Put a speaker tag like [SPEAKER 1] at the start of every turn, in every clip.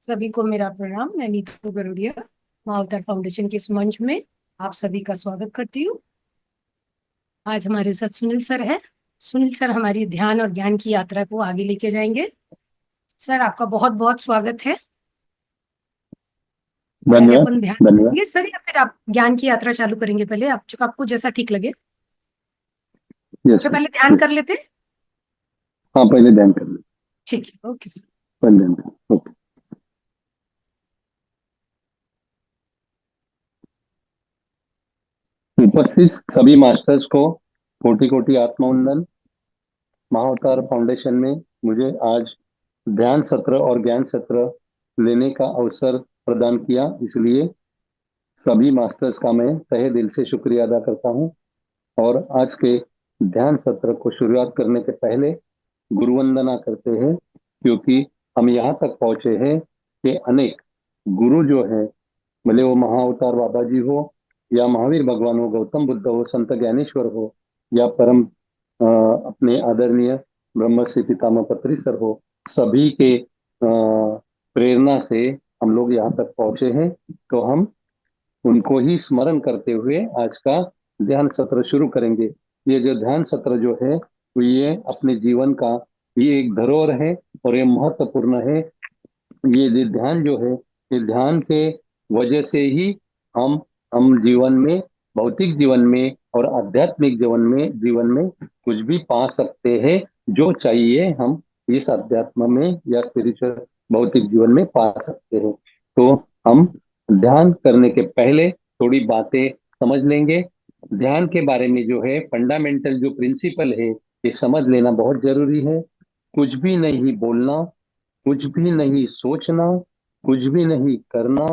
[SPEAKER 1] सभी को मेरा प्रणाम। मैं नीतू गरुड़िया महाअवतार फाउंडेशन के इस मंच में आप सभी का स्वागत करती हूँ। आज हमारे साथ सुनील सर है। सुनील सर हमारी ध्यान और ज्ञान की यात्रा को आगे लेके जाएंगे। सर आपका बहुत बहुत स्वागत है। पहले
[SPEAKER 2] धन्यवाद।
[SPEAKER 1] अपन ध्यान
[SPEAKER 2] धन्यवाद।
[SPEAKER 1] करेंगे सर, या फिर आप ज्ञान की यात्रा चालू करेंगे? पहले आपको जैसा ठीक लगे।
[SPEAKER 2] यस
[SPEAKER 1] अच्छा,
[SPEAKER 2] सर।
[SPEAKER 1] पहले ध्यान कर लेते।
[SPEAKER 2] हाँ, पहले ध्यान कर ले।
[SPEAKER 1] ठीक है, ओके सर।
[SPEAKER 2] पहले ध्यान कर। ओके। उपस्थित सभी मास्टर्स को कोटि कोटि आत्मवंदन। महाअवतार फाउंडेशन में मुझे आज ध्यान सत्र और ज्ञान सत्र लेने का अवसर प्रदान किया, इसलिए सभी मास्टर्स का मैं तहे दिल से शुक्रिया अदा करता हूँ। और आज के ध्यान सत्र को शुरुआत करने के पहले गुरु वंदना करते हैं, क्योंकि हम यहाँ तक पहुंचे हैं कि अनेक गुरु जो है, भले वो महाअवतार बाबा जी हो, या महावीर भगवान हो, गौतम बुद्ध हो, संत ज्ञानेश्वर हो, या परम अपने आदरणीय ब्रह्मश्री पितामह पत्री सर हो, सभी के प्रेरणा से हम लोग यहाँ तक पहुंचे हैं। तो हम उनको ही स्मरण करते हुए आज का ध्यान सत्र शुरू करेंगे। ये जो ध्यान सत्र जो है, वो ये अपने जीवन का ये एक धरोहर है और ये महत्वपूर्ण है। ये जो ध्यान जो है, ये ध्यान के वजह से ही हम हम जीवन में, भौतिक जीवन में और आध्यात्मिक जीवन में कुछ भी पा सकते हैं। जो चाहिए हम इस अध्यात्म में या स्पिरिचुअल भौतिक जीवन में पा सकते हैं। तो हम ध्यान करने के पहले थोड़ी बातें समझ लेंगे। ध्यान के बारे में जो है फंडामेंटल जो प्रिंसिपल है, ये समझ लेना बहुत जरूरी है। कुछ भी नहीं बोलना, कुछ भी नहीं सोचना, कुछ भी नहीं करना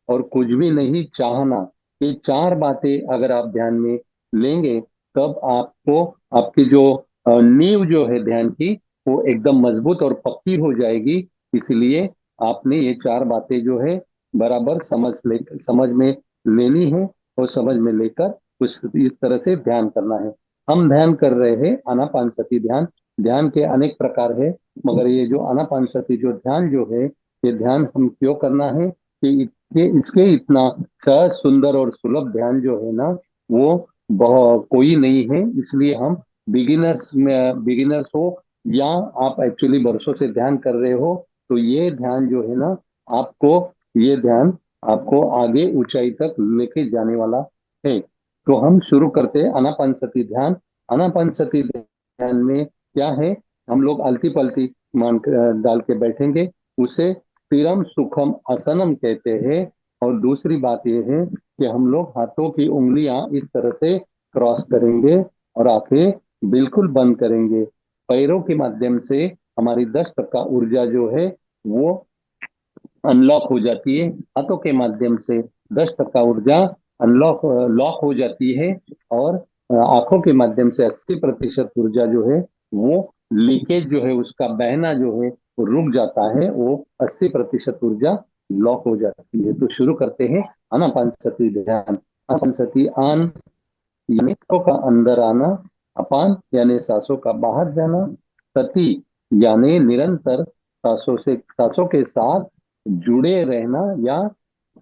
[SPEAKER 2] और कुछ भी नहीं चाहना, ये चार बातें अगर आप ध्यान में लेंगे, तब आपको आपकी जो नींव जो है ध्यान की, वो एकदम मजबूत और पक्की हो जाएगी। इसलिए आपने ये चार बातें जो है बराबर समझ में लेनी है और समझ में लेकर उस इस तरह से ध्यान करना है। हम ध्यान कर रहे हैं आनापानसति ध्यान। ध्यान के अनेक प्रकार है, मगर ये जो आनापानसति जो ध्यान जो है, ये ध्यान हम क्यों करना है कि इसके इतना सहज सुंदर और सुलभ ध्यान जो है ना, वो बहुत कोई नहीं है। इसलिए हम बिगिनर्स हो या आप एक्चुअली वर्षों से ध्यान कर रहे हो, तो ये ध्यान जो है ना, आपको ये ध्यान आपको आगे ऊंचाई तक लेके जाने वाला है। तो हम शुरू करते हैं आनापानसति ध्यान। आनापानसति ध्यान में क्या है, हम लोग आलती पलती डाल के बैठेंगे, उसे स्थिरम सुखम आसनम कहते हैं। और दूसरी बात यह है कि हम लोग हाथों की उंगलियां इस तरह से क्रॉस करेंगे और आंखें बिल्कुल बंद करेंगे। पैरों के माध्यम से हमारी 10% ऊर्जा जो है वो अनलॉक हो जाती है। हाथों के माध्यम से 10% ऊर्जा अनलॉक लॉक हो जाती है। और आंखों के माध्यम से 80% ऊर्जा जो है वो लीकेज जो है, उसका बहना जो है वो रुक जाता है। वो 80% ऊर्जा लॉक हो जाती है। तो शुरू करते हैं आनापानसति ध्यान। आनापानसति आन यानी सांसों का अंदर आना, अपान यानी सांसों का बाहर जाना, सति यानी निरंतर सांसों के साथ जुड़े रहना या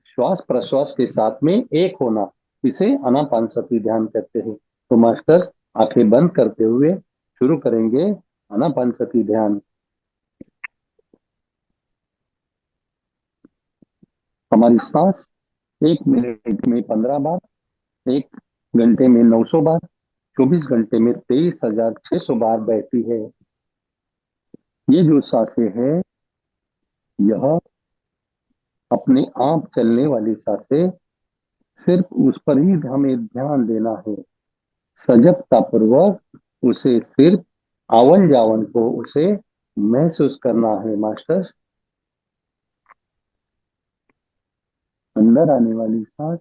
[SPEAKER 2] श्वास प्रश्वास के साथ में एक होना, इसे आनापानसति ध्यान कहते हैं। तो मास्टर, आंखें बंद करते हुए शुरू करेंगे आनापानसति ध्यान। हमारी सांस 1 मिनट में 15 बार, 1 घंटे में 900 बार, 24 घंटे में 23,600 बार बहती है। ये जो सांसें हैं, यह अपने आप चलने वाली सांसें, सिर्फ उस पर ही हमें ध्यान देना है। सजगता पूर्वक उसे सिर्फ आवन जावन को उसे महसूस करना है मास्टर्स। अंदर आने वाली सांस,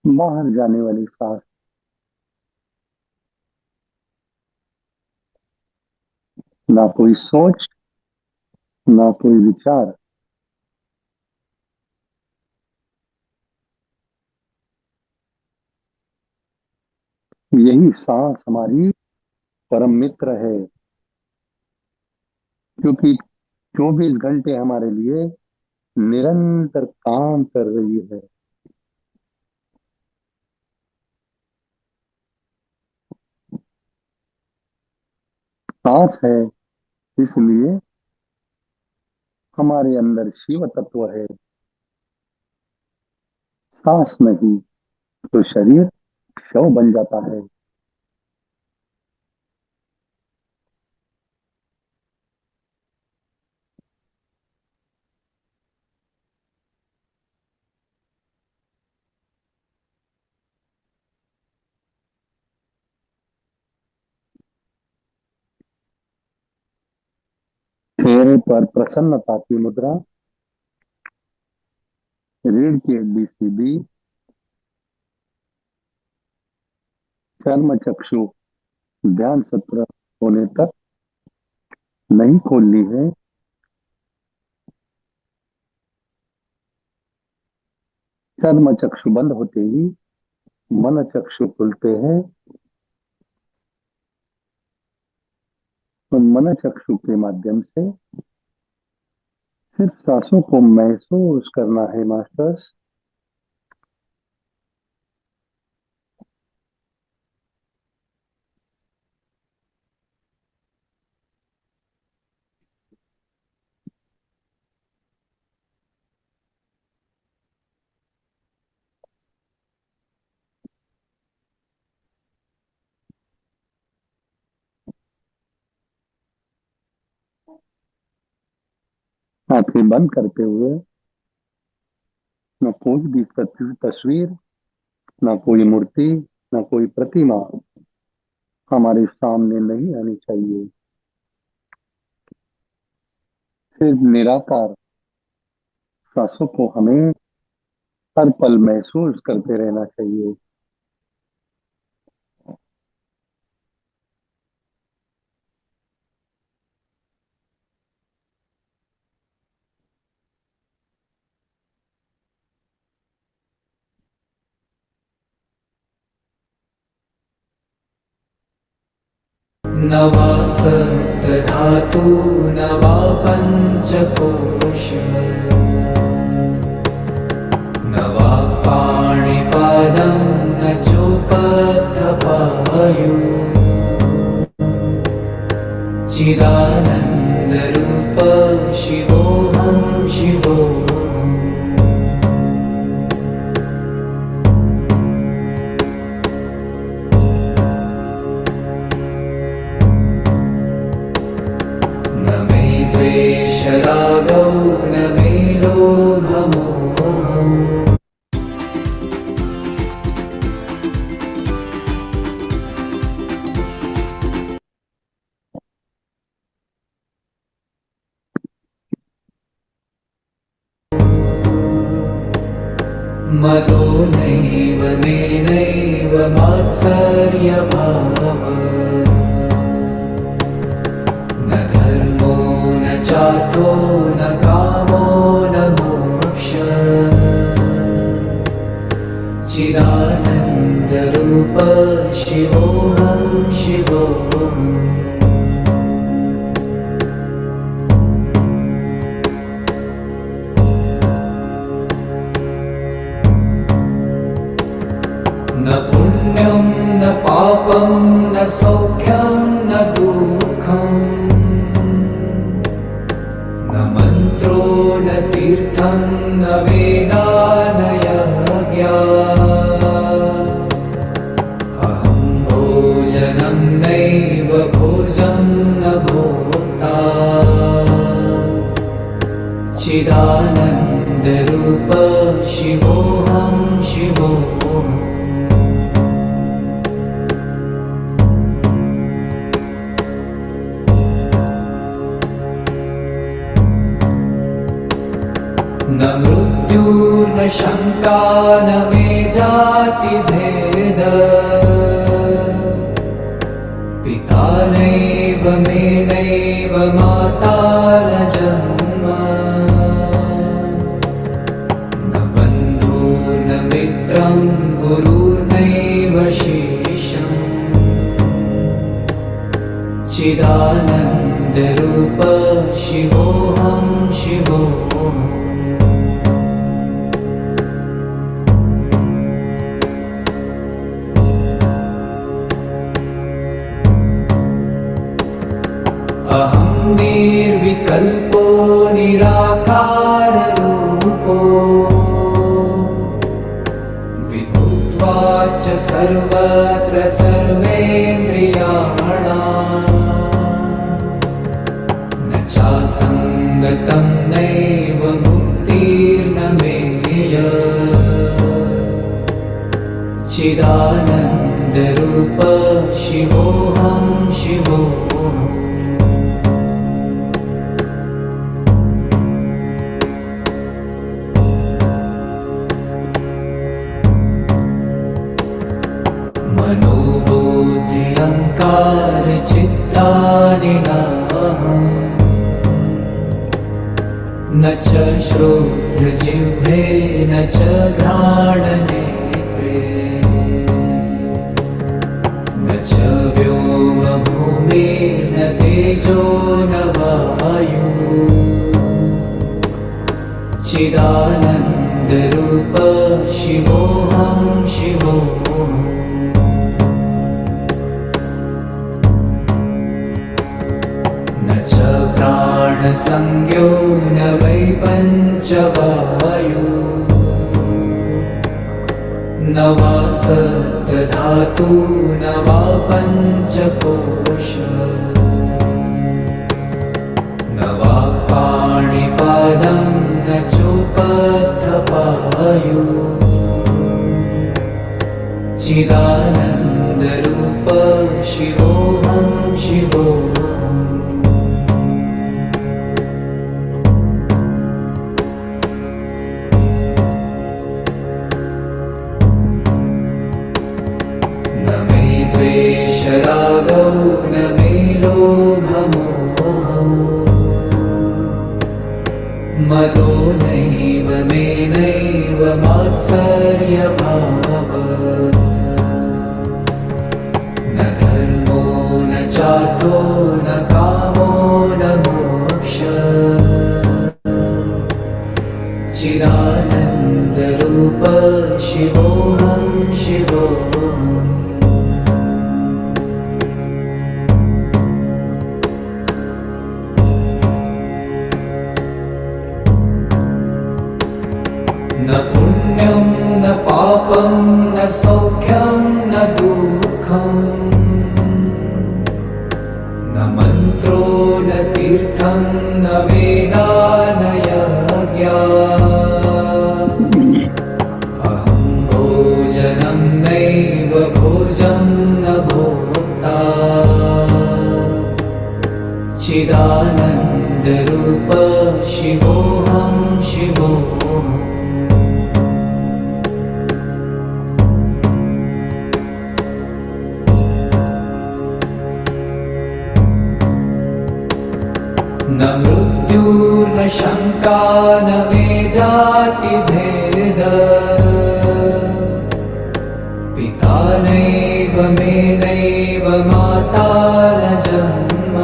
[SPEAKER 2] बाहर जाने वाली सांस, ना कोई सोच, ना कोई विचार। यही सांस हमारी परम मित्र है, क्योंकि 24 घंटे हमारे लिए निरंतर काम कर रही है। सांस है, इसलिए हमारे अंदर शिव तत्व है। सांस नहीं तो शरीर शव बन जाता है। चेहरे पर प्रसन्नता की मुद्रा, रीढ़ की हड्डी सीधी, चर्म चक्षु ध्यान सत्र होने तक नहीं खोलनी है। चर्म चक्षु बंद होते ही मन चक्षु खुलते हैं। तो मन चक्षु के माध्यम से सिर्फ सांसों को महसूस करना है मास्टर्स। आंखें बंद करते हुए न कोई भी तस्वीर, न कोई मूर्ति, न कोई प्रतिमा हमारे सामने नहीं आनी चाहिए। सिर्फ निराकार सांसों को हमें हर पल महसूस करते रहना चाहिए।
[SPEAKER 3] न वा सप्तधातु न वा पञ्चकोश, न वा पाणिपादं न चोपस्थपायु। चिदानन्दरूप शिवोऽहं शिवोऽहम्। न मे द्वेषरागौ न मे लोभमोहौ। मदो नैव मे नैव मात्सर्यभावः। न धर्मो न चार्थो न कामो न मोक्षः। चिदानन्दरूप शिवोऽहं शिवोऽहम्। न पुण्यं न पापं न सौख्यं न दुःखम्। न मन्त्रो न तीर्थं न वेदा न यज्ञः। अहं भोजनं नैव भोजं न भोक्ता। चिदानन्दरूप शिवोऽहं शिवोऽहम्। न मृत्युर्न शङ्का न मे जातिभेद। पिता नैव मे नैव माता न जन्म। न बन्धुर्न मित्रं गुरुर्नैव शिष्यम्। चिदानन्दरूप शिवोऽहं शिवोऽहम्। निराकाररूपो विभूत्वा च सर्वत्र सर्वेन्द्रियाणाम् न चासङ्गतं नैव मुक्तिर्न मेय चिदानन्दरूप शिवोऽहं शिवोऽहम् मनोबुद्धि अहङ्कार चित्तानि नाहम् न च श्रोत्रजिह्वे न च घ्राणनेत्रे न च व्योमभूमिर्न तेजो न वायु चिदानन्दरूप शिवोऽहं शिवोऽहम् न च प्राणसंज्ञो न वै पञ्चवायु न वा सप्तधातु न वा पञ्चकोश न वा पाणिपादं न चोपस्थपायु चिदानन्दरूप शिवोऽहं शिवोऽहम् न मे द्वेषरागौ न मे लोभमोहौ मदो नैव मे नैव मात्सर्यभावः न धर्मो न चार्थो न कामो न मोक्षः चिदानन्दरूप शिवोऽहं शिवोऽहम् न पुण्यं न पापं न सौख्यं न दुःखम् न मन्त्रो न तीर्थं न वेदा न यज्ञा अहं भोजनं नैव भोजं न भोक्ता चिदानन्दरूप शिवोऽहं शिवोऽहम् न मृत्युर्न शङ्का न मे जातिभेद पिता नैव मे नैव माता न जन्म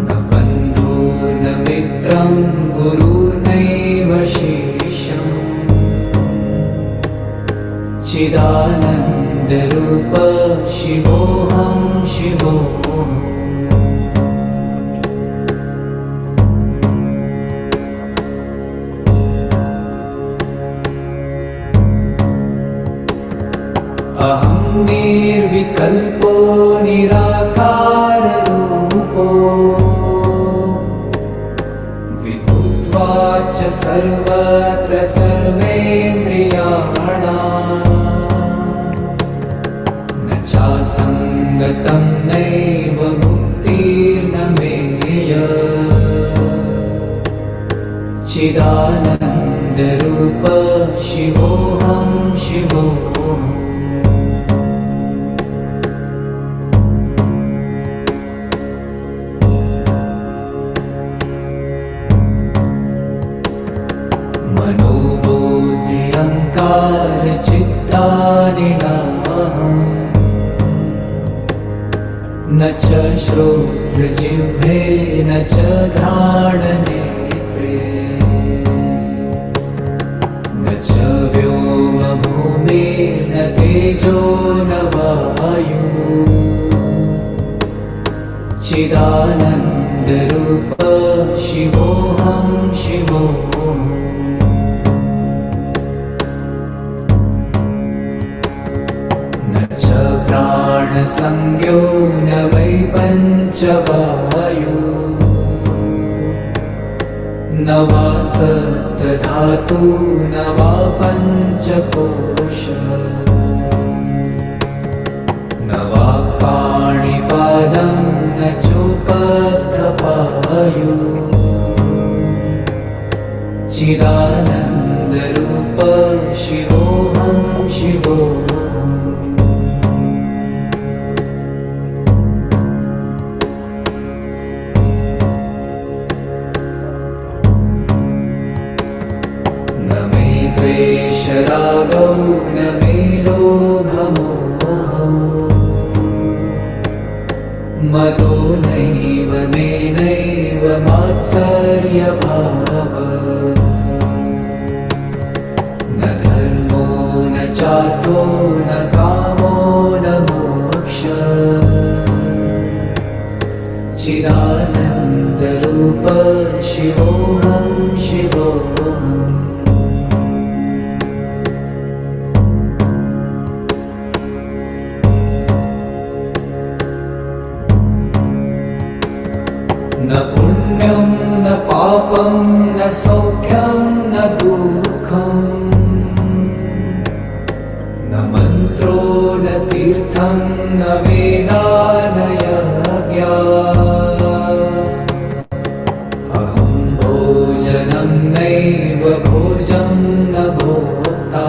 [SPEAKER 3] न बन्धुर्न मित्रं गुरुर्नैव शिष्यम् चिदानन्दरूप शिवोऽहं शिवोऽहम् अहं निर्विकल्पो निराकाररूपो विभूत्वा च सर्वत्र सर्वेन्द्रियाणाम् न चासङ्गतं नैव मुक्तिर्न मेय चिदानन्दरूप शिवोऽहं शिवोऽहम् मनोबुद्धि अहङ्कार चित्तानि नाहम् न च श्रोत्रजिह्वे न च घ्राणनेत्रे न च व्योमभूमिर्न तेजो न वायु चिदानन्दरूप शिवोऽहं शिवोऽहम् न च प्राणसंज्ञो न वै पञ्चवायु न वा सप्तधातु न वा पञ्चकोश न वा पाणिपादं न चोपस्थपायु चिदानन्दरूप शिवोऽहं शिवोऽहम् न मे द्वेषरागौ न मे लोभमोहौ मदो नैव मे नैव मात्सर्यभावः न धर्मो न चार्थो न कामो न मोक्षः चिदानन्दरूप शिवोऽहं शिवोऽहम् न पुण्यं न पापं न सौख्यं न दुःखम् न मन्त्रो न तीर्थं न वेदा न यज्ञा अहं भोजनं नैव भोजं न भोक्ता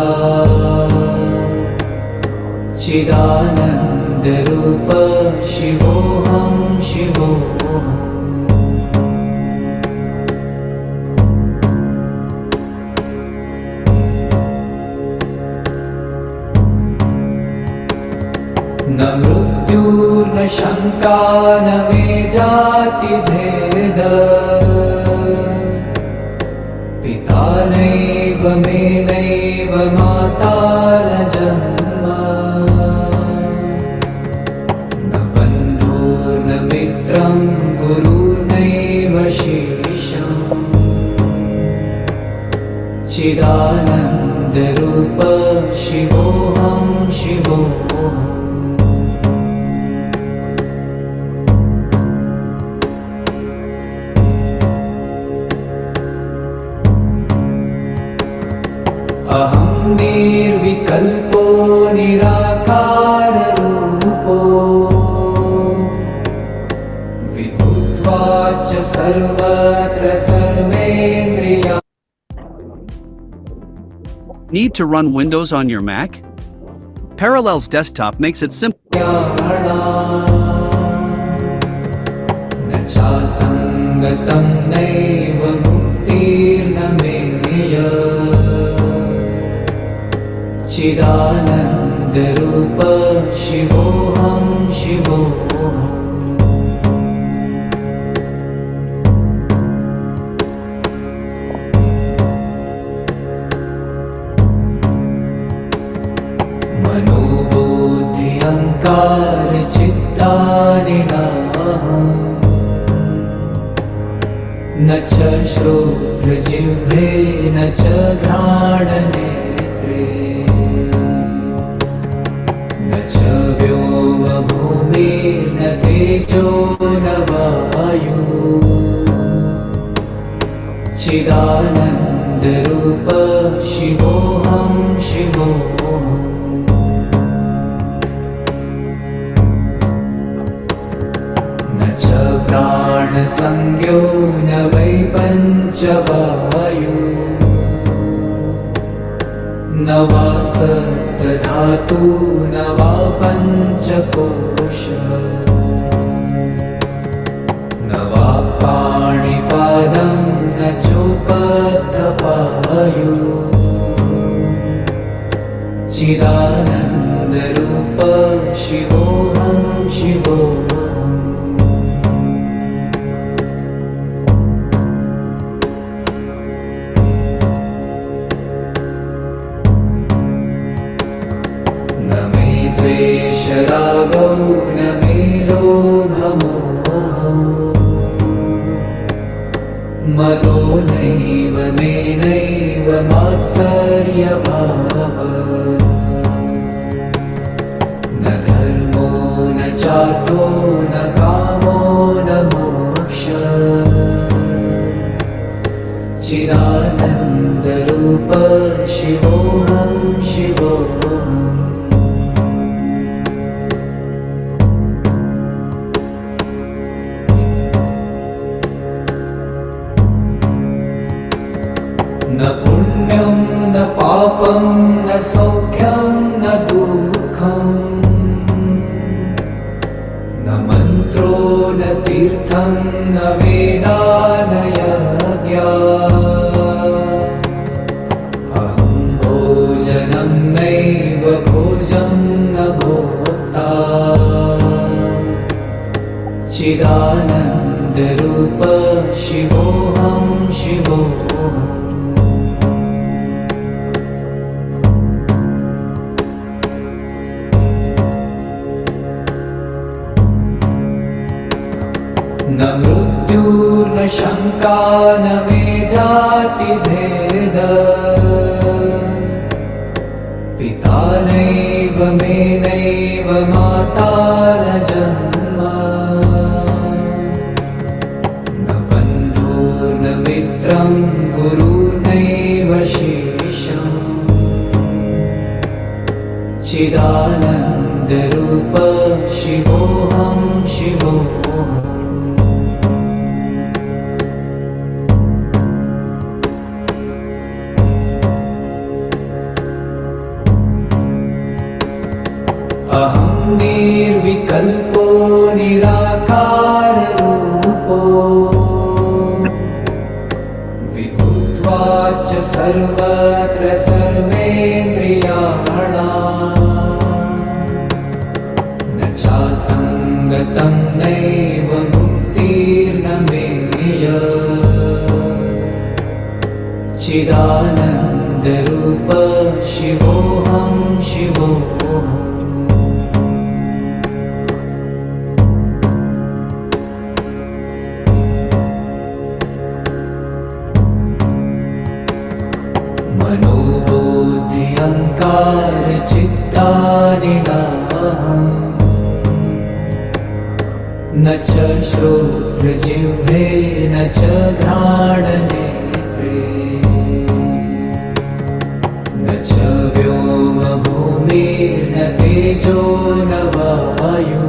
[SPEAKER 3] चिदानन्दरूप शिवोऽहं शिवोऽहम् न मृत्युर्न शङ्का न मे जातिभेद पिता नैव मे नैव माता न जन्म न बन्धुर्न मित्रं गुरुर्नैव शिष्यम् चिदानन्दरूप शिवोऽहं शिवोऽहम् अहं निर्विकल्पो निराकाररूपो विभुत्वाच्च सर्वत्र सर्वेन्द्रिया
[SPEAKER 4] Need to run Windows on your Mac? Parallels Desktop makes it simple.
[SPEAKER 3] न चासङ्गतं नैव मुक्तिर्न मेय चिदानन्दरूप शिवोऽहं शिवोऽहम् मनोबुद्धि अहङ्कार चित्तानि नाहम् न च श्रोत्रजिह्वे न च घ्राणनेत्रे न च व्योमभूमिर्न तेजो न वायु चिदानन्दरूप शिवोऽहं शिवोऽहम् न च प्राणसंज्ञो न वै पञ्चवायु न वा सप्तधातु न वा पञ्चकोश न वा पाणिपादं न चोपस्थपायु चिदानन्दरूप शिवोऽहं शिवोऽहम् न मे द्वेषरागौ न मे लोभमोहौ मदो नैव मे नैव मात्सर्यभावः न धर्मो न चार्थो न कामो न मोक्षः चिदानन्दरूप शिवोऽहं शिवोऽहम् न पुण्यं न पापं न सौख्यं न दुःखम् न मन्त्रो न तीर्थं न वेदा न यज्ञा अहं भोजनं नैव भोजं न भोक्ता चिदानन्दरूप शिवोऽहं शिवोऽहम् न मृत्युर्न शङ्का न मे जातिभेद पिता नैव मे नैव माता न जन्म न बन्धुर्न मित्रं गुरुर्नैव शिष्यम् चिदानन्दरूप शिवोऽहं शिवोऽहम् अहं निर्विकल्पो निराकाररूपो विभूत्वाच्च सर्वत्र सर्वेन्द्रियाणाम् न चासङ्गतं नैव मुक्तिर्न मेय चिदानन्दरूप शिवोऽहं शिवोऽहम् मनोबुद्धि अहङ्कार चित्तानि नाहम् न च श्रोत्रजिह्वे न च घ्राणनेत्रे न च व्योमभूमिर्न तेजो न वायु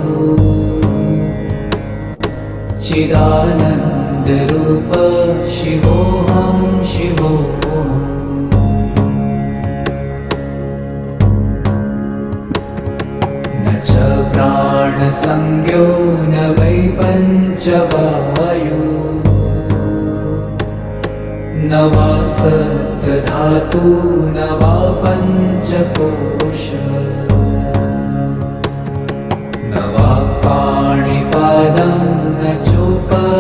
[SPEAKER 3] चिदानन्दरूप शिवोऽहं शिवोऽहम् प्राणसंज्ञो न वै पञ्चवायु न वा सप्तधातु न वा पञ्चकोश न वा पाणिपादं न चोपस्थपायु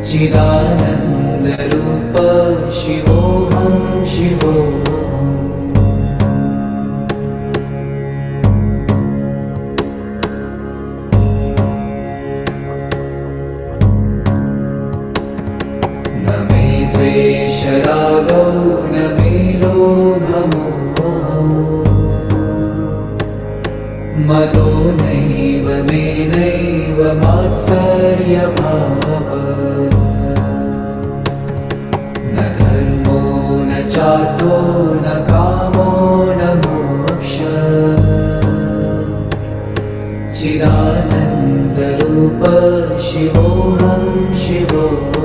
[SPEAKER 3] चिदानन्दरूप शिवोऽहं शिवोऽहम् रागौ न मे लोभमोहौ मदो नैव मे नैव मात्सर्यभावः न धर्मो न चार्थो न कामो न मोक्षः चिदानन्दरूप शिवोऽहं शिवोऽहम्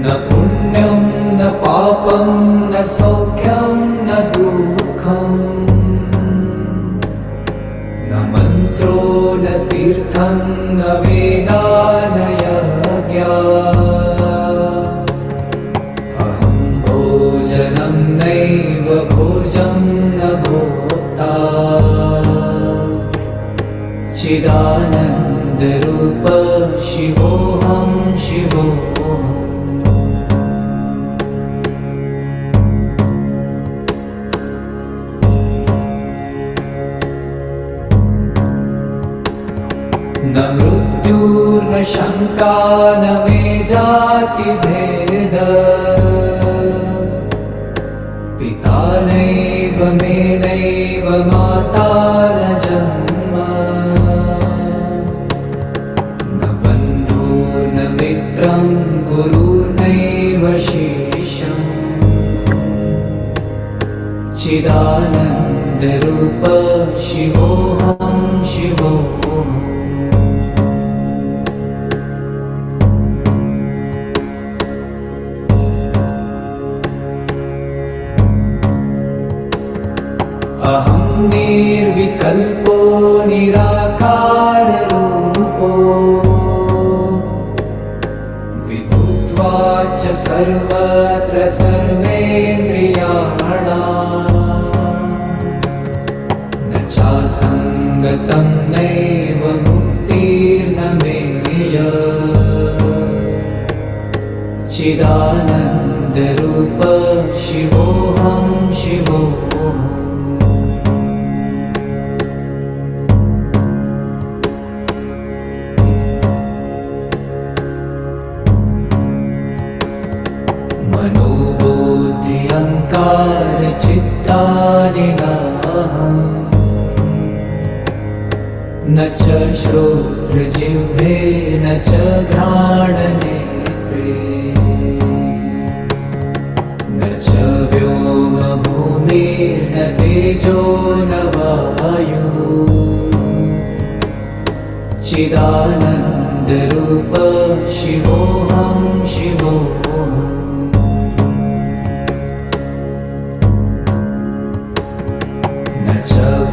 [SPEAKER 3] न पुण्यं न पापं न सौख्यं न दुःखम् न मन्त्रो न तीर्थं न वेदा न यज्ञा अहं भोजनं नैव भोजं न भोक्ता चिदानन्दरूप शिवोऽहं शिवोऽहम् न शङ्का न मे जातिभेद पिता नैव मे नैव माता न जन्म न बन्धुर्न मित्रं गुरुर्नैव शिष्यम् चिदानन्दरूप शिवोऽहं शिवोऽहम् अहं निर्विकल्पो निराकाररूपो विभुत्वाच्च सर्वत्र सर्वेन्द्रियाणाम् न चासङ्गतं नैव मुक्तिर्न मेय चिदानन्दरूप शिवोऽहं शिवोऽहम् मनोबुद्धि अहङ्कार चित्तानि नाहम् न च श्रोत्रजिह्वे न च घ्राणनेत्रे न च व्योमभूमिर्न तेजो न वायु चिदानन्दरूप शिवोऽहं शिवोऽहम्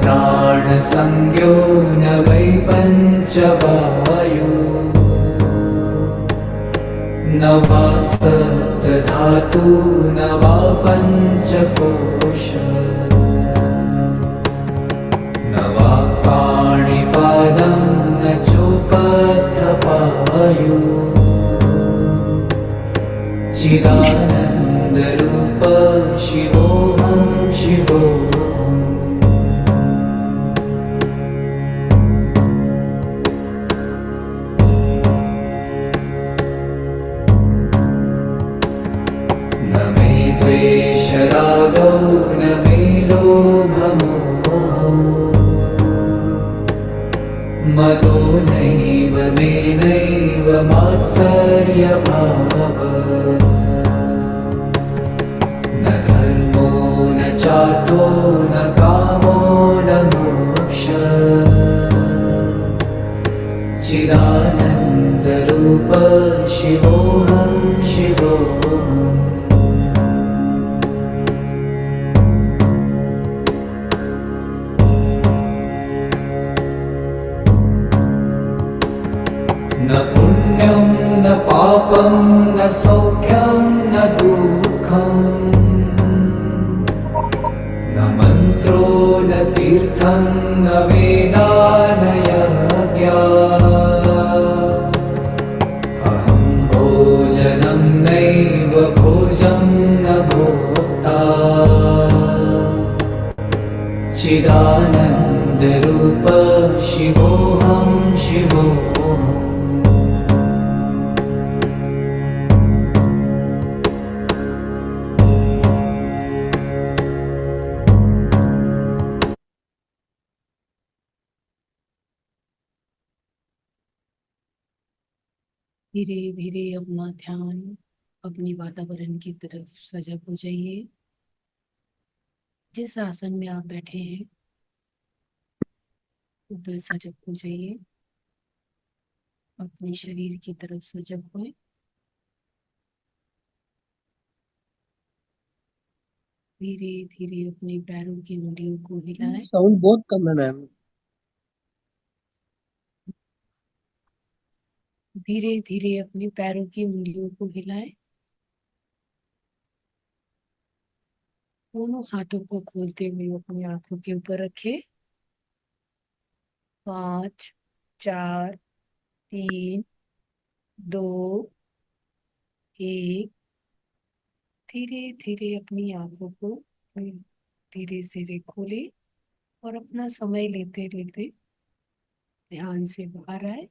[SPEAKER 3] प्राणसंज्ञो न वै पञ्चवायु न वा सप्तधातु न वा पञ्चकोश न वा पाणिपादं न चोपस्थपायु चिदानन्दरूप शिवोऽहं शिवोऽहम् रागौ न मे लोभमोहौ मदो नैव मे नैव मात्सर्यभाव न धर्मो न चार्थो न कामो न मोक्ष चिदानन्दरूप शिवोऽहं शिवोऽहम् न पुण्यं न पापं न सौख्यं न दुःखं न मन्त्रो न तीर्थं न वेदा न यज्ञा अहं भोजनं नैव भोजं न भोक्ता चिदानन्दरूप शिवोऽहं शिवोऽहम्
[SPEAKER 1] धीरे धीरे अपना ध्यान अपनी वातावरण की तरफ सजग हो जाइए। जिस आसन में आप बैठे हैं ऊपर सजग हो जाइए, अपने शरीर की तरफ सजग हुए। धीरे धीरे अपने पैरों की उंगलियों को हिलाएं।
[SPEAKER 5] साउंड बहुत कम है मैम।
[SPEAKER 1] धीरे धीरे अपने पैरों की उंगलियों को हिलाएं। दोनों हाथों को खोलते हुए अपनी आंखों के ऊपर रखें। 5 4 3 2 1। धीरे धीरे अपनी आंखों को धीरे धीरे खोले और अपना समय लेते लेते ध्यान से बाहर आए।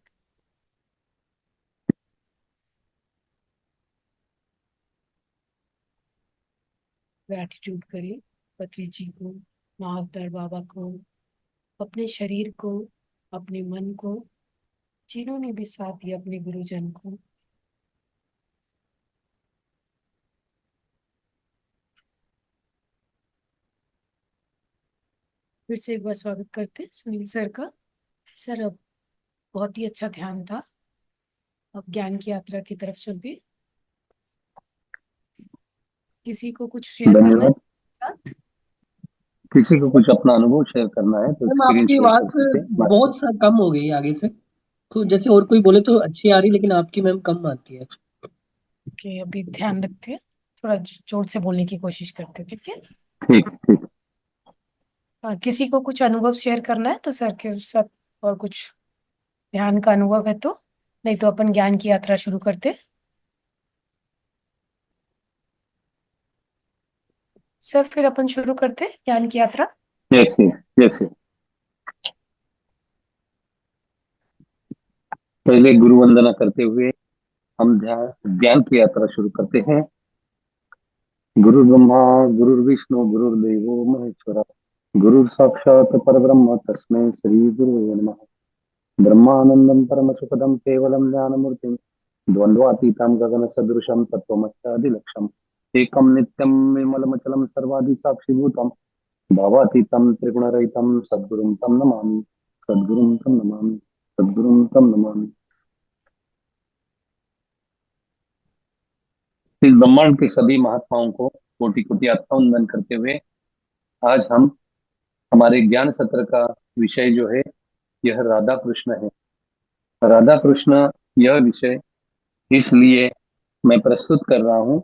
[SPEAKER 1] ग्रैटिट्यूड करें पत्री जी को, महाअवतार बाबा को, अपने शरीर को, अपने मन को, जिन्होंने भी साथ दिया, अपने गुरुजन को। फिर से एक बार स्वागत करते हैं सुनील सर का। सर, अब बहुत ही अच्छा ध्यान था। अब ज्ञान की यात्रा की तरफ चलते हैं। किसी को कुछ शेयर करना है
[SPEAKER 2] धन्यवाद।
[SPEAKER 1] साथ?
[SPEAKER 2] किसी को कुछ अपना अनुभव शेयर करना है तो
[SPEAKER 5] मैम
[SPEAKER 2] स्क्रीन
[SPEAKER 5] आपकी
[SPEAKER 2] शेयर कर
[SPEAKER 5] आवाज
[SPEAKER 2] सकते हैं
[SPEAKER 5] बहुत सा कम हो गई आगे से। तो जैसे और कोई बोले तो अच्छी आ रही, लेकिन आपकी मैम कम आती है।
[SPEAKER 1] कि अभी ध्यान रखते हैं, थोड़ा जोर से बोलने की कोशिश करते हैं, ठीक है?
[SPEAKER 2] ठीक ठीक।
[SPEAKER 1] किसी को कुछ अनुभव शेयर करना है तो सर के साथ, और कुछ ध्यान का अनुभव है तो, नहीं तो अपन ज्ञान की यात्रा शुरू करते हैं। सर, फिर अपन शुरू करते हैं ज्ञान की यात्रा।
[SPEAKER 2] Yes yes. पहले गुरु वंदना करते हुए हम ध्यान ज्ञान की यात्रा शुरू करते हैं। गुरु ब्रह्मा गुरु विष्णु गुरुर्देवो महेश्वरा गुरु साक्षात परब्रह्म तस्मै श्री गुरुवे नमः। ब्रह्मानंदं परमसुखदं केवलं ज्ञानमूर्तिं द्वन्द्वातीतं गगनसदृशं तत्त्वमस्यादिलक्ष्यम् एकं नित्यं विमलमचलं सर्वादिसाक्षिभूतं भावातीतं त्रिगुणरहितं सद्गुरुं तं नमामि। सद्गुरुं तं नमामि। सद्गुरुं तं नमामि। इस ब्रह्मांड के सभी महात्माओं को कोटि कोटि आत्मवंदन करते हुए आज हम हमारे ज्ञान सत्र का विषय जो है यह राधा कृष्ण है। राधा कृष्ण यह विषय इसलिए मैं प्रस्तुत कर रहा हूं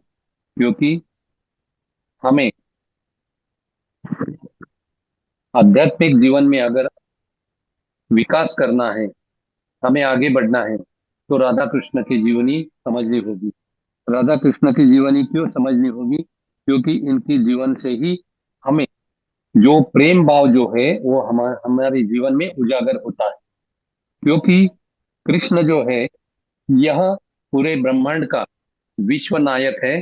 [SPEAKER 2] क्योंकि हमें आध्यात्मिक जीवन में अगर विकास करना है, हमें आगे बढ़ना है तो राधा कृष्ण की जीवनी समझनी होगी। राधा कृष्ण की जीवनी क्यों समझनी होगी? क्योंकि इनकी जीवन से ही हमें जो प्रेम भाव जो है वो हमारे जीवन में उजागर होता है। क्योंकि कृष्ण जो है यह पूरे ब्रह्मांड का विश्व नायक है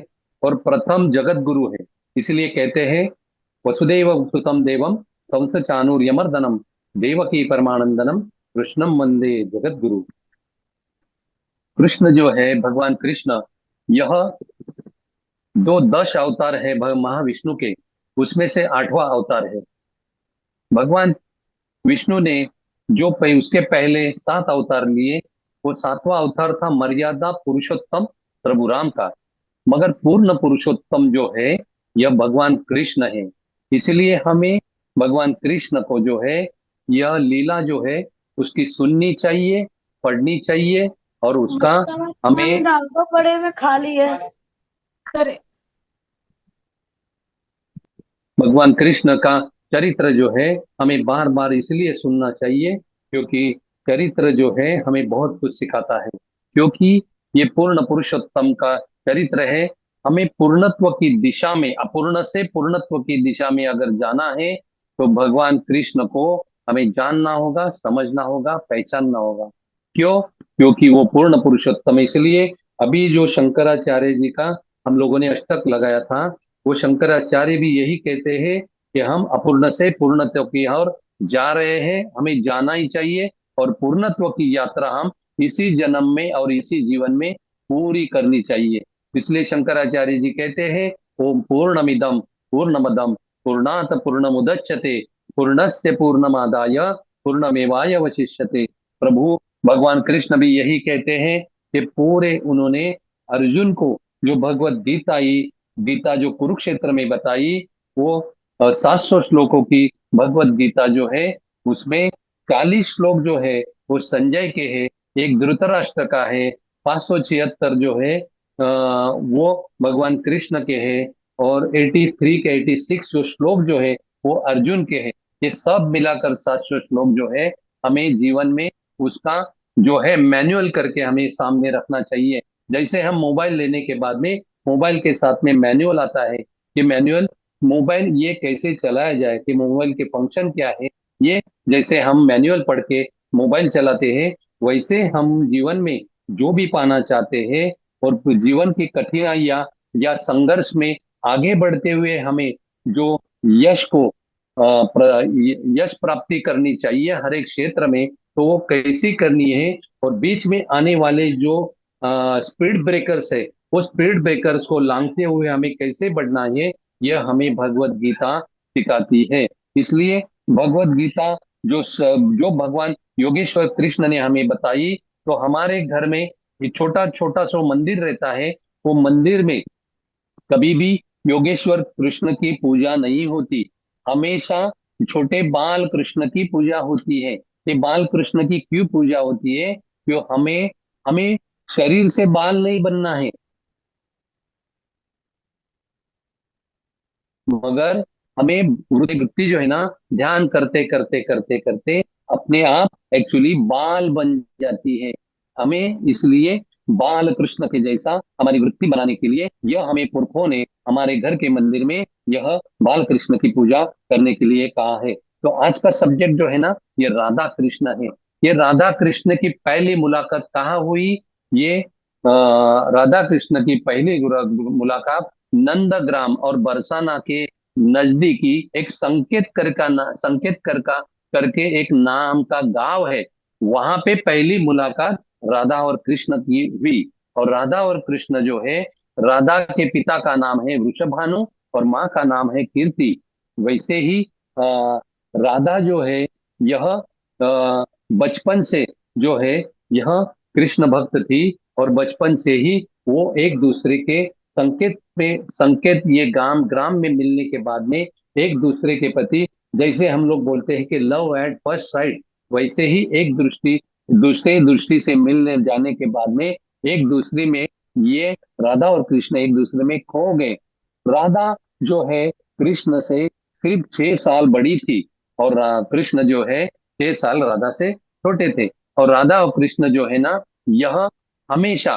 [SPEAKER 2] और प्रथम जगत गुरु है। इसलिए कहते हैं वसुदेव सुतम देवम कंस चाणूर्यमर्दनम देवकी परमानंदनम कृष्णम वंदे जगत गुरु। कृष्ण जो है भगवान कृष्ण यह दो दश अवतार है महाविष्णु के, उसमें से आठवां अवतार है। भगवान विष्णु ने जो उसके पहले सात अवतार लिए, वो सातवां अवतार था मर्यादा पुरुषोत्तम प्रभु राम का। मगर पूर्ण पुरुषोत्तम जो है यह भगवान कृष्ण है। इसलिए हमें भगवान कृष्ण को जो है यह लीला जो है उसकी सुननी चाहिए, पढ़नी चाहिए और उसका हमें
[SPEAKER 6] डाल दो, बड़े में खाली है।
[SPEAKER 1] सर,
[SPEAKER 2] भगवान कृष्ण का चरित्र जो है हमें बार बार इसलिए सुनना चाहिए क्योंकि चरित्र जो है हमें बहुत कुछ सिखाता है। क्योंकि ये पूर्ण पुरुषोत्तम का चरित्र है। हमें पूर्णत्व की दिशा में, अपूर्ण से पूर्णत्व की दिशा में अगर जाना है तो भगवान कृष्ण को हमें जानना होगा, समझना होगा, पहचानना होगा। क्यों? क्योंकि वो पूर्ण पुरुषोत्तम है। इसलिए अभी जो शंकराचार्य जी का हम लोगों ने अष्टक लगाया था, वो शंकराचार्य भी यही कहते हैं कि हम अपूर्ण से पूर्णत्व की ओर जा रहे हैं, हमें जाना ही चाहिए और पूर्णत्व की यात्रा हम इसी जन्म में और इसी जीवन में पूरी करनी चाहिए। इसलिए शंकराचार्य जी कहते हैं ओम पूर्णमिदम पूर्णमदम पूर्णात पूर्णमुदच्यते पूर्णस्य पूर्णमादाय पूर्णमेवावशिष्यते। प्रभु भगवान कृष्ण भी यही कहते हैं कि पूरे उन्होंने अर्जुन को जो भगवत गीता जो कुरुक्षेत्र में बताई, वो 700 श्लोकों की भगवत गीता जो है उसमें 40 श्लोक जो है वो संजय के हैं, एक धृतराष्ट्र का है, 576 जो है वो भगवान कृष्ण के हैं और 83 के 86 जो श्लोक जो है वो अर्जुन के हैं। ये सब मिलाकर 700 श्लोक जो है हमें जीवन में उसका जो है मैनुअल करके हमें सामने रखना चाहिए। जैसे हम मोबाइल लेने के बाद में मोबाइल के साथ में मैनुअल आता है कि मैनुअल मोबाइल ये कैसे चलाया जाए, कि मोबाइल के फंक्शन क्या है, ये जैसे हम मैनुअल पढ़ के मोबाइल चलाते हैं वैसे हम जीवन में जो भी पाना चाहते हैं और जीवन की कठिनाइयां या संघर्ष में आगे बढ़ते हुए हमें जो यश को यश प्राप्ति करनी चाहिए हर एक क्षेत्र में, तो वो कैसी करनी है, और बीच में आने वाले जो स्पीड ब्रेकर्स है, वो स्पीड ब्रेकर्स को लांघते हुए हमें कैसे बढ़ना है, यह हमें भगवत गीता सिखाती है। इसलिए भगवत गीता जो भगवान योगेश्वर कृष्ण ने हमें बताई, तो हमारे घर में एक छोटा छोटा सा मंदिर रहता है, वो मंदिर में कभी भी योगेश्वर कृष्ण की पूजा नहीं होती, हमेशा छोटे बाल कृष्ण की पूजा होती है। ये बाल कृष्ण की क्यों पूजा होती है? क्यों हमें हमें शरीर से बाल नहीं बनना है, मगर हमें वृत्ति जो है ना, ध्यान करते करते करते करते अपने आप एक्चुअली बाल बन जाती है। हमें इसलिए बाल कृष्ण के जैसा हमारी वृत्ति बनाने के लिए यह हमें पुरखों ने हमारे घर के मंदिर में यह बाल कृष्ण की पूजा करने के लिए कहा है। तो आज का सब्जेक्ट जो है ना, ये राधा कृष्ण है। ये राधा कृष्ण की पहली मुलाकात कहाँ हुई? ये राधा कृष्ण की पहली मुलाकात नंदग्राम और बरसाना के नजदीकी एक संकेत कर का करके एक नाम का गांव है, वहां पे पहली मुलाकात राधा और कृष्ण की हुई। और राधा और कृष्ण जो है, राधा के पिता का नाम है वृषभानु और माँ का नाम है कीर्ति। वैसे ही राधा जो है, यह बचपन से जो है, यह कृष्ण भक्त थी, और बचपन से ही वो एक दूसरे के संकेत ये ग्राम ग्राम में मिलने के बाद में एक दूसरे के प्रति, जैसे हम लोग बोलते हैं कि लव एट फर्स्ट साइट, वैसे ही एक दूसरे दृष्टि से मिलने जाने के बाद में एक दूसरे में ये राधा और कृष्ण एक दूसरे में खो गए। राधा जो है कृष्ण से सिर्फ 6 साल बड़ी थी, और कृष्ण जो है 6 साल राधा से छोटे थे। और राधा और कृष्ण जो है ना, यह हमेशा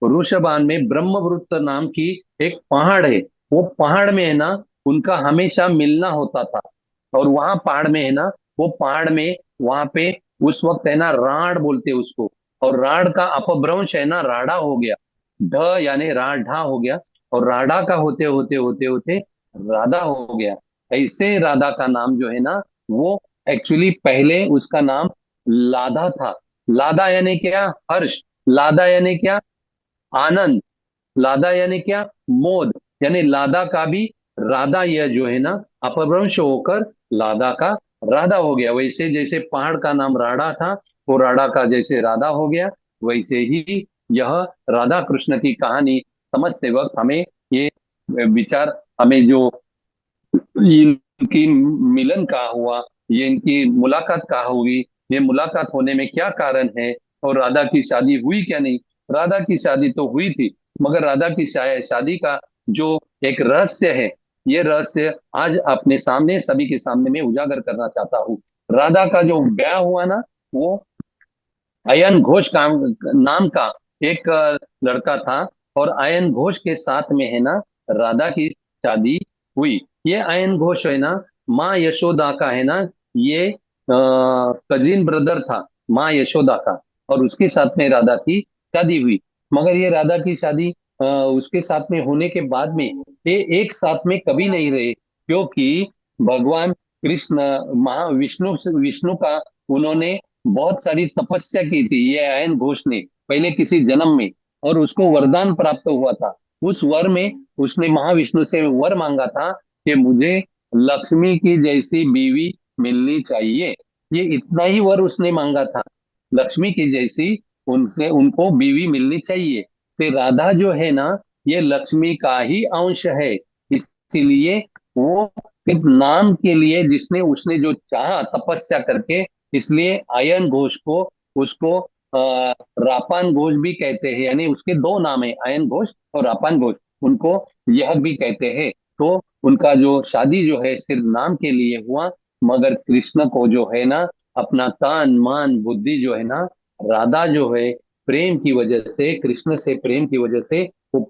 [SPEAKER 2] वृषभान में ब्रह्मवृत्त नाम की एक पहाड़ है, वो पहाड़ में है ना, उनका हमेशा मिलना होता था। और वहां पहाड़ में है ना, वो पहाड़ में वहां पे उस वक्त है ना, राढ़ बोलते उसको, और राढ़ का अपभ्रंश है ना, राढ़ा हो गया, ढ यानी राढ़ा हो गया, और राढ़ा का होते होते होते होते राधा हो गया। ऐसे राधा का नाम जो है ना, वो एक्चुअली पहले उसका नाम लाधा था। लाधा यानी क्या? हर्ष। लाधा यानी क्या? आनंद। लादा यानी क्या? मोद। यानी लादा का भी राधा, यह जो है ना, अपभ्रंश होकर लादा का राधा हो गया। वैसे जैसे पहाड़ का नाम राढ़ा था, वो राढ़ा का जैसे राधा हो गया, वैसे ही यह राधा कृष्ण की कहानी समझते वक्त हमें ये विचार, हमें जो इनकी मिलन कहाँ हुआ, ये इनकी मुलाकात कहाँ हुई, ये मुलाकात होने में क्या कारण है, और राधा की शादी हुई क्या नहीं? राधा की शादी तो हुई थी, मगर राधा की शादी का जो एक रहस्य है, ये रहस्य आज अपने सामने सभी के सामने में उजागर करना चाहता हूँ। राधा का जो ब्याह हुआ ना, वो अयन घोष का नाम का एक लड़का था, और अयन घोष के साथ में है ना, राधा की शादी हुई। ये अयन घोष है ना, माँ यशोदा का है ना, ये कजिन ब्रदर था माँ यशोदा का, और उसके साथ में राधा की शादी हुई। मगर ये राधा की शादी उसके साथ में होने के बाद में ये एक साथ में कभी नहीं रहे, क्योंकि भगवान कृष्ण महाविष्णु विष्णु का उन्होंने बहुत सारी तपस्या की थी, ये अयन घोष ने पहले किसी जन्म में, और उसको वरदान प्राप्त हुआ था। उस वर में उसने महाविष्णु से वर मांगा था कि मुझे लक्ष्मी की जैसी बीवी मिलनी चाहिए। ये इतना ही वर उसने मांगा था, लक्ष्मी की जैसी उनसे उनको बीवी मिलनी चाहिए। तो राधा जो है ना, ये लक्ष्मी का ही अंश है, इसीलिए वो सिर्फ नाम के लिए जिसने उसने जो चाहा तपस्या करके, इसलिए आयन घोष को उसको रापान घोष भी कहते हैं। यानी उसके दो नाम है, आयन घोष और रापान घोष, उनको यह भी कहते हैं। तो उनका जो शादी जो है सिर्फ नाम के लिए हुआ, मगर कृष्ण को जो है ना, अपना तन मन बुद्धि जो है ना, राधा जो है प्रेम की वजह से, कृष्ण से प्रेम की वजह से वो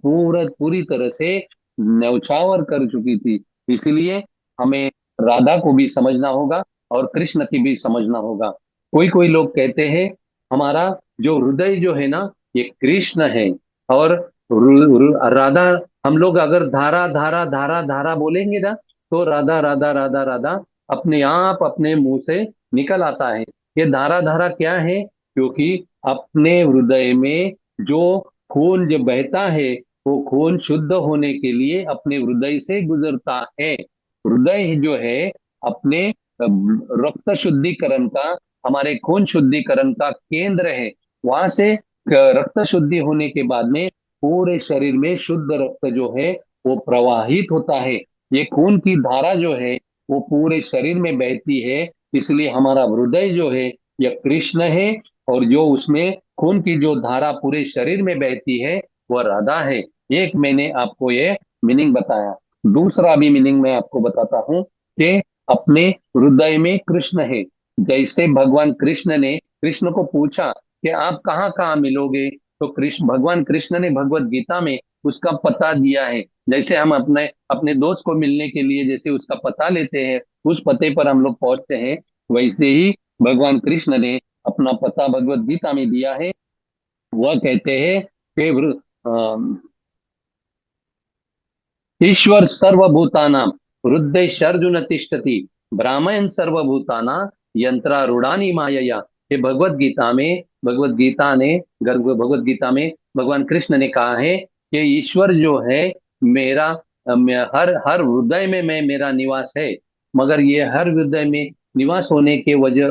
[SPEAKER 2] पूरी तरह से न्यौछावर कर चुकी थी। इसीलिए हमें राधा को भी समझना होगा और कृष्ण की भी समझना होगा। कोई कोई लोग कहते हैं हमारा जो हृदय जो है ना, ये कृष्ण है, और राधा, हम लोग अगर धारा धारा धारा धारा बोलेंगे ना, तो राधा राधा राधा राधा अपने आप अपने मुंह से निकल आता है। ये धारा धारा क्या है? क्योंकि अपने हृदय में जो खून जो बहता है, वो खून शुद्ध होने के लिए अपने हृदय से गुजरता है। हृदय जो है अपने रक्त शुद्धिकरण का, हमारे खून शुद्धिकरण का केंद्र है। वहां से रक्त शुद्धि होने के बाद में पूरे शरीर में शुद्ध रक्त जो है वो प्रवाहित होता है। ये खून की धारा जो है वो पूरे शरीर में बहती है। इसलिए हमारा हृदय जो है यह कृष्ण है, और जो उसमें खून की जो धारा पूरे शरीर में बहती है वह राधा है। एक मैंने आपको ये मीनिंग बताया। दूसरा भी मीनिंग मैं आपको बताता हूँ कि अपने हृदय में कृष्ण है। जैसे भगवान कृष्ण ने कृष्ण को पूछा कि आप कहाँ कहाँ मिलोगे, तो कृष्ण भगवान कृष्ण ने भगवत गीता में उसका पता दिया है। जैसे हम अपने अपने दोस्त को मिलने के लिए जैसे उसका पता लेते हैं, उस पते पर हम लोग पहुंचते हैं, वैसे ही भगवान कृष्ण ने अपना पता भगवत गीता में दिया है। वह कहते हैं कि ईश्वर सर्वभूतानां हृदय अर्जुन तिष्ठति ब्राह्मण सर्वभूताना यंत्रारूढ़ानि मायया। ये भगवत गीता में, भगवत गीता ने भगवत गीता में भगवान कृष्ण ने कहा है कि ईश्वर जो है मेरा, हर हर हृदय में मैं मेरा निवास है। मगर ये हर हृदय में निवास होने के वजह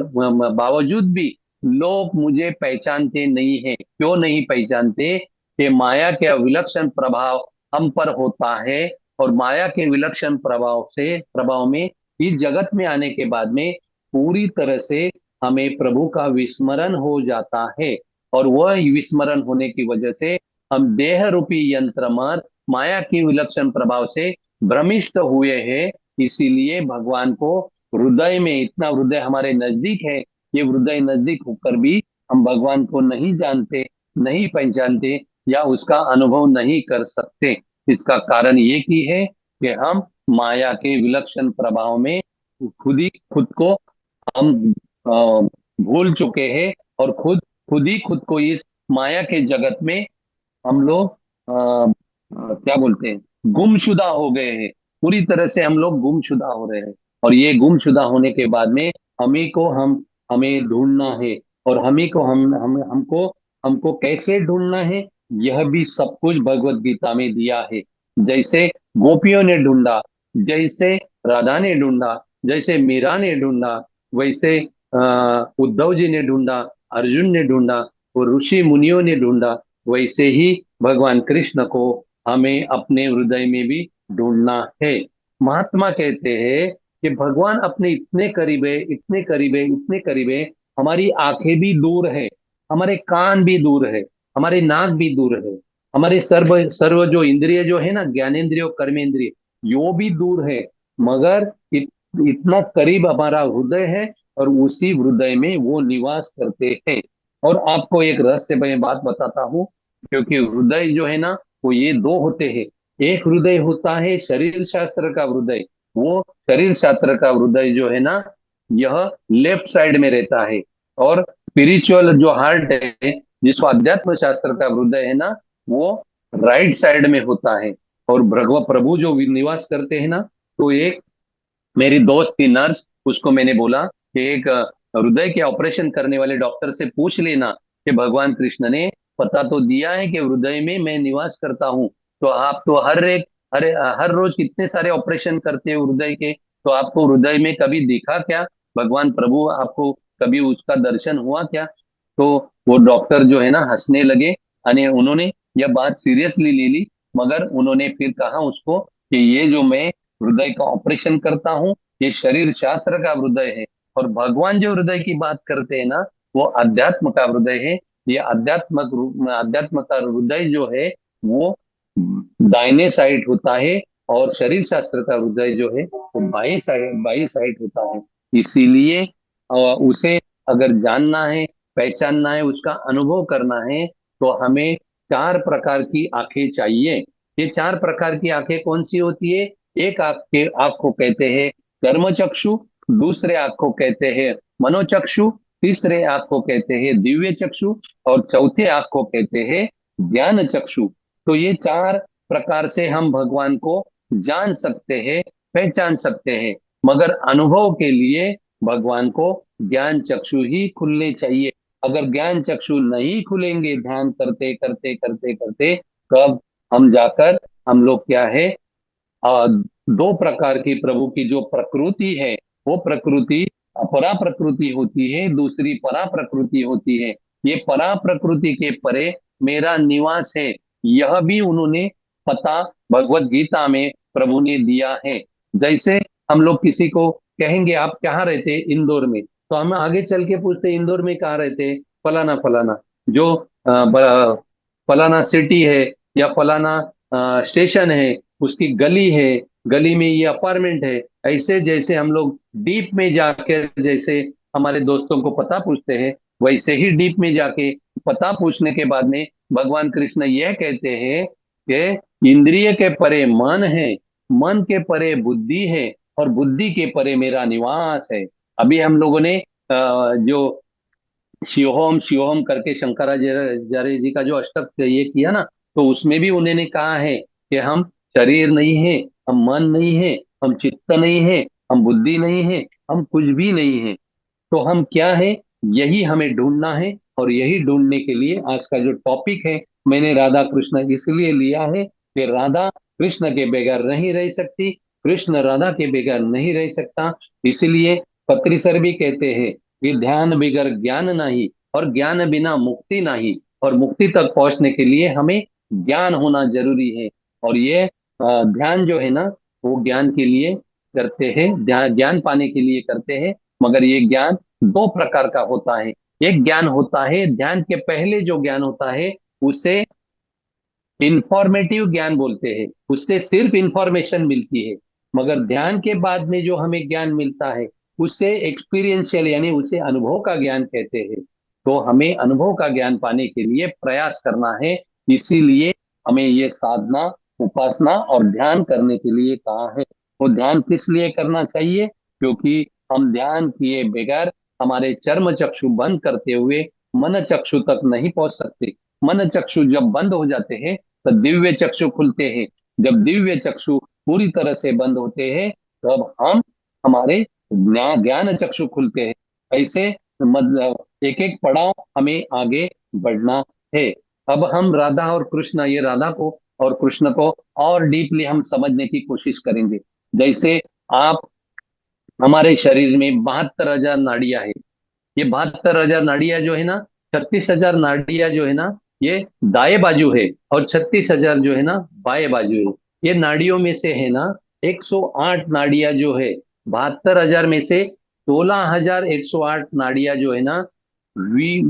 [SPEAKER 2] बावजूद भी लोग मुझे पहचानते नहीं है। क्यों नहीं पहचानते? कि माया के विलक्षण प्रभाव हम पर होता है, और माया के विलक्षण प्रभाव में इस जगत में आने के बाद में पूरी तरह से हमें प्रभु का विस्मरण हो जाता है। और वह विस्मरण होने की वजह से हम देह रूपी यंत्र मर माया की विलक्षण प्रभाव से भ्रमिष्ट हुए हैं। इसीलिए भगवान को हृदय में, इतना हृदय हमारे नजदीक है, ये हृदय नजदीक होकर भी हम भगवान को नहीं जानते, नहीं पहचानते, या उसका अनुभव नहीं कर सकते। इसका कारण ये की है कि हम माया के विलक्षण प्रभाव में खुद को हम भूल चुके हैं, और खुद ही खुद को इस माया के जगत में हम लोग क्या बोलते हैं, गुमशुदा हो गए हैं। पूरी तरह से हम लोग गुमशुदा हो रहे हैं। और ये गुमशुदा होने के बाद में हमें ढूंढना है। और हमें को हम हमको हमको कैसे ढूंढना है, यह भी सब कुछ भगवत गीता में दिया है। जैसे गोपियों ने ढूंढा, जैसे राधा ने ढूंढा, जैसे मीरा ने ढूंढा, वैसे उद्धव जी ने ढूंढा, अर्जुन ने ढूंढा, और ऋषि मुनियों ने ढूंढा, वैसे ही भगवान कृष्ण को हमें अपने हृदय में भी ढूंढना है। महात्मा कहते हैं कि भगवान अपने इतने करीब है, इतने करीब है, इतने करीब है, हमारी आंखें भी दूर है, हमारे कान भी दूर है, हमारे नाक भी दूर है, हमारे सर्व सर्व जो इंद्रिय जो है ना, ज्ञानेन्द्रिय और कर्मेंद्रिय, यो भी दूर है। मगर इतना करीब हमारा हृदय है, और उसी हृदय में वो निवास करते हैं। और आपको एक रहस्यमय बात बताता हूँ। क्योंकि हृदय जो है ना, वो ये दो होते हैं। एक हृदय होता है शरीर शास्त्र का हृदय। वो शरीर शास्त्र का हृदय जो है ना, यह लेफ्ट साइड में रहता है। और स्पिरिचुअल जो हार्ट है, जिसको अध्यात्म शास्त्र का हृदय है ना, वो राइट साइड में होता है। और भगवत प्रभु जो निवास करते हैं ना, तो एक मेरी दोस्त थी नर्स, उसको मैंने बोला कि एक हृदय के ऑपरेशन करने वाले डॉक्टर से पूछ लेना कि भगवान कृष्ण ने पता तो दिया है कि हृदय में मैं निवास करता हूँ, तो आप तो हर रोज कितने सारे ऑपरेशन करते हो हृदय के, तो आपको हृदय में कभी दिखा क्या भगवान प्रभु? आपको कभी उसका दर्शन हुआ क्या? तो वो डॉक्टर जो है ना हंसने लगे, यानी उन्होंने यह बात सीरियसली ले ली। मगर उन्होंने फिर कहा उसको कि ये जो मैं हृदय का ऑपरेशन करता हूँ, ये शरीर शास्त्र का हृदय है। और भगवान जो हृदय की बात करते हैं ना, वो अध्यात्म का हृदय है। ये अध्यात्म का हृदय जो है वो दाहिने साइड होता है, और शरीर शास्त्र का हृदय जो है वो बाई साइड होता है। इसीलिए उसे अगर जानना है, पहचानना है, उसका अनुभव करना है, तो हमें चार प्रकार की आंखें चाहिए। ये चार प्रकार की आंखें कौन सी होती है? एक आंख को कहते हैं कर्म चक्षु, दूसरे आंख को कहते हैं मनोचक्षु, तीसरे आंख को कहते हैं दिव्य चक्षु, और चौथे आंख को कहते हैं ज्ञान चक्षु। तो ये चार प्रकार से हम भगवान को जान सकते हैं, पहचान सकते हैं। मगर अनुभव के लिए भगवान को ज्ञान चक्षु ही खुलने चाहिए। अगर ज्ञान चक्षु नहीं खुलेंगे ध्यान करते करते करते करते, कब हम जाकर हम लोग क्या है, आ, दो प्रकार की प्रभु की जो प्रकृति है, वो प्रकृति अपरा प्रकृति होती है, दूसरी परा प्रकृति होती है। ये परा प्रकृति के परे मेरा निवास है, यह भी उन्होंने पता भगवत गीता में प्रभु ने दिया है। जैसे हम लोग किसी को कहेंगे आप कहाँ रहते, इंदौर में, तो हम आगे चल के पूछते इंदौर में कहाँ रहते, फलाना फलाना, जो फलाना सिटी है या फलाना स्टेशन है, उसकी गली है, गली में ये अपार्टमेंट है। ऐसे जैसे हम लोग डीप में जाके जैसे हमारे दोस्तों को पता पूछते हैं, वैसे ही डीप में जाके पता पूछने के बाद में भगवान कृष्ण यह कहते हैं कि इंद्रिय के परे मन है, मन के परे बुद्धि है, और बुद्धि के परे मेरा निवास है। अभी हम लोगों ने जो शिवोहम शिवोहम करके शंकराचार्य जी का जो अष्टक ये किया ना, तो उसमें भी उन्होंने कहा है कि हम शरीर नहीं है, हम मन नहीं है, हम चित्त नहीं है, हम बुद्धि नहीं है, हम कुछ भी नहीं है। तो हम क्या है, यही हमें ढूंढना है। और यही ढूंढने के लिए आज का जो टॉपिक है, मैंने राधा कृष्ण इसलिए लिया है कि राधा कृष्ण के बगैर नहीं रह सकती, कृष्ण राधा के बगैर नहीं रह सकता। इसलिए पत्री सर भी कहते हैं कि ध्यान बिगर ज्ञान नहीं, और ज्ञान बिना मुक्ति नहीं, और मुक्ति तक पहुंचने के लिए हमें ज्ञान होना जरूरी है। और ये ध्यान जो है ना, वो ज्ञान के लिए करते हैं, ध्यान ज्ञान पाने के लिए करते हैं। मगर ये ज्ञान दो प्रकार का होता है। एक ज्ञान होता है, ध्यान के पहले जो ज्ञान होता है उसे इंफॉर्मेटिव ज्ञान बोलते हैं, उससे सिर्फ इंफॉर्मेशन मिलती है। मगर ध्यान के बाद में जो हमें ज्ञान मिलता है उससे एक्सपीरियंशियल, यानी उसे अनुभव का ज्ञान कहते हैं। तो हमें अनुभव का ज्ञान पाने के लिए प्रयास करना है। इसीलिए हमें ये साधना, उपासना और ध्यान करने के लिए कहा है। वो ध्यान किस लिए करना चाहिए? क्योंकि हम ध्यान किए बगैर हमारे चर्म चक्षु बंद करते हुए मन चक्षु तक नहीं पहुंच सकते। मन चक्षु जब बंद हो जाते हैं तो दिव्य चक्षु खुलते हैं। जब दिव्य चक्षु पूरी तरह से बंद होते हैं तब हम हमारे ज्ञान चक्षु खुलते हैं। ऐसे मतलब एक एक पड़ाव हमें आगे बढ़ना है। अब हम राधा और कृष्ण, ये राधा को और कृष्ण को और डीपली हम समझने की कोशिश करेंगे। जैसे आप, हमारे शरीर में 72,000 नाड़ियां है। ये 72,000 नाड़ियां जो है ना, 36,000 नाड़ियां जो है ना, ये दाएं बाजू है, और 36,000 जो है ना बाएं बाजू है। ये नाड़ियों में से है ना 108 नाड़ियां जो है, 72,000 में से 16,108 नाड़ियां जो है ना वी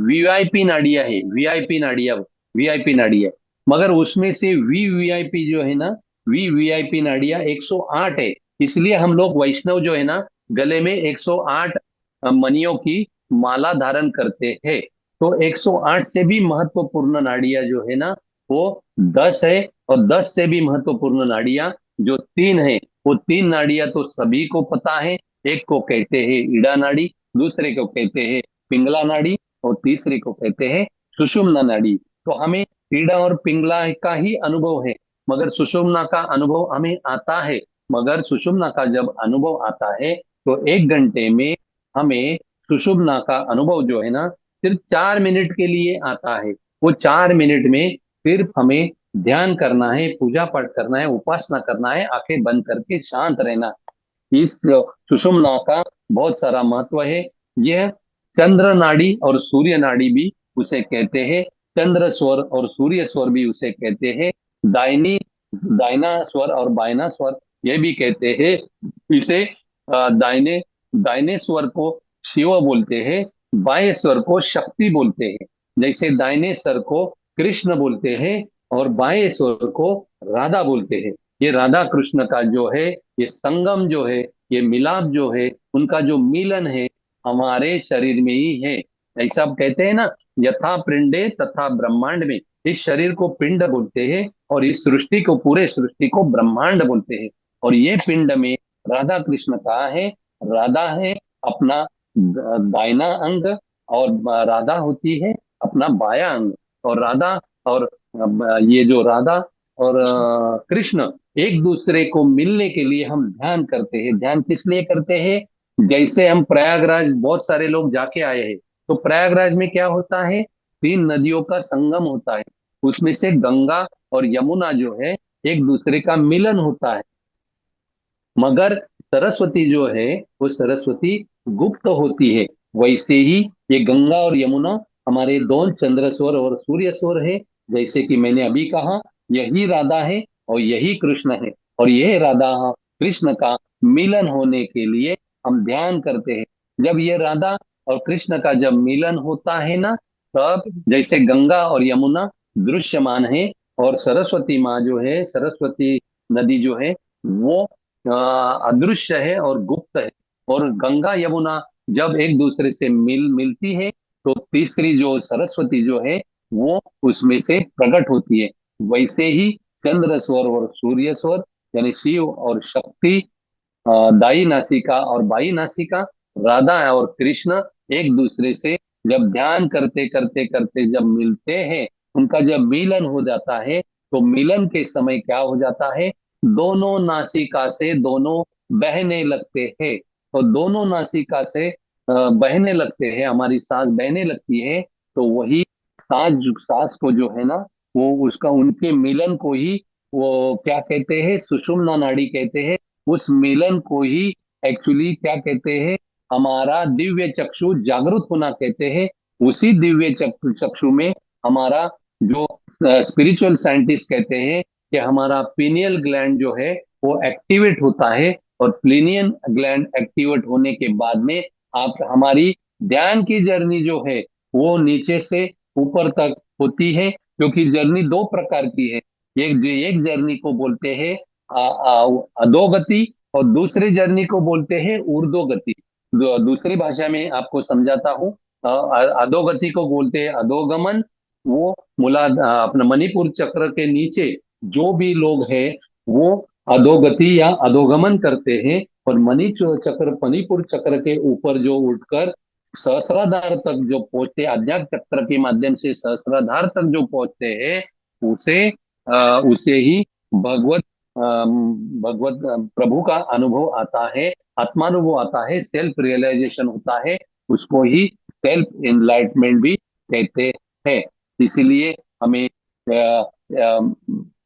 [SPEAKER 2] वीआईपी नाड़ियां है, वीआईपी नाड़ियां। मगर उसमें से वीवीआईपी जो है ना, वीवीआईपी नाड़ियां 108 है। इसलिए हम लोग वैष्णव जो है ना, गले में 108 मणियों की माला धारण करते हैं। तो 108 से भी महत्वपूर्ण नाड़ियां जो है ना, वो 10 है। और 10 से भी महत्वपूर्ण नाड़ियां जो 3 है, वो 3 नाड़ियां तो सभी को पता है। एक को कहते हैं ईड़ा नाड़ी, दूसरे को कहते हैं पिंगला नाड़ी, और तीसरे को कहते हैं सुषुम्ना नाड़ी। तो हमें ईड़ा और पिंगला का ही अनुभव है, मगर सुषुम्ना का अनुभव हमें आता है। मगर सुषुम्ना का जब अनुभव आता है तो 1 घंटे में हमें सुषुम्ना का अनुभव जो है ना सिर्फ 4 मिनट के लिए आता है। वो 4 मिनट में सिर्फ हमें ध्यान करना है, पूजा पाठ करना है, उपासना करना है, आंखें बंद करके शांत रहना। इस सुषुम्ना का बहुत सारा महत्व है। यह चंद्र नाड़ी और सूर्य नाड़ी भी उसे कहते हैं, चंद्र स्वर और सूर्य स्वर भी उसे कहते हैं। दाहिनी दाहिना स्वर और बायना स्वर ये भी कहते हैं। इसे दाहिने दाहिने स्वर को शिव बोलते हैं, बाएं स्वर को शक्ति बोलते हैं। जैसे दाहिने स्वर को कृष्ण बोलते हैं और बाएं स्वर को राधा बोलते हैं। ये राधा कृष्ण का जो है, ये संगम जो है, ये मिलाप जो है, उनका जो मिलन है हमारे शरीर में ही है। ऐसा आप कहते हैं ना, यथा पिंडे तथा ब्रह्मांड में। इस शरीर को पिंड बोलते हैं और इस सृष्टि को, पूरे सृष्टि को ब्रह्मांड बोलते हैं। और ये पिंड में राधा कृष्ण कहाँ है? राधा है अपना दाहिना अंग, और राधा होती है अपना बायां अंग। और राधा और अब ये जो राधा और कृष्ण एक दूसरे को मिलने के लिए हम ध्यान करते हैं। ध्यान किस लिए करते हैं? जैसे हम प्रयागराज बहुत सारे लोग जाके आए हैं, तो प्रयागराज में क्या होता है? तीन नदियों का संगम होता है, उसमें से गंगा और यमुना जो है एक दूसरे का मिलन होता है। मगर सरस्वती जो है वो सरस्वती गुप्त होती है। वैसे ही ये गंगा और यमुना हमारे दोनों चंद्रस्वर और सूर्यस्वर है। जैसे कि मैंने अभी कहा, यही राधा है और यही कृष्ण है, और यह राधा कृष्ण का मिलन होने के लिए हम ध्यान करते हैं। जब ये राधा और कृष्ण का जब मिलन होता है ना, तब जैसे गंगा और यमुना दृश्यमान है, और सरस्वती माँ जो है, सरस्वती नदी जो है वो अदृश्य है और गुप्त है। और गंगा यमुना जब एक दूसरे से मिलती है, तो तीसरी जो सरस्वती जो है वो उसमें से प्रकट होती है। वैसे ही चंद्र स्वर और सूर्य स्वर, यानी शिव और शक्ति, दाई नासिका और बाई नासिका, राधा और कृष्ण एक दूसरे से जब ध्यान करते करते करते जब मिलते हैं, उनका जब मिलन हो जाता है, तो मिलन के समय क्या हो जाता है? दोनों नासिका से दोनों बहने लगते हैं। तो दोनों नासिका से बहने लगते हैं, हमारी सांस बहने लगती है। तो वही सांस को जो है ना, वो उसका उनके मिलन को ही वो क्या कहते हैं? सुषुम्ना नाड़ी कहते हैं। उस मिलन को ही एक्चुअली क्या कहते हैं? हमारा दिव्य चक्षु जागृत होना कहते हैं। उसी दिव्य चक्षु में हमारा जो स्पिरिचुअल साइंटिस्ट कहते हैं कि हमारा पीनियल ग्लैंड जो है वो एक्टिवेट होता है, और प्लीनियन ग्लैंड एक्टिवेट होने के बाद में आप हमारी ध्यान की जर्नी जो है वो नीचे से ऊपर तक होती है। क्योंकि जर्नी दो प्रकार की है। एक जर्नी को बोलते हैं अधोगति, और दूसरी जर्नी को बोलते हैं ऊर्ध्वगति। दूसरी भाषा में आपको समझाता हूँ। अधोगति को बोलते हैं अधोगमन। वो अपना मणिपुर चक्र के नीचे जो भी लोग हैं वो अधोगति या अधोगमन करते हैं, और मणिपुर चक्र के ऊपर जो उठकर सहस्राधार तक जो पहुंचते, आज्ञा चक्र के माध्यम से सहस्राधार तक जो पहुंचते हैं, उसे ही भगवत भगवत प्रभु का अनुभव आता है, आत्मानुभव आता है, सेल्फ रियलाइजेशन होता है। उसको ही सेल्फ एनलाइटमेंट भी कहते हैं। इसीलिए हमें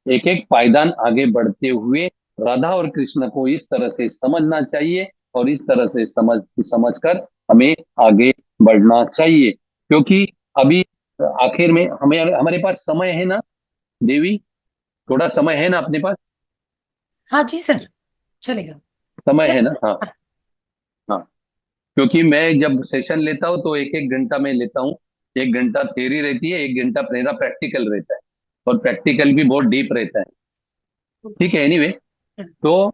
[SPEAKER 2] एक एक पायदान आगे बढ़ते हुए राधा और कृष्ण को इस तरह से समझना चाहिए, और इस तरह से समझकर हमें आगे बढ़ना चाहिए। क्योंकि अभी आखिर में हमें हमारे पास समय है ना देवी? थोड़ा समय है ना अपने पास?
[SPEAKER 1] हाँ जी सर, चलेगा।
[SPEAKER 2] समय है
[SPEAKER 1] यस
[SPEAKER 2] ना?
[SPEAKER 1] सर।
[SPEAKER 2] हाँ। हाँ, क्योंकि मैं जब सेशन लेता हूँ तो एक एक घंटा में लेता हूँ। एक घंटा थ्योरी रहती है, एक घंटा मेरा प्रैक्टिकल रहता है, और प्रैक्टिकल भी बहुत डीप रहता है। ठीक है, एनीवे। तो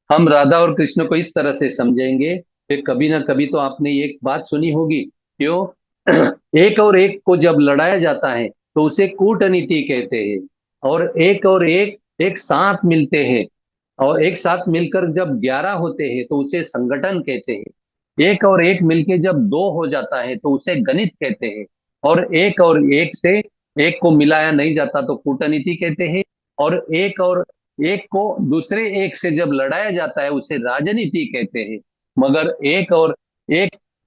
[SPEAKER 2] हम राधा और कृष्ण को इस तरह से समझेंगे कि कभी ना कभी तो आपने एक बात सुनी होगी, क्यों? एक और एक को जब लड़ाया जाता है तो उसे कूटनीति कहते हैं। और एक एक साथ मिलते हैं, और एक साथ मिलकर जब 11 होते हैं तो उसे संगठन कहते हैं। एक और एक मिलके जब दो हो जाता है तो उसे गणित कहते हैं। और एक से एक को मिलाया नहीं जाता तो कूटनीति कहते हैं। और एक को दूसरे एक से जब लड़ाया जाता है उसे राजनीति कहते हैं। मगर एक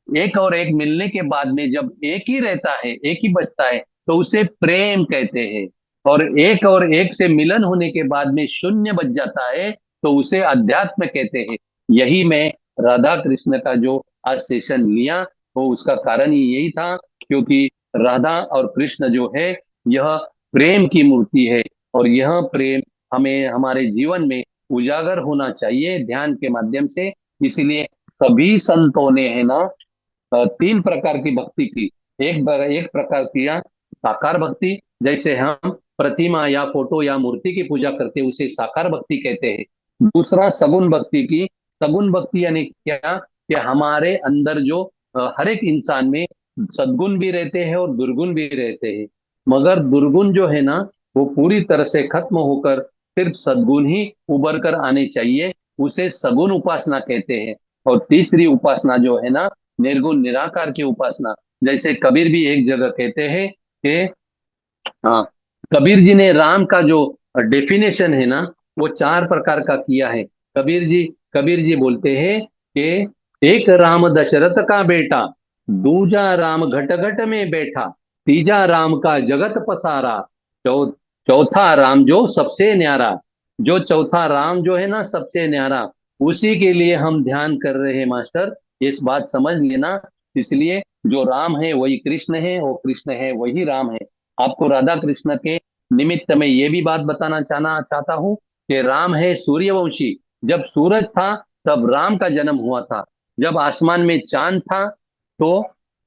[SPEAKER 2] एक और एक मिलने के बाद में जब एक ही रहता है, एक ही बचता है, तो उसे प्रेम कहते हैं। और एक से मिलन होने के बाद में शून्य बच जाता है, तो उसे अध्यात्म कहते हैं। यही मैं राधा कृष्ण का जो आज सेशन लिया, तो उसका कारण ही यही था। क्योंकि राधा और कृष्ण जो है यह प्रेम की मूर्ति है, और यह प्रेम हमें हमारे जीवन में उजागर होना चाहिए ध्यान के माध्यम से। इसलिए सभी संतों ने है ना तीन प्रकार की भक्ति की। एक प्रकार किया साकार भक्ति, जैसे हम प्रतिमा या फोटो या मूर्ति की पूजा करते हैं उसे साकार भक्ति कहते हैं। दूसरा सगुण भक्ति की। सगुण भक्ति यानी क्या? कि हमारे अंदर जो हर एक इंसान में सद्गुण भी रहते हैं और दुर्गुण भी रहते हैं। मगर दुर्गुण जो है ना वो पूरी तरह से खत्म होकर सिर्फ सद्गुण ही उभर कर आने चाहिए, उसे सगुण उपासना कहते हैं। और तीसरी उपासना जो है ना, निर्गुण निराकार की उपासना। जैसे कबीर भी एक जगह कहते हैं कि हाँ, कबीर जी ने राम का जो डेफिनेशन है ना, वो 4 प्रकार का किया है। कबीर जी बोलते हैं कि एक राम दशरथ का बेटा, दूजा राम घट घट में बैठा, तीजा राम का जगत पसारा, चौ, चौथा राम जो सबसे न्यारा। जो चौथा राम जो है ना सबसे न्यारा, उसी के लिए हम ध्यान कर रहे हैं मास्टर, इस बात समझ लेना। इसलिए जो राम है वही कृष्ण है, वो कृष्ण है वही राम है। आपको राधा कृष्ण के निमित्त में ये भी बात बताना चाहता हूँ कि राम है सूर्यवंशी। जब सूरज था तब राम का जन्म हुआ था। जब आसमान में चांद था तो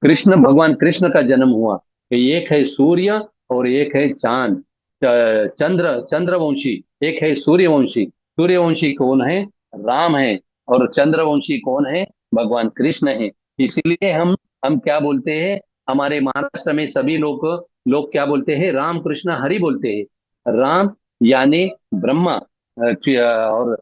[SPEAKER 2] भगवान कृष्ण का जन्म हुआ। कि एक है सूर्य और एक है चांद, चंद्रवंशी। एक है सूर्यवंशी। सूर्यवंशी कौन है? राम है। और चंद्रवंशी कौन है? भगवान कृष्ण है। इसलिए हम क्या बोलते हैं, हमारे महाराष्ट्र में सभी लोग लोग क्या बोलते हैं? राम कृष्ण हरि बोलते हैं। राम यानी ब्रह्मा, और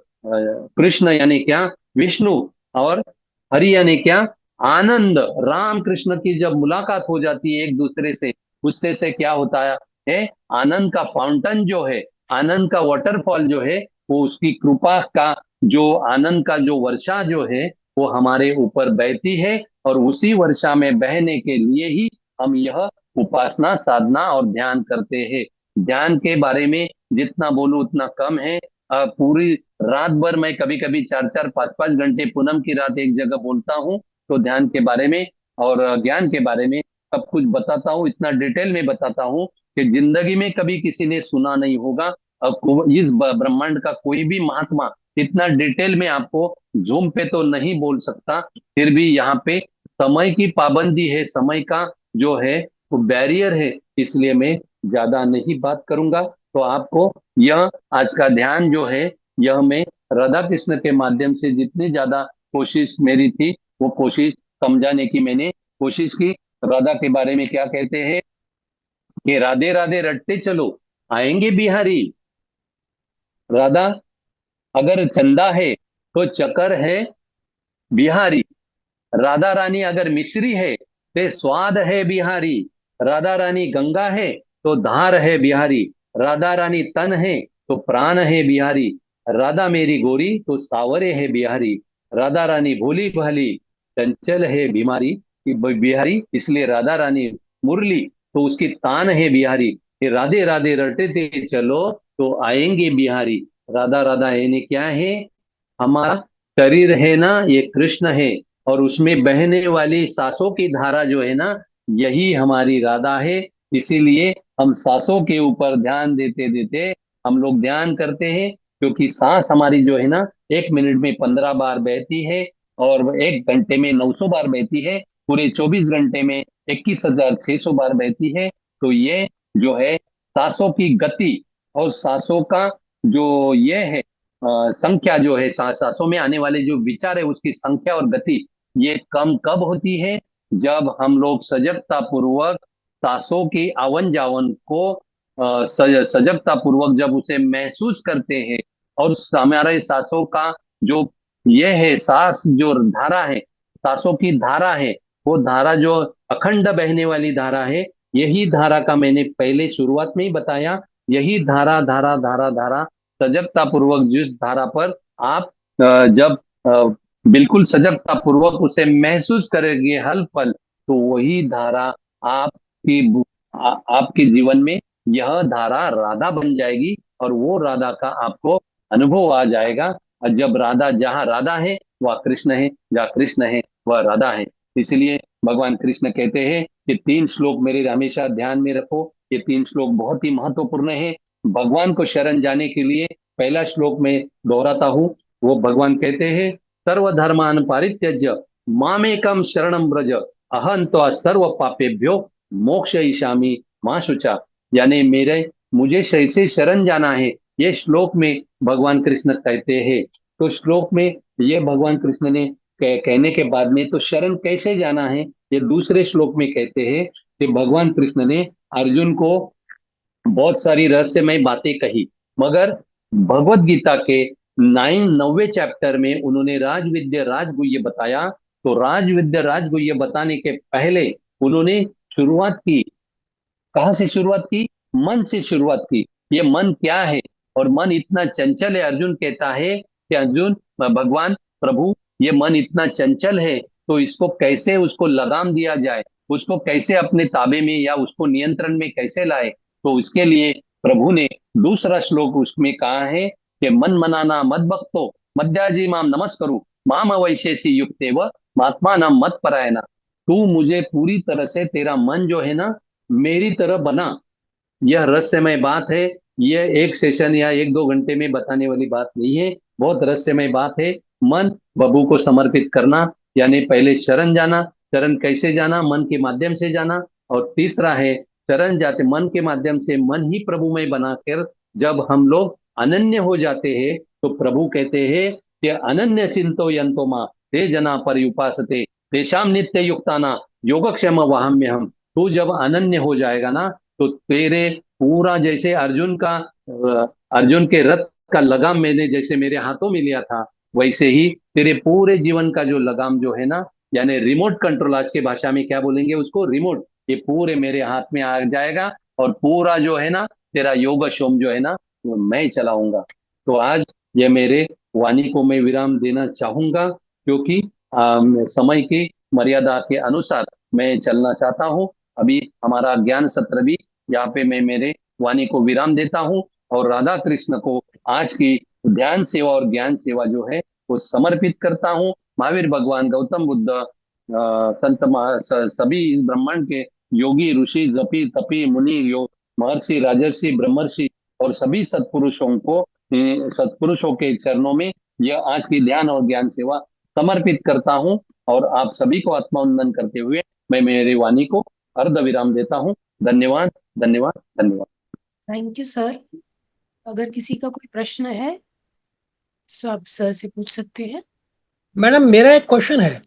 [SPEAKER 2] कृष्ण यानी क्या? विष्णु। और हरि यानी क्या? आनंद। राम कृष्ण की जब मुलाकात हो जाती है एक दूसरे से, उससे से क्या होता है? आनंद का फाउंटेन जो है, आनंद का वाटरफॉल जो है, वो उसकी कृपा का जो आनंद का जो वर्षा जो है, वो हमारे ऊपर बहती है। और उसी वर्षा में बहने के लिए ही हम यह उपासना, साधना और ध्यान करते हैं। ध्यान के बारे में जितना बोलूं उतना कम है। पूरी रात भर मैं कभी कभी 4 4 5 5 घंटे पूनम की रात एक जगह बोलता हूँ, तो ध्यान के बारे में और ज्ञान के बारे में सब कुछ बताता हूँ। इतना डिटेल में बताता हूँ कि जिंदगी में कभी किसी ने सुना नहीं होगा। अब इस ब्रह्मांड का कोई भी महात्मा इतना डिटेल में आपको जूम पे तो नहीं बोल सकता। फिर भी यहाँ पे समय की पाबंदी है, समय का जो है वो बैरियर है, इसलिए मैं ज्यादा नहीं बात करूंगा। तो आपको यह आज का ध्यान जो है, यह मैं राधा कृष्ण के माध्यम से जितनी ज्यादा कोशिश मेरी थी, वो कोशिश समझाने की मैंने कोशिश की। राधा के बारे में क्या कहते हैं कि राधे राधे रटते चलो आएंगे बिहारी। राधा अगर चंदा है तो चकर है बिहारी। राधा रानी अगर मिश्री है तो स्वाद है बिहारी। राधा रानी गंगा है तो धार है बिहारी। राधा रानी तन है तो प्राण है बिहारी। राधा मेरी गोरी तो सावरे है बिहारी। राधा रानी भोली भाली चंचल है बीमारी बिहारी। इसलिए राधा रानी मुरली तो उसकी तान है बिहारी। ये राधे राधे रटते चलो तो आएंगे बिहारी। राधा राधा है ने क्या है? हमारा शरीर है ना, ये कृष्ण है। और उसमें बहने वाली सांसों की धारा जो है ना, यही हमारी राधा है। इसीलिए हम सांसों के ऊपर ध्यान देते देते हम लोग ध्यान करते हैं। क्योंकि सांस हमारी जो है ना, 1 मिनट में 15 बार बहती है, और 1 घंटे में 900 बार बहती है। पूरे 24 घंटे में 21,600 बार बहती है। तो ये जो है सांसों की गति और सांसों का जो ये है संख्या जो है, सांसों में आने वाले जो विचार है उसकी संख्या और गति, ये कम कब होती है? जब हम लोग सजगता पूर्वक सांसों की आवन जावन को सजगता पूर्वक जब उसे महसूस करते हैं। और हमारे सांसों का जो ये है, सांस जो धारा है, सांसों की धारा है, वो धारा जो अखंड बहने वाली धारा है, यही धारा का मैंने पहले शुरुआत में ही बताया। यही धारा धारा धारा धारा सजगता पूर्वक जिस धारा पर आप जब बिल्कुल सजगता पूर्वक उसे महसूस करेंगे हल पल, तो वही धारा आपके जीवन में यह धारा राधा बन जाएगी। और वो राधा का आपको अनुभव आ जाएगा। और जब राधा, जहाँ राधा है वह कृष्ण है, जहाँ कृष्ण है वह राधा है। इसलिए भगवान कृष्ण कहते हैं कि 3 श्लोक मेरे हमेशा ध्यान में रखो। ये 3 श्लोक बहुत ही महत्वपूर्ण है भगवान को शरण जाने के लिए। पहला श्लोक में दोहराता हूं। वो भगवान कहते हैं, सर्वधर्मान परित्यज्य मामेकम शरणम ब्रज अहं त्वा सर्व पापेभ्यो मोक्षयिष्यामि मा शुचा। यानी मेरे मुझे से शरण जाना है, ये श्लोक में भगवान कृष्ण कहते हैं। तो श्लोक में ये भगवान कृष्ण ने कहने के बाद में तो शरण कैसे जाना है, ये दूसरे श्लोक में कहते हैं कि भगवान कृष्ण ने अर्जुन को बहुत सारी रहस्यमय बातें कही। मगर भगवत गीता के 9वें चैप्टर में उन्होंने राजविद्या राजगुह्य बताया। तो राजविद्या राजगुह्य बताने के पहले उन्होंने शुरुआत की, कहाँ से शुरुआत की? मन से शुरुआत की। ये मन क्या है, और मन इतना चंचल है। अर्जुन कहता है कि अर्जुन, भगवान प्रभु, ये मन इतना चंचल है, तो इसको कैसे, उसको लगाम दिया जाए, उसको कैसे अपने ताबे में या उसको नियंत्रण में कैसे लाए। तो उसके लिए प्रभु ने दूसरा श्लोक उसमें कहा है कि मन मनाना मद भक्तो मद्याजी माम नमस्करु माम अवैशेषी युक्तेव महात्मा नाम मत परायणा। तू मुझे पूरी तरह से, तेरा मन जो है ना, मेरी तरह बना। यह रहस्यमय बात है। यह एक सेशन या एक दो घंटे में बताने वाली बात नहीं है, बहुत रहस्यमय बात है। मन प्रभु को समर्पित करना, यानी पहले शरण जाना। शरण कैसे जाना? मन के माध्यम से जाना। और तीसरा है, शरण जाते मन के माध्यम से मन ही प्रभुमय बनाकर जब हम लोग अनन्य हो जाते हैं, तो प्रभु कहते हैं कि अनन्य चिंतो यंतो मां ते जना पर्युपासते तेषाम नित्य युक्ताना योगक्षेम वहाम्य हम। तू जब अनन्य हो जाएगा ना, तो तेरे पूरा, जैसे अर्जुन के रथ का लगाम मैंने जैसे मेरे हाथों में लिया था, वैसे ही तेरे पूरे जीवन का जो लगाम जो है ना, यानी रिमोट कंट्रोल, आज के भाषा में क्या बोलेंगे उसको, रिमोट, ये पूरे मेरे हाथ में आ जाएगा। और पूरा जो है ना, तेरा योग शोम जो है ना, वो मैं चलाऊंगा। तो आज ये मेरे वाणी को मैं विराम देना चाहूंगा, क्योंकि समय की मर्यादा के अनुसार मैं चलना चाहता हूँ। अभी हमारा ज्ञान सत्र भी, यहाँ पे मैं मेरे वाणी को विराम देता हूँ, और राधा कृष्ण को आज की ध्यान सेवा और ज्ञान सेवा जो है वो समर्पित करता हूँ। महावीर भगवान, गौतम बुद्ध, सभी ब्रह्मांड के योगी, ऋषि, जपी, तपी, मुनि, योग, महर्षि, राजर्षि, ब्रह्मर्षि और सभी सत्पुरुषों के चरणों में यह आज की ध्यान और ज्ञान सेवा समर्पित करता हूँ। और आप सभी को आत्मवंदन करते हुए मैं मेरी वाणी को अर्ध विराम देता हूँ। धन्यवाद, धन्यवाद, धन्यवाद।
[SPEAKER 1] Thank you sir. अगर किसी का कोई प्रश्न है तो आप सर से पूछ सकते हैं।
[SPEAKER 5] मैडम मेरा एक क्वेश्चन है।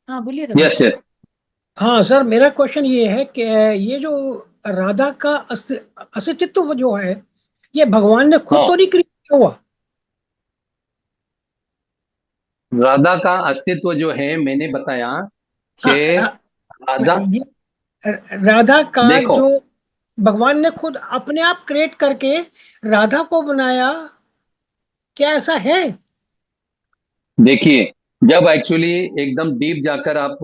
[SPEAKER 1] हाँ बोलिए
[SPEAKER 2] यस
[SPEAKER 1] रमेश।
[SPEAKER 2] यस।
[SPEAKER 5] हाँ सर, मेरा क्वेश्चन ये है कि ये जो राधा का अस्तित्व जो है, ये भगवान ने खुद
[SPEAKER 2] हाँ,
[SPEAKER 5] तो नहीं क्रिएट किया हुआ।
[SPEAKER 2] राधा का अस्तित्व जो है, मैंने बताया
[SPEAKER 5] हाँ,
[SPEAKER 2] कि राधा,
[SPEAKER 5] ये राधा का
[SPEAKER 2] देखो,
[SPEAKER 5] जो भगवान ने खुद अपने आप क्रिएट करके राधा को बनाया, क्या ऐसा है?
[SPEAKER 2] देखिए, जब एक्चुअली एकदम डीप जाकर आप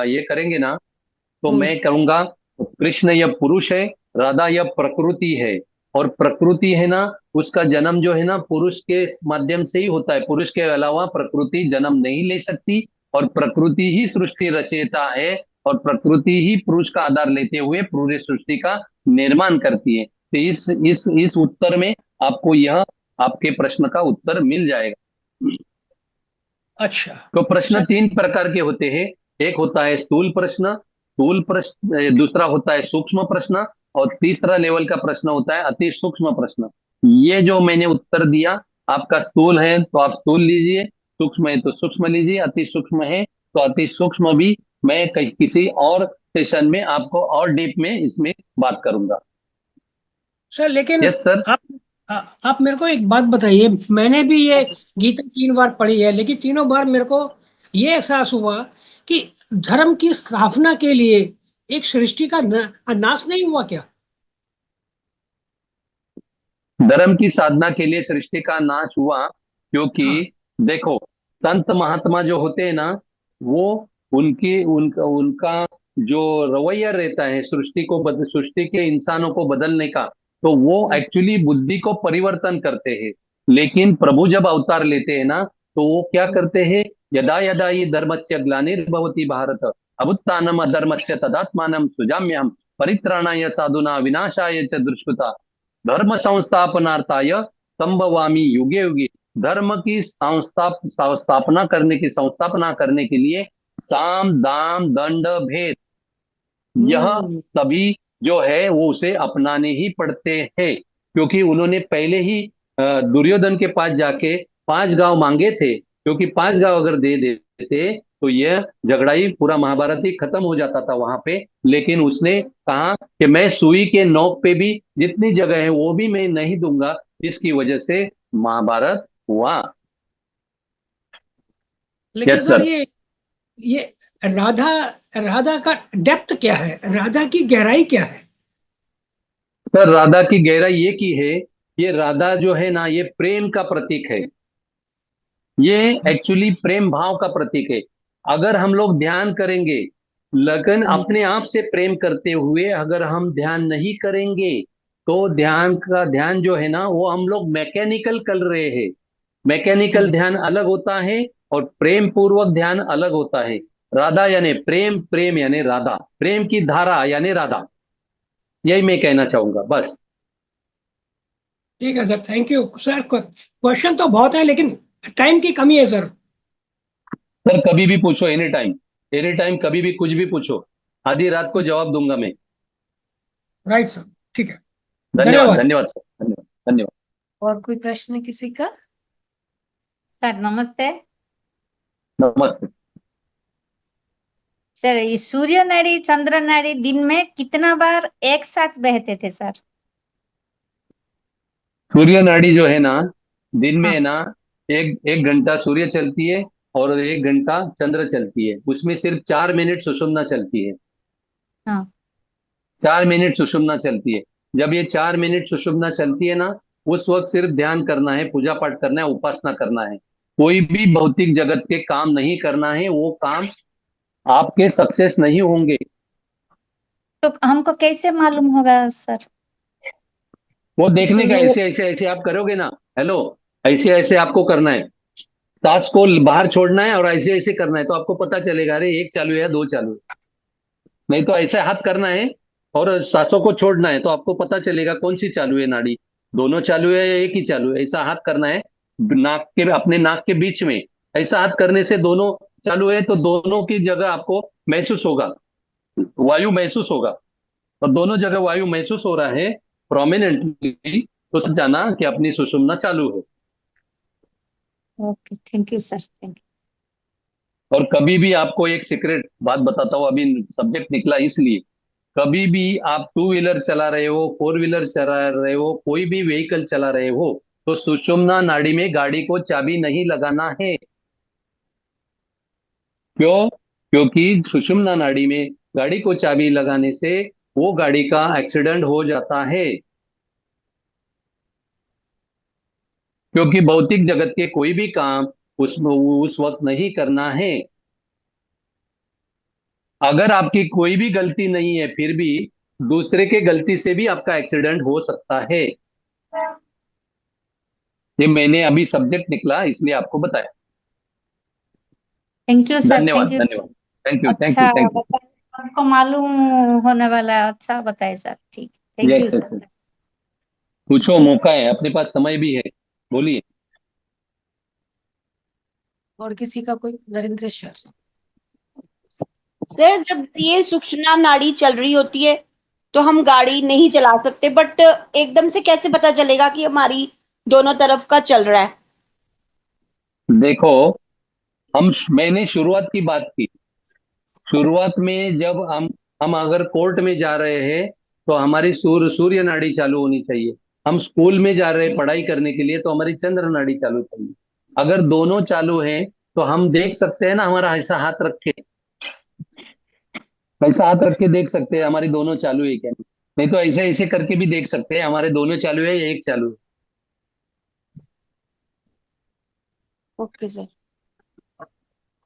[SPEAKER 2] ये करेंगे ना, तो
[SPEAKER 5] हम्म,
[SPEAKER 2] मैं कहूंगा कृष्ण यह पुरुष है, राधा यह प्रकृति है। और प्रकृति है ना, उसका जन्म जो है ना पुरुष के माध्यम से ही होता है। पुरुष के अलावा प्रकृति जन्म नहीं ले सकती। और प्रकृति ही सृष्टि रचयिता है, और प्रकृति ही पुरुष का आधार लेते हुए पूरे सृष्टि का निर्माण करती है। तो इस उत्तर में आपको यह, आपके प्रश्न का उत्तर मिल जाएगा।
[SPEAKER 5] अच्छा
[SPEAKER 2] तो प्रश्न
[SPEAKER 5] सर।
[SPEAKER 2] तीन प्रकार के होते हैं। एक होता है स्थूल प्रश्न, दूसरा होता है सूक्ष्म प्रश्न, और तीसरा लेवल का प्रश्न होता है अति सूक्ष्म प्रश्न। ये जो मैंने उत्तर दिया, आपका स्थूल है तो आप स्थूल लीजिए, सूक्ष्म है तो सूक्ष्म लीजिए, अति सूक्ष्म है तो अति सूक्ष्म भी मैं किसी और सेशन में आपको और डीप में इसमें बात करूंगा।
[SPEAKER 5] सर लेकिन
[SPEAKER 2] यस सर।
[SPEAKER 5] आप आप मेरे को एक बात बताइए। मैंने भी ये गीता 3 बार पढ़ी है, लेकिन तीनों बार मेरे को ये एहसास हुआ कि धर्म की स्थापना के लिए एक सृष्टि का नाश नहीं हुआ क्या?
[SPEAKER 2] धर्म की साधना के लिए सृष्टि का नाश हुआ, क्योंकि
[SPEAKER 5] हाँ।
[SPEAKER 2] देखो, संत महात्मा जो होते हैं ना, वो उनकी उनका उनका जो रवैया रहता है सृष्टि के इंसानों को बदलने का, तो वो
[SPEAKER 5] हम्म,
[SPEAKER 2] एक्चुअली बुद्धि को परिवर्तन करते हैं। लेकिन प्रभु जब अवतार लेते हैं ना, तो वो क्या
[SPEAKER 5] हम्म।
[SPEAKER 2] करते हैं, यदा यदा ही धर्मस्य ग्लानिर्भवति भारत अभुत्थानम अधर्मस्य तदात्मानं सृजाम्यहम् परित्राणाय साधुना विनाशाय च दुष्कृता धर्म संस्थापनार्थाय संभवामी युगे युगे। धर्म की संस्थापना करने के लिए साम दाम दंड भेद, यह
[SPEAKER 5] हम्म।
[SPEAKER 2] सभी जो है वो उसे अपनाने ही पड़ते हैं। क्योंकि उन्होंने पहले ही दुर्योधन के पास जाके 5 गांव मांगे थे, क्योंकि 5 गांव अगर दे देते तो यह झगड़ा ही, पूरा महाभारत ही खत्म हो जाता था वहां पे। लेकिन उसने कहा कि मैं सुई के नोक पे भी जितनी जगह है वो भी मैं नहीं दूंगा। इसकी वजह से महाभारत हुआ।
[SPEAKER 5] लेकिन
[SPEAKER 2] यस
[SPEAKER 5] सर
[SPEAKER 2] सर।
[SPEAKER 5] ये राधा राधा का डेप्थ क्या है? राधा की गहराई क्या है?
[SPEAKER 2] सर राधा की गहराई ये की है, ये राधा जो है ना, ये प्रेम का प्रतीक है। ये एक्चुअली प्रेम भाव का प्रतीक है। अगर हम लोग ध्यान करेंगे, लेकिन अपने आप से प्रेम करते हुए अगर हम ध्यान नहीं करेंगे, तो ध्यान जो है ना, वो हम लोग मैकेनिकल कर रहे हैं। मैकेनिकल ध्यान अलग होता है और प्रेम पूर्वक ध्यान अलग होता है। राधा यानी प्रेम, प्रेम यानी राधा, प्रेम की धारा यानी राधा। यही मैं कहना चाहूंगा बस।
[SPEAKER 5] ठीक है sir, thank you sir. Question तो बहुत है लेकिन टाइम की कमी है सर।
[SPEAKER 2] सर कभी भी पूछो, एनी टाइम, एनी टाइम, कभी भी कुछ भी पूछो, आधी रात को जवाब दूंगा मैं।
[SPEAKER 5] राइट सर, ठीक है।
[SPEAKER 2] धन्यवाद,
[SPEAKER 5] धन्यवाद।
[SPEAKER 2] धन्यवाद सर, धन्यवाद, धन्यवाद।
[SPEAKER 1] और कोई प्रश्न किसी का?
[SPEAKER 7] सर नमस्ते।
[SPEAKER 2] नमस्ते।
[SPEAKER 7] सर ये सूर्य नाड़ी चंद्र नाड़ी दिन में कितना बार एक साथ बहते थे सर?
[SPEAKER 2] सूर्य नाड़ी जो है ना, दिन में
[SPEAKER 7] हाँ
[SPEAKER 2] है ना, एक एक घंटा सूर्य चलती है और एक घंटा चंद्र चलती है। उसमें सिर्फ 4 मिनट सुषुम्ना चलती है।
[SPEAKER 7] हाँ।
[SPEAKER 2] 4 मिनट सुषुम्ना चलती है। जब ये 4 मिनट सुषुम्ना चलती है ना, उस वक्त सिर्फ ध्यान करना है, पूजा पाठ करना है, उपासना करना है। कोई भी भौतिक जगत के काम नहीं करना है, वो काम आपके सक्सेस नहीं होंगे।
[SPEAKER 7] तो हमको कैसे मालूम होगा सर?
[SPEAKER 2] वो देखने का,
[SPEAKER 7] सूर्य।
[SPEAKER 2] ऐसे ऐसे ऐसे आप करोगे ना। हेलो, ऐसे ऐसे आपको करना है, सांस को बाहर छोड़ना है और ऐसे ऐसे करना है, तो आपको पता चलेगा अरे एक चालू है या दो चालू है। नहीं तो ऐसे हाथ करना है और सांसों को छोड़ना है, तो आपको पता चलेगा कौन सी चालू है नाड़ी। दोनों चालू है या एक ही चालू है। ऐसा हाथ करना है, नाक के, अपने नाक के बीच में। ऐसा हाथ करने से दोनों चालू है, तो दोनों की जगह आपको महसूस होगा, वायु महसूस होगा। और दोनों जगह वायु महसूस हो रहा है प्रोमिनेंटली, तो समझ जाना कि अपनी सुषुम्ना चालू है।
[SPEAKER 7] Okay, thank you sir, thank
[SPEAKER 2] और कभी भी आपको एक सीक्रेट बात बताता हूँ, अभी सब्जेक्ट निकला इसलिए। कभी भी आप टू व्हीलर चला रहे हो, फोर व्हीलर चला रहे हो, कोई भी व्हीकल चला रहे हो, तो सुषुम्ना नाड़ी में गाड़ी को चाबी नहीं लगाना है। क्यों? क्योंकि सुषुम्ना नाड़ी में गाड़ी को चाबी लगाने से वो गाड़ी का एक्सीडेंट हो जाता है। क्योंकि भौतिक जगत के कोई भी काम उस वक्त नहीं करना है। अगर आपकी कोई भी गलती नहीं है, फिर भी दूसरे के गलती से भी आपका एक्सीडेंट हो सकता है। ये मैंने अभी सब्जेक्ट निकला इसलिए आपको बताया।
[SPEAKER 7] यू सर, थैंक
[SPEAKER 2] धन्यवाद,
[SPEAKER 7] यू।
[SPEAKER 2] धन्यवाद। थैंक यू, थैंक यू,
[SPEAKER 7] अच्छा
[SPEAKER 2] थैंक यू।
[SPEAKER 7] बताए, हमको मालूम होने वाला है। अच्छा बताए सर, ठीक। Thank you
[SPEAKER 2] yes, yes,
[SPEAKER 7] sir.
[SPEAKER 2] पूछो, मौका है, अपने पास समय भी है, बोलिए।
[SPEAKER 1] और किसी का कोई? नरेंद्र सर।
[SPEAKER 6] सर जब ये सुषुम्ना नाड़ी चल रही होती है तो हम गाड़ी नहीं चला सकते, बट एकदम से कैसे पता चलेगा कि हमारी दोनों तरफ का चल रहा है?
[SPEAKER 2] देखो, मैंने शुरुआत की बात की। शुरुआत में जब हम अगर कोर्ट में जा रहे हैं, तो हमारी सूर्य नाड़ी चालू होनी चाहिए। हम स्कूल में जा रहे हैं पढ़ाई करने के लिए, तो हमारी चंद्र नाड़ी चालू चाहिए। अगर दोनों चालू हैं, तो हम देख सकते हैं ना, हमारा ऐसा हाथ रख के, ऐसा हाथ रख के देख सकते हैं हमारी दोनों चालू है क्या। नहीं तो ऐसे ऐसे करके भी देख सकते हैं हमारे दोनों चालू है या एक चालू है।
[SPEAKER 6] Okay sir.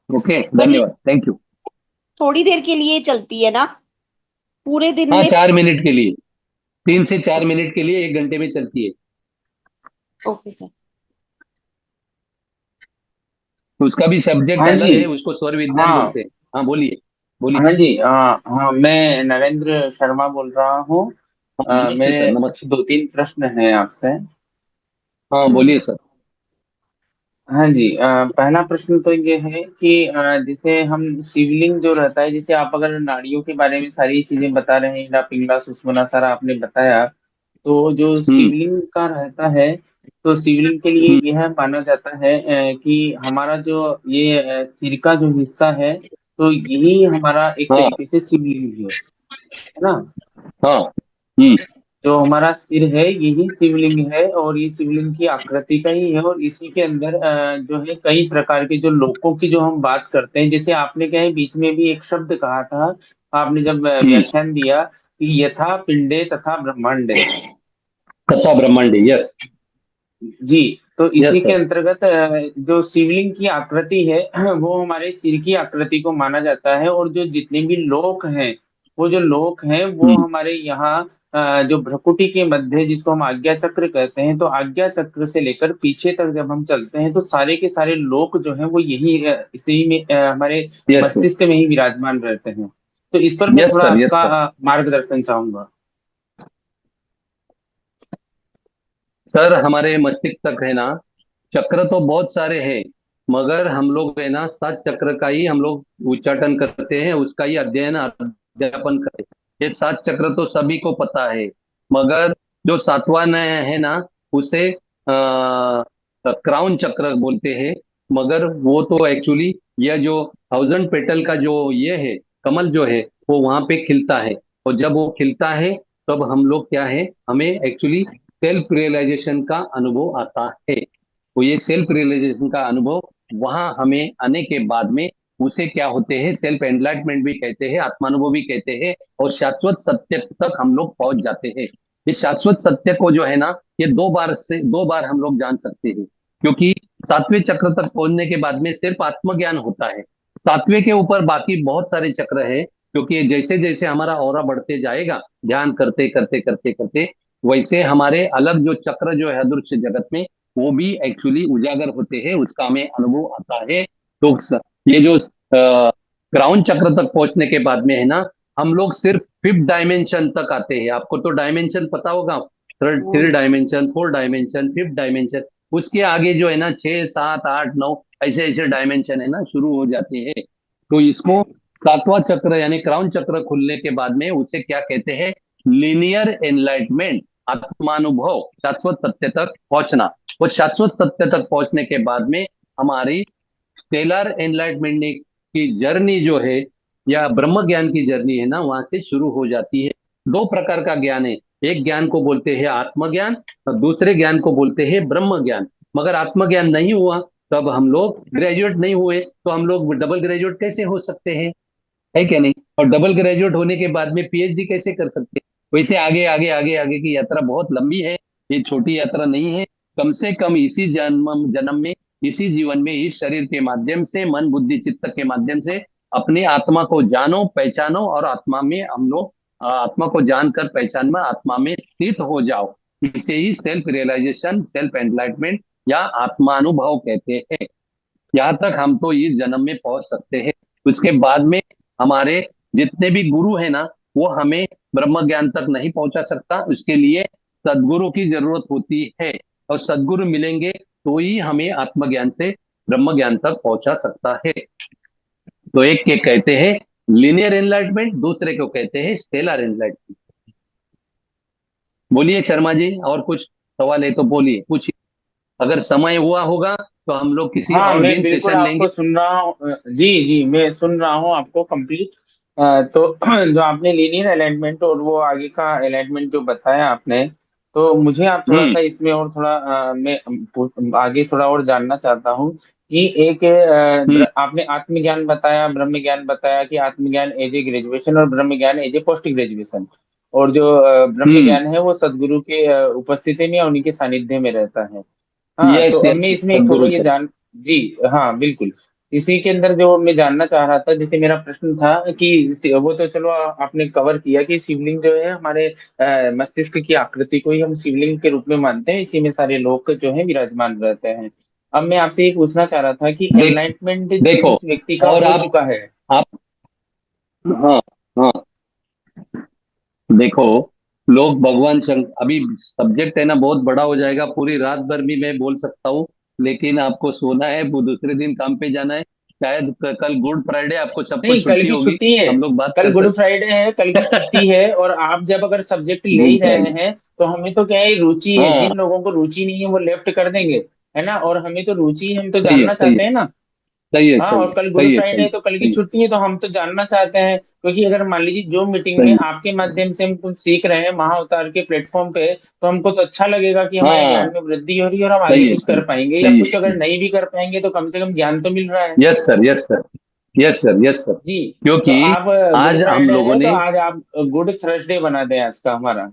[SPEAKER 2] ओके,
[SPEAKER 6] बट ये
[SPEAKER 2] धन्यवाद, थैंक यू।
[SPEAKER 6] थोड़ी देर के लिए चलती है ना, पूरे दिन
[SPEAKER 2] हाँ,
[SPEAKER 6] में?
[SPEAKER 2] 4 मिनट के लिए, 3 से 4 मिनट के लिए 1 घंटे में चलती है।
[SPEAKER 6] Okay sir.
[SPEAKER 2] तो उसका भी सब्जेक्ट
[SPEAKER 8] हाँ
[SPEAKER 2] अलग
[SPEAKER 8] जी।
[SPEAKER 2] है, उसको स्वर विज्ञान
[SPEAKER 8] हाँ।
[SPEAKER 2] बोलते हैं। हाँ, बोलिए, बोलिए।
[SPEAKER 8] हाँ जी। हाँ, मैं नरेंद्र शर्मा बोल रहा हूँ।
[SPEAKER 2] हाँ, नमस्ते सर,
[SPEAKER 8] मेरे कुछ
[SPEAKER 2] नमस्ते।
[SPEAKER 8] दो तीन प्रश्न हैं आपसे।
[SPEAKER 2] हाँ, बोलिए सर।
[SPEAKER 8] हाँ जी। पहला प्रश्न तो ये है कि जैसे हम शिवलिंग जो रहता है, जैसे आप अगर नाड़ियों के बारे में सारी चीजें बता रहे हैं, इला पिंगला सुषुम्ना सारा आपने बताया, तो जो
[SPEAKER 2] हम्म,
[SPEAKER 8] शिवलिंग का रहता है, तो शिवलिंग के लिए
[SPEAKER 2] हम्म,
[SPEAKER 8] यह माना जाता है कि हमारा जो ये सिर का जो हिस्सा है, तो यही हमारा एक
[SPEAKER 2] हाँ,
[SPEAKER 8] तरीके से शिवलिंग है ना।
[SPEAKER 2] हाँ, हम्म,
[SPEAKER 8] जो हमारा सिर है यही शिवलिंग है, और ये शिवलिंग की आकृति का ही है, और इसी के अंदर जो है कई प्रकार के जो लोकों की जो हम बात करते हैं, जैसे आपने क्या है बीच में भी एक शब्द कहा था, आपने जब
[SPEAKER 2] हम्म,
[SPEAKER 8] व्याख्यान दिया, कि यथा पिंडे तथा ब्रह्मांडे।
[SPEAKER 2] तथा ब्रह्मांड, यस।
[SPEAKER 8] जी, तो
[SPEAKER 2] यस
[SPEAKER 8] इसी के
[SPEAKER 2] सर।
[SPEAKER 8] अंतर्गत जो शिवलिंग की आकृति है वो हमारे सिर की आकृति को माना जाता है, और जो जितने भी लोक हैं, वो जो लोक हैं वो
[SPEAKER 2] हम्म।
[SPEAKER 8] हमारे यहाँ जो भ्रकुटी के मध्य, जिसको हम आज्ञा चक्र कहते हैं, तो आज्ञा चक्र से लेकर पीछे तक जब हम चलते हैं तो सारे के सारे लोक जो हैं वो यही इसी में हमारे
[SPEAKER 2] यस सर।
[SPEAKER 8] मस्तिष्क में ही विराजमान रहते हैं। तो इस पर मैं
[SPEAKER 2] यस
[SPEAKER 8] थोड़ा
[SPEAKER 2] सर। यस
[SPEAKER 8] आपका
[SPEAKER 2] सर।
[SPEAKER 8] मार्गदर्शन चाहूंगा।
[SPEAKER 2] सर हमारे मस्तिष्क तक है ना, चक्र तो बहुत सारे हैं, मगर हम लोग है ना 7 चक्र का ही हम लोग उच्चाटन करते हैं, उसका ही अध्ययन अध्यापन करते हैं। ये 7 चक्र तो सभी को पता है, मगर जो सातवां है ना, उसे क्राउन चक्र बोलते हैं। मगर वो तो एक्चुअली यह जो 1000 पेटल का जो ये है, कमल जो है, वो वहां पे खिलता है। और जब वो खिलता है तब हम लोग क्या है, हमें एक्चुअली सेल्फ रियलाइजेशन का अनुभव आता है। तो ये सेल्फ रियलाइजेशन का अनुभव वहां हमें आने के बाद में उसे क्या होते हैं, सेल्फ एनलाइटमेंट भी कहते हैं, आत्मानुभव भी कहते हैं, और शाश्वत सत्य तक हम लोग पहुंच जाते हैं। इस शाश्वत सत्य को जो है ना, ये 2 बार हम लोग जान सकते हैं, क्योंकि 7वें चक्र तक पहुंचने के बाद में सिर्फ आत्मज्ञान होता है। 7वें के ऊपर बाकी बहुत सारे चक्र है, क्योंकि जैसे जैसे हमारा ऑरा बढ़ते जाएगा, ध्यान करते करते करते करते, वैसे हमारे अलग जो चक्र जो है अदृश्य जगत में, वो भी एक्चुअली उजागर होते हैं, उसका हमें अनुभव आता है। तो ये जो क्राउन चक्र तक पहुंचने के बाद में है ना, हम लोग सिर्फ 5th डायमेंशन तक आते हैं। आपको तो डायमेंशन पता होगा, three dimension, 4 dimension, 5th dimension. उसके आगे जो है ना 6, 7, 8, 9 ऐसे ऐसे डायमेंशन है ना शुरू हो जाते हैं। तो इसको 7वां चक्र यानी क्राउन चक्र खुलने के बाद में उसे क्या कहते हैं, लीनियर एनलाइटमेंट, आत्मानुभव, शाश्वत सत्य तक पहुंचना। वो शाश्वत सत्य तक पहुंचने के बाद में हमारी स्टेलर एनलाइटमेंट की जर्नी जो है, या ब्रह्म ज्ञान की जर्नी है ना, वहां से शुरू हो जाती है। 2 प्रकार का ज्ञान है, एक ज्ञान को बोलते हैं आत्मज्ञान, और दूसरे ज्ञान को बोलते हैं ब्रह्म ज्ञान। मगर आत्मज्ञान नहीं हुआ तब हम लोग ग्रेजुएट नहीं हुए, तो हम लोग डबल ग्रेजुएट कैसे हो सकते हैं, है क्या नहीं? और डबल ग्रेजुएट होने के बाद में पीएचडी कैसे कर सकते हैं? वैसे आगे आगे आगे आगे की यात्रा बहुत लंबी है, ये छोटी यात्रा नहीं है। कम से कम इसी जन्म जन्म में, इसी जीवन में, इस शरीर के माध्यम से, मन बुद्धि चित्त के माध्यम से अपनी आत्मा को जानो, पहचानो, और आत्मा में हम लोग आत्मा को जानकर पहचान में आत्मा में स्थित हो जाओ। इसे ही सेल्फ रियलाइजेशन, सेल्फ एनलाइटमेंट या आत्मानुभव कहते हैं। यहाँ तक हम तो इस जन्म में पहुंच सकते हैं। उसके बाद में हमारे जितने भी गुरु हैं ना, वो हमें ब्रह्म ज्ञान तक नहीं पहुंचा सकता, उसके लिए सदगुरु की जरूरत होती है। और सदगुरु मिलेंगे तो ही हमें आत्मज्ञान से ब्रह्म ज्ञान तक पहुंचा सकता है। तो एक के कहते हैं लिनियर एनलाइटमेंट, दूसरे को कहते हैं स्टेलर एनलाइटमेंट। बोलिए शर्मा जी, और कुछ सवाल है तो बोलिए, पूछिए। अगर समय हुआ होगा तो हम लोग किसी
[SPEAKER 8] हाँ,
[SPEAKER 2] और
[SPEAKER 8] मैं
[SPEAKER 2] दिन
[SPEAKER 8] बिल्कुल
[SPEAKER 2] सेशन
[SPEAKER 8] आपको
[SPEAKER 2] लेंगे।
[SPEAKER 8] सुन रहा हूँ। जी जी, मैं सुन रहा हूँ आपको कंप्लीट। तो जो आपने लीनियर अलाइनमेंट और वो आगे का अलाइनमेंट जो बताया आपने, तो मुझे आप थोड़ा
[SPEAKER 2] हम्म।
[SPEAKER 8] सा इसमें और थोड़ा मैं आगे थोड़ा और जानना चाहता हूँ कि एक
[SPEAKER 2] हम्म।
[SPEAKER 8] आपने आत्मज्ञान बताया, ब्रह्म ज्ञान बताया कि आत्मज्ञान एज ए ग्रेजुएशन और ब्रह्म ज्ञान एज ए पोस्ट ग्रेजुएशन। और जो ब्रह्म
[SPEAKER 2] हम्म।
[SPEAKER 8] ज्ञान है वो सदगुरु के उपस्थिति में या उन्हीं के सानिध्य में रहता है। हाँ, तो
[SPEAKER 2] यस
[SPEAKER 8] अब
[SPEAKER 2] यस,
[SPEAKER 8] मैं इसमें एक थोड़ा
[SPEAKER 2] सदगुरु
[SPEAKER 8] ये
[SPEAKER 2] चरण।
[SPEAKER 8] जान। जी, हाँ बिल्कुल। इसी के अंदर जो मैं जानना चाह रहा था, जैसे मेरा प्रश्न था कि वो तो चलो आपने कवर किया कि शिवलिंग जो है हमारे मस्तिष्क की आकृति को ही हम शिवलिंग के रूप में मानते हैं, इसी में सारे लोग जो है विराजमान रहते हैं। अब मैं आपसे ये पूछना चाह रहा था कि
[SPEAKER 2] देख
[SPEAKER 8] एनलाइटमेंट
[SPEAKER 2] देखो,
[SPEAKER 8] जिस व्यक्ति का
[SPEAKER 2] और
[SPEAKER 8] हो चुका है।
[SPEAKER 2] आप हाँ हाँ, देखो, लोग भगवान शंकर, अभी सब्जेक्ट है ना बहुत बड़ा हो जाएगा, पूरी रात भर भी मैं बोल सकता हूँ, लेकिन आपको सोना है, वो दूसरे दिन काम पे जाना है। शायद कल गुड फ्राइडे, आपको सबको
[SPEAKER 8] नहीं, कल
[SPEAKER 2] छुट्टी
[SPEAKER 8] की
[SPEAKER 2] होगी,
[SPEAKER 8] छुट्टी है।
[SPEAKER 2] हम लोग बात
[SPEAKER 8] कल
[SPEAKER 2] कर
[SPEAKER 8] गुड
[SPEAKER 2] सकते।
[SPEAKER 8] फ्राइडे है, कल की छुट्टी है, और आप जब अगर सब्जेक्ट ले ही
[SPEAKER 2] गुड
[SPEAKER 8] रहे
[SPEAKER 2] फ्राइडे।
[SPEAKER 8] हैं तो हमें तो क्या है, रुचि है।
[SPEAKER 2] हाँ,
[SPEAKER 8] जिन लोगों को रुचि नहीं है वो लेफ्ट कर देंगे, है ना, और हमें तो रुचि है, हम तो
[SPEAKER 2] सही है
[SPEAKER 8] जानना
[SPEAKER 2] सही
[SPEAKER 8] चाहते
[SPEAKER 2] है
[SPEAKER 8] हैं ना।
[SPEAKER 2] सही है
[SPEAKER 8] हाँ,
[SPEAKER 2] सही
[SPEAKER 8] और
[SPEAKER 2] है
[SPEAKER 8] कल गुड
[SPEAKER 2] सही है
[SPEAKER 8] फ्राइडे
[SPEAKER 2] सही
[SPEAKER 8] है
[SPEAKER 2] है
[SPEAKER 8] तो कल की
[SPEAKER 2] सही है
[SPEAKER 8] छुट्टी है, तो हम तो जानना चाहते हैं, क्योंकि अगर मान लीजिए जो मीटिंग में
[SPEAKER 2] सही है।
[SPEAKER 8] आपके माध्यम से हम कुछ सीख रहे हैं महाअवतार के प्लेटफॉर्म पे, तो हमको तो अच्छा लगेगा कि हमारे
[SPEAKER 2] हाँ,
[SPEAKER 8] ज्ञान में वृद्धि हो रही है और हम आगे
[SPEAKER 2] सही है
[SPEAKER 8] कुछ
[SPEAKER 2] सही
[SPEAKER 8] कर
[SPEAKER 2] है
[SPEAKER 8] पाएंगे, या
[SPEAKER 2] सही है
[SPEAKER 8] कुछ अगर
[SPEAKER 2] सही
[SPEAKER 8] नहीं भी कर पाएंगे तो कम से कम ज्ञान तो मिल रहा है।
[SPEAKER 2] है। Yes sir, yes sir. Yes sir, yes sir.
[SPEAKER 8] जी। तो
[SPEAKER 2] क्योंकि
[SPEAKER 8] आप गुड
[SPEAKER 2] आज हम
[SPEAKER 8] फ्राइडे
[SPEAKER 2] लोगों
[SPEAKER 8] है, तो
[SPEAKER 2] ने
[SPEAKER 8] आज आप गुड थर्सडे बना दें आज का हमारा।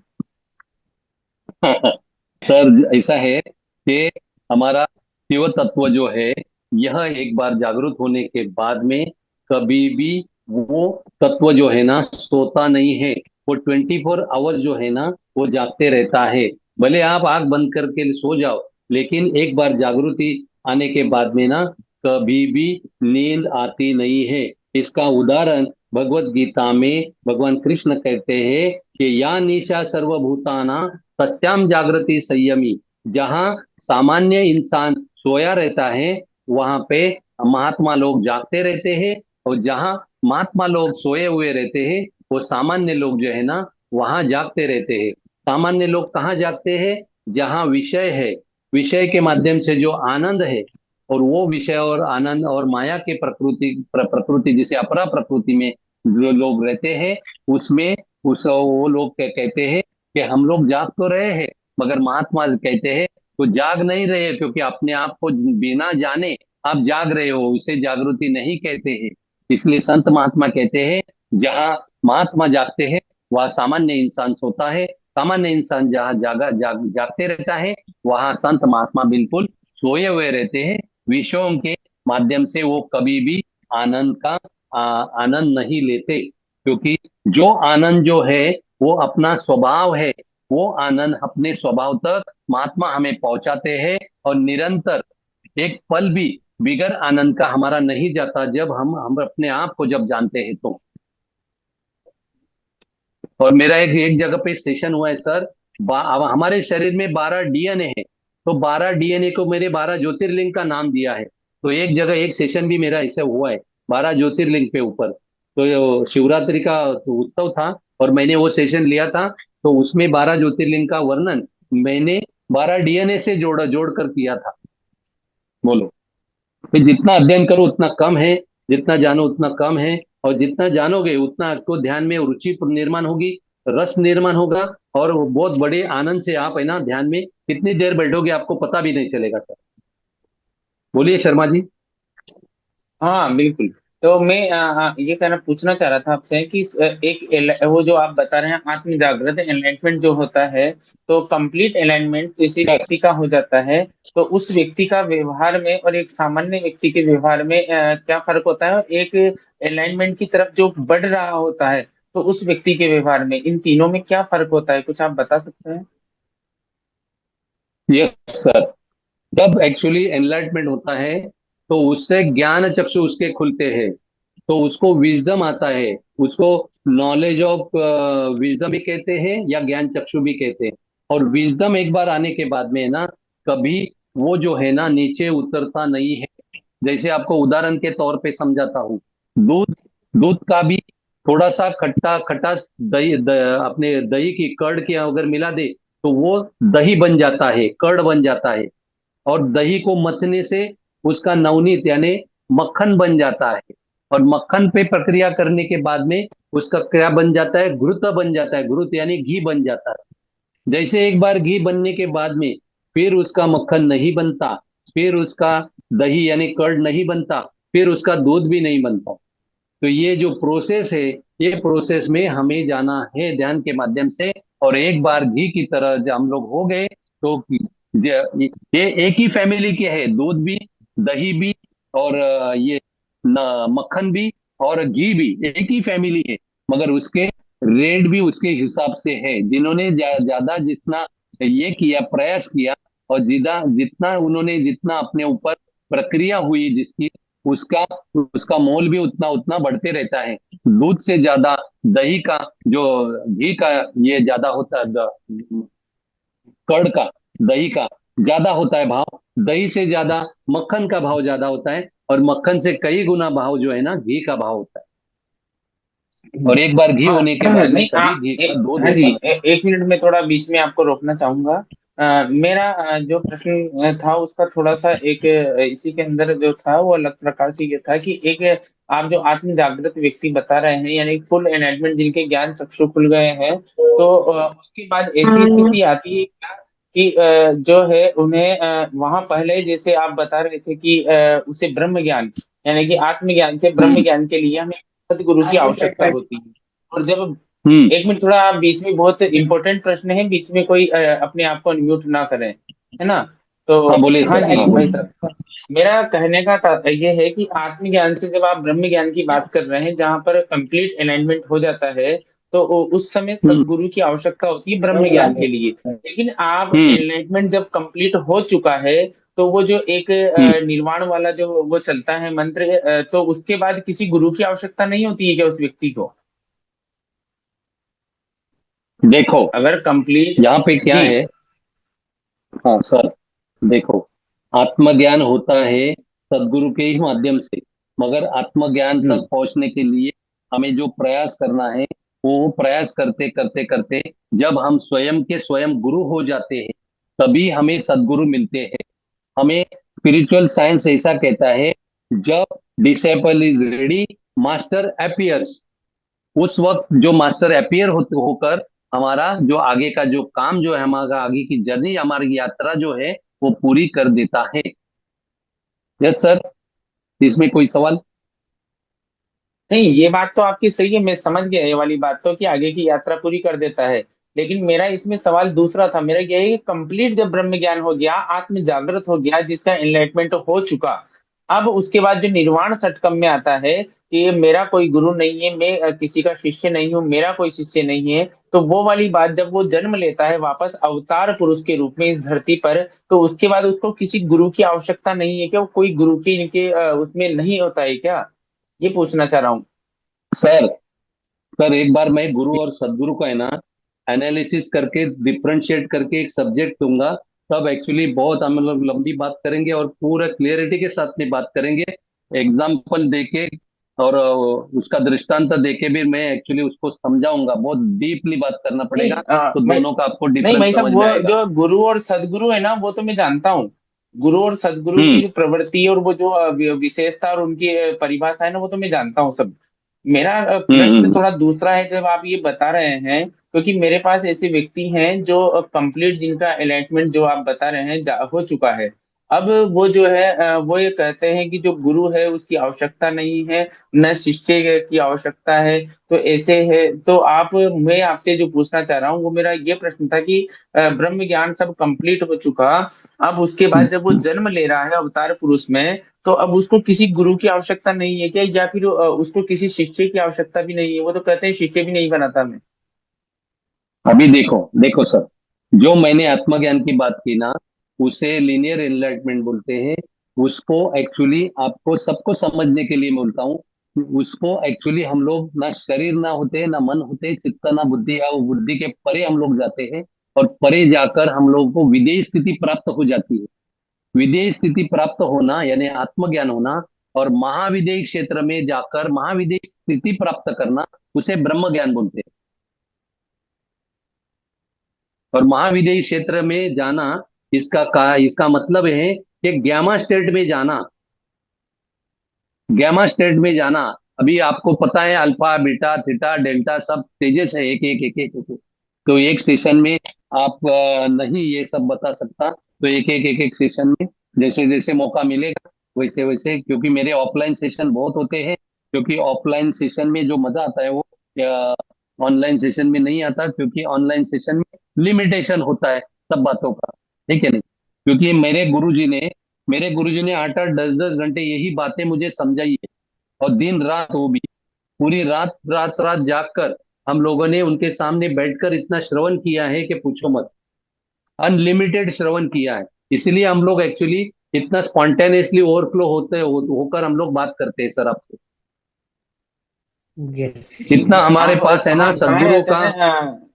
[SPEAKER 2] सर ऐसा है कि हमारा शिव तत्व जो है, यह एक बार जागृत होने के बाद में कभी भी वो तत्व जो है ना सोता नहीं है। वो 24 आवर जो है ना वो जागते रहता है। भले आप आंख बंद करके सो जाओ, लेकिन एक बार जागृति आने के बाद में ना कभी भी नींद आती नहीं है। इसका उदाहरण भगवत गीता में भगवान कृष्ण कहते हैं कि या निशा सर्वभूताना तस्याम जागृति संयमी। जहां सामान्य इंसान सोया रहता है, वहां पे महात्मा लोग जागते रहते हैं। और जहां महात्मा लोग सोए हुए रहते हैं, वो सामान्य लोग जो है ना वहां जागते रहते हैं। सामान्य लोग कहाँ जागते हैं? जहां विषय है, विषय के माध्यम से जो आनंद है, और वो विषय और आनंद और माया के प्रकृति जिसे अपरा प्रकृति में जो लोग रहते हैं, उसमें वो लोग कहते हैं कि हम लोग जाग तो रहे हैं, मगर महात्मा कहते हैं तो जाग नहीं रहे, क्योंकि अपने आप को बिना जाने आप जाग रहे हो, उसे जागृति नहीं कहते हैं। इसलिए संत महात्मा कहते हैं जहाँ महात्मा जागते हैं वह सामान्य इंसान सोता है। सामान्य इंसान जहाँ जागते रहता है, वहां संत महात्मा बिल्कुल सोए हुए रहते हैं। विषयों के माध्यम से वो कभी भी आनंद का आनंद नहीं लेते, क्योंकि जो आनंद जो है वो अपना स्वभाव है। वो आनंद अपने स्वभाव तक महात्मा हमें पहुंचाते हैं, और निरंतर एक पल भी बिगर आनंद का हमारा नहीं जाता, जब हम अपने आप को जब जानते हैं तो। और मेरा एक जगह पे सेशन हुआ है सर। अब हमारे शरीर में 12 डीएनए है, तो 12 डीएनए को मेरे 12 ज्योतिर्लिंग का नाम दिया है। तो एक जगह एक सेशन भी मेरा ऐसे हुआ है 12 ज्योतिर्लिंग पे ऊपर। तो ये शिवरात्रि का उत्सव था, और मैंने वो सेशन लिया था। तो उसमें 12 ज्योतिर्लिंग का वर्णन मैंने 12 डीएनए से जोड़ कर किया था। बोलो, कि जितना अध्ययन करो उतना कम है, जितना जानो उतना कम है। और जितना जानोगे उतना आपको ध्यान में रुचि निर्माण होगी, रस निर्माण होगा, और वो बहुत बड़े आनंद से आप है ना ध्यान में कितनी देर बैठोगे आपको पता भी नहीं चलेगा सर। बोलिए शर्मा जी।
[SPEAKER 8] हाँ बिल्कुल। तो मैं ये कहना पूछना चाह रहा था आपसे कि वो जो आप बता रहे हैं आत्म जागृत एनलाइटमेंट जो होता है, तो कंप्लीट अलाइनमेंट किसी व्यक्ति का हो जाता है, तो उस व्यक्ति का व्यवहार में और एक सामान्य व्यक्ति के व्यवहार में क्या फर्क होता है? और एक अलाइनमेंट की तरफ जो बढ़ रहा होता है, तो उस व्यक्ति के व्यवहार में इन तीनों में क्या फर्क होता है, कुछ आप बता सकते हैं?
[SPEAKER 2] Yes sir. जब एक्चुअली एनलाइटमेंट होता है, तो उससे ज्ञान चक्षु उसके खुलते हैं, तो उसको विजडम आता है। उसको नॉलेज ऑफ विजडम भी कहते हैं, या ज्ञान चक्षु भी कहते हैं। और विजडम एक बार आने के बाद में ना कभी वो जो है ना नीचे उतरता नहीं है। जैसे आपको उदाहरण के तौर पे समझाता हूँ। दूध दूध का भी थोड़ा सा खट्टा खटास अपने दही की कर्ड के अगर मिला दे, तो वो दही बन जाता है, कर्ड बन जाता है। और दही को मथने से उसका नवनीत यानी मक्खन बन जाता है। और मक्खन पे प्रक्रिया करने के बाद में उसका क्या बन जाता है? घृत बन जाता है। घृत यानी घी बन जाता है। जैसे एक बार घी बनने के बाद में फिर उसका मक्खन नहीं बनता, फिर उसका दही यानी कर्ड नहीं बनता, फिर उसका दूध भी नहीं बनता। तो ये जो प्रोसेस है, ये प्रोसेस में हमें जाना है ध्यान के माध्यम से। और एक बार घी की तरह जब हम लोग हो गए, तो ये एक ही फैमिली के है, दूध भी, दही भी, और ये मक्खन भी और घी भी एक ही फैमिली है। मगर उसके रेट भी उसके हिसाब से है। जिन्होंने ज्यादा जितना ये किया, प्रयास किया, और जितना उन्होंने जितना अपने ऊपर प्रक्रिया हुई जिसकी, उसका उसका मोल भी उतना उतना बढ़ते रहता है। दूध से ज्यादा दही का, जो घी का ये ज्यादा होता है, कर्ड का, दही का ज्यादा होता है भाव। दही से ज्यादा मक्खन का भाव ज्यादा होता है, और मक्खन से कई गुना भाव जो है ना घी का भाव होता है। और एक बार घी
[SPEAKER 8] हाँ
[SPEAKER 2] होने के बाद में
[SPEAKER 8] नहीं
[SPEAKER 2] कभी घी का दूध
[SPEAKER 8] हाँ जी,
[SPEAKER 2] होता है।
[SPEAKER 8] एक मिनट में थोड़ा बीच में आपको रोकना चाहूंगा। मेरा जो प्रश्न था उसका थोड़ा सा एक इसी के अंदर जो था वो अलग प्रकार से ये था कि एक आप जो आत्म जागृत व्यक्ति बता रहे हैं, यानी फुल एनलाइटमेंट जिनके ज्ञान चक्षु खुल गए हैं, तो उसके बाद ऐसी स्थिति आती है क्या कि जो है उन्हें वहां पहले जैसे आप बता रहे थे कि उसे ब्रह्म ज्ञान यानी कि आत्मज्ञान से ब्रह्म ज्ञान के लिए हमें सदगुरु की आवश्यकता होती है। और जब
[SPEAKER 2] हम्म।
[SPEAKER 8] एक मिनट, थोड़ा बीच में बहुत इंपॉर्टेंट प्रश्न है, बीच में कोई अपने आप को अनम्यूट ना करें, है ना? तो
[SPEAKER 2] हाँ बोलिए
[SPEAKER 8] हाँ
[SPEAKER 2] सर,
[SPEAKER 8] जी
[SPEAKER 2] हाँ
[SPEAKER 8] भाई
[SPEAKER 2] बोलिए।
[SPEAKER 8] साहब, मेरा कहने का तात्पर्य है कि आत्मज्ञान से जब आप ब्रह्म ज्ञान की बात कर रहे हैं, जहां पर कंप्लीट अलाइनमेंट हो जाता है, तो उस समय
[SPEAKER 2] हम्म।
[SPEAKER 8] सदगुरु की आवश्यकता होती है ब्रह्म ज्ञान के लिए। लेकिन आप
[SPEAKER 2] हम्म।
[SPEAKER 8] एनलाइटमेंट जब कंप्लीट हो चुका है, तो वो जो एक
[SPEAKER 2] हम्म।
[SPEAKER 8] निर्वाण वाला जो वो चलता है मंत्र, तो उसके बाद किसी गुरु की आवश्यकता नहीं होती है क्या उस व्यक्ति को,
[SPEAKER 2] देखो
[SPEAKER 8] अगर कंप्लीट?
[SPEAKER 2] यहाँ पे क्या
[SPEAKER 8] जी।
[SPEAKER 2] है। हाँ सर, देखो, आत्मज्ञान होता है सदगुरु के ही माध्यम से, मगर आत्मज्ञान
[SPEAKER 8] हम्म।
[SPEAKER 2] तक पहुंचने के लिए हमें जो प्रयास करना है, वो प्रयास करते करते करते जब हम स्वयं के स्वयं गुरु हो जाते हैं, तभी हमें सदगुरु मिलते हैं। हमें स्पिरिचुअल साइंस ऐसा कहता है, जब disable is ready, master appears. उस वक्त जो मास्टर अपीयर होकर हमारा जो आगे का जो काम जो है, हमारा आगे की जर्नी, हमारी यात्रा जो है, वो पूरी कर देता है। यस सर, इसमें कोई सवाल?
[SPEAKER 8] नहीं, ये बात तो आपकी सही है, मैं समझ गया ये वाली बात तो, कि आगे की यात्रा पूरी कर देता है। लेकिन मेरा इसमें सवाल दूसरा था, मेरा यही कंप्लीट जब ब्रह्म ज्ञान हो गया, आत्म जागृत हो गया, जिसका एनलाइटमेंट हो चुका, अब उसके बाद जो निर्वाण षटकम में आता है कि ये मेरा कोई गुरु नहीं है, मैं किसी का शिष्य नहीं हूँ, मेरा कोई शिष्य नहीं है, तो वो वाली बात जब वो जन्म लेता है वापस अवतार पुरुष के रूप में इस धरती पर, तो उसके बाद उसको किसी गुरु की आवश्यकता नहीं है क्या? वो कोई गुरु की इनके उसमें नहीं होता है क्या? ये पूछना चाह रहा हूँ।
[SPEAKER 2] सर, सर एक बार मैं गुरु और सदगुरु का है ना एनालिसिस करके डिफरेंशिएट करके एक सब्जेक्ट दूंगा, तब एक्चुअली बहुत हम लोग लंबी बात करेंगे और पूरा क्लियरिटी के साथ में बात करेंगे, एग्जाम्पल देके, और उसका दृष्टांत देके भी मैं एक्चुअली उसको समझाऊंगा। बहुत डीपली बात करना
[SPEAKER 8] नहीं
[SPEAKER 2] पड़ेगा, तो
[SPEAKER 8] मैं
[SPEAKER 2] दोनों का आपको
[SPEAKER 8] नहीं
[SPEAKER 2] डिफरेंस
[SPEAKER 8] भाई साहब,
[SPEAKER 2] समझ
[SPEAKER 8] वो
[SPEAKER 2] में आएगा।
[SPEAKER 8] जो गुरु और सदगुरु है ना, वो तो मैं जानता हूँ। गुरु और सदगुरु की
[SPEAKER 2] हम्म।
[SPEAKER 8] जो प्रवृत्ति है और वो जो विशेषता और उनकी परिभाषा है ना, वो तो मैं जानता हूँ सब। मेरा प्रश्न
[SPEAKER 2] हम्म।
[SPEAKER 8] थोड़ा दूसरा है, जब आप ये बता रहे हैं, क्योंकि मेरे पास ऐसे व्यक्ति हैं जो कंप्लीट, जिनका अलाइनमेंट जो आप बता रहे हैं हो चुका है। अब वो जो है वो ये कहते हैं कि जो गुरु है उसकी आवश्यकता नहीं है, न शिष्य की आवश्यकता है। तो ऐसे है, तो आप, मैं आपसे जो पूछना चाह रहा हूँ, वो मेरा ये प्रश्न था कि ब्रह्म ज्ञान सब कंप्लीट हो चुका, अब उसके बाद जब वो जन्म ले रहा है अवतार पुरुष में, तो अब उसको किसी गुरु की आवश्यकता नहीं है क्या, या फिर उसको किसी शिष्य की आवश्यकता भी नहीं है? वो तो कहते हैं शिष्य भी नहीं बनाता मैं।
[SPEAKER 2] अभी देखो, देखो सर, जो मैंने आत्मज्ञान की बात की ना, उसे लीनियर एनलाइटमेंट बोलते हैं। उसको एक्चुअली आपको सबको समझने के लिए मैं बोलता हूँ, उसको एक्चुअली हम लोग ना शरीर ना होते, ना मन होते, चित्त ना बुद्धि, या वो बुद्धि के परे हम लोग जाते हैं, और परे जाकर हम लोगों को विदेह स्थिति प्राप्त हो जाती है। विदेह स्थिति प्राप्त होना यानी आत्मज्ञान होना, और महाविदेह क्षेत्र में जाकर महाविदेह स्थिति प्राप्त करना, उसे ब्रह्म ज्ञान बोलते हैं। और महाविदेही क्षेत्र में जाना, इसका मतलब है कि गैमा स्टेट में जाना। गैमा स्टेट में जाना, अभी आपको पता है अल्फा बीटा थीटा डेल्टा सब स्टेजेस है, एक एक एक एक, एक। तो एक सेशन में आप नहीं ये सब बता सकता, तो एक एक सेशन में जैसे जैसे मौका मिलेगा वैसे वैसे, क्योंकि मेरे ऑफलाइन सेशन बहुत होते हैं, क्योंकि ऑफलाइन सेशन में जो मजा आता है वो ऑनलाइन सेशन में नहीं आता, क्योंकि ऑनलाइन सेशन में लिमिटेशन होता है सब बातों का, ठीक है नहीं? क्योंकि मेरे गुरुजी ने 8 8 10 10 घंटे यही बातें मुझे समझाई है, और दिन रात, वो भी पूरी रात रात रात जागकर हम लोगों ने उनके सामने बैठकर इतना श्रवण किया है कि पूछो मत। अनलिमिटेड श्रवण किया है, इसलिए हम लोग एक्चुअली इतना स्पॉन्टेनियसली ओवरफ्लो होकर हम लोग बात करते हैं सर आपसे। इतना हमारे
[SPEAKER 8] आप
[SPEAKER 2] पास है ना
[SPEAKER 8] कहाँ कहाँ
[SPEAKER 2] सदगुरु
[SPEAKER 8] रहते
[SPEAKER 2] का।
[SPEAKER 8] हैं?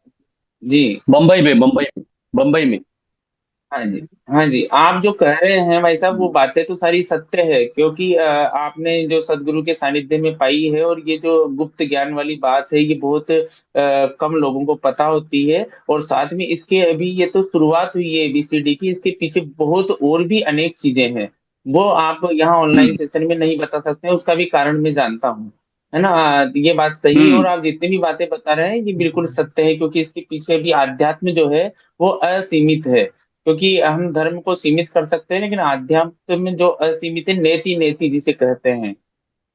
[SPEAKER 8] जी।
[SPEAKER 2] बम्बई में।
[SPEAKER 8] हाँ जी। हाँ जी, आप जो कह रहे हैं भाई साहब, वो बातें तो सारी सत्य है, क्योंकि आपने जो सदगुरु के सानिध्य में पाई है, और ये जो गुप्त ज्ञान वाली बात है, ये बहुत कम लोगों को पता होती है। और साथ में इसके अभी ये तो शुरुआत हुई है एबीसीडी की, इसके पीछे बहुत और भी अनेक चीजें हैं, वो आप यहाँ ऑनलाइन
[SPEAKER 2] हम्म।
[SPEAKER 8] सेशन में नहीं बता सकते हैं, उसका भी कारण मैं जानता हूँ, है ना? ये बात सही है,
[SPEAKER 2] हम्म।
[SPEAKER 8] और आप जितनी भी बातें बता रहे हैं ये बिल्कुल सत्य है, क्योंकि इसके पीछे भी आध्यात्म जो है वो असीमित है। क्योंकि हम धर्म को सीमित कर सकते हैं, लेकिन आध्यात्म में जो असीमित है, नेति नेति जिसे कहते हैं,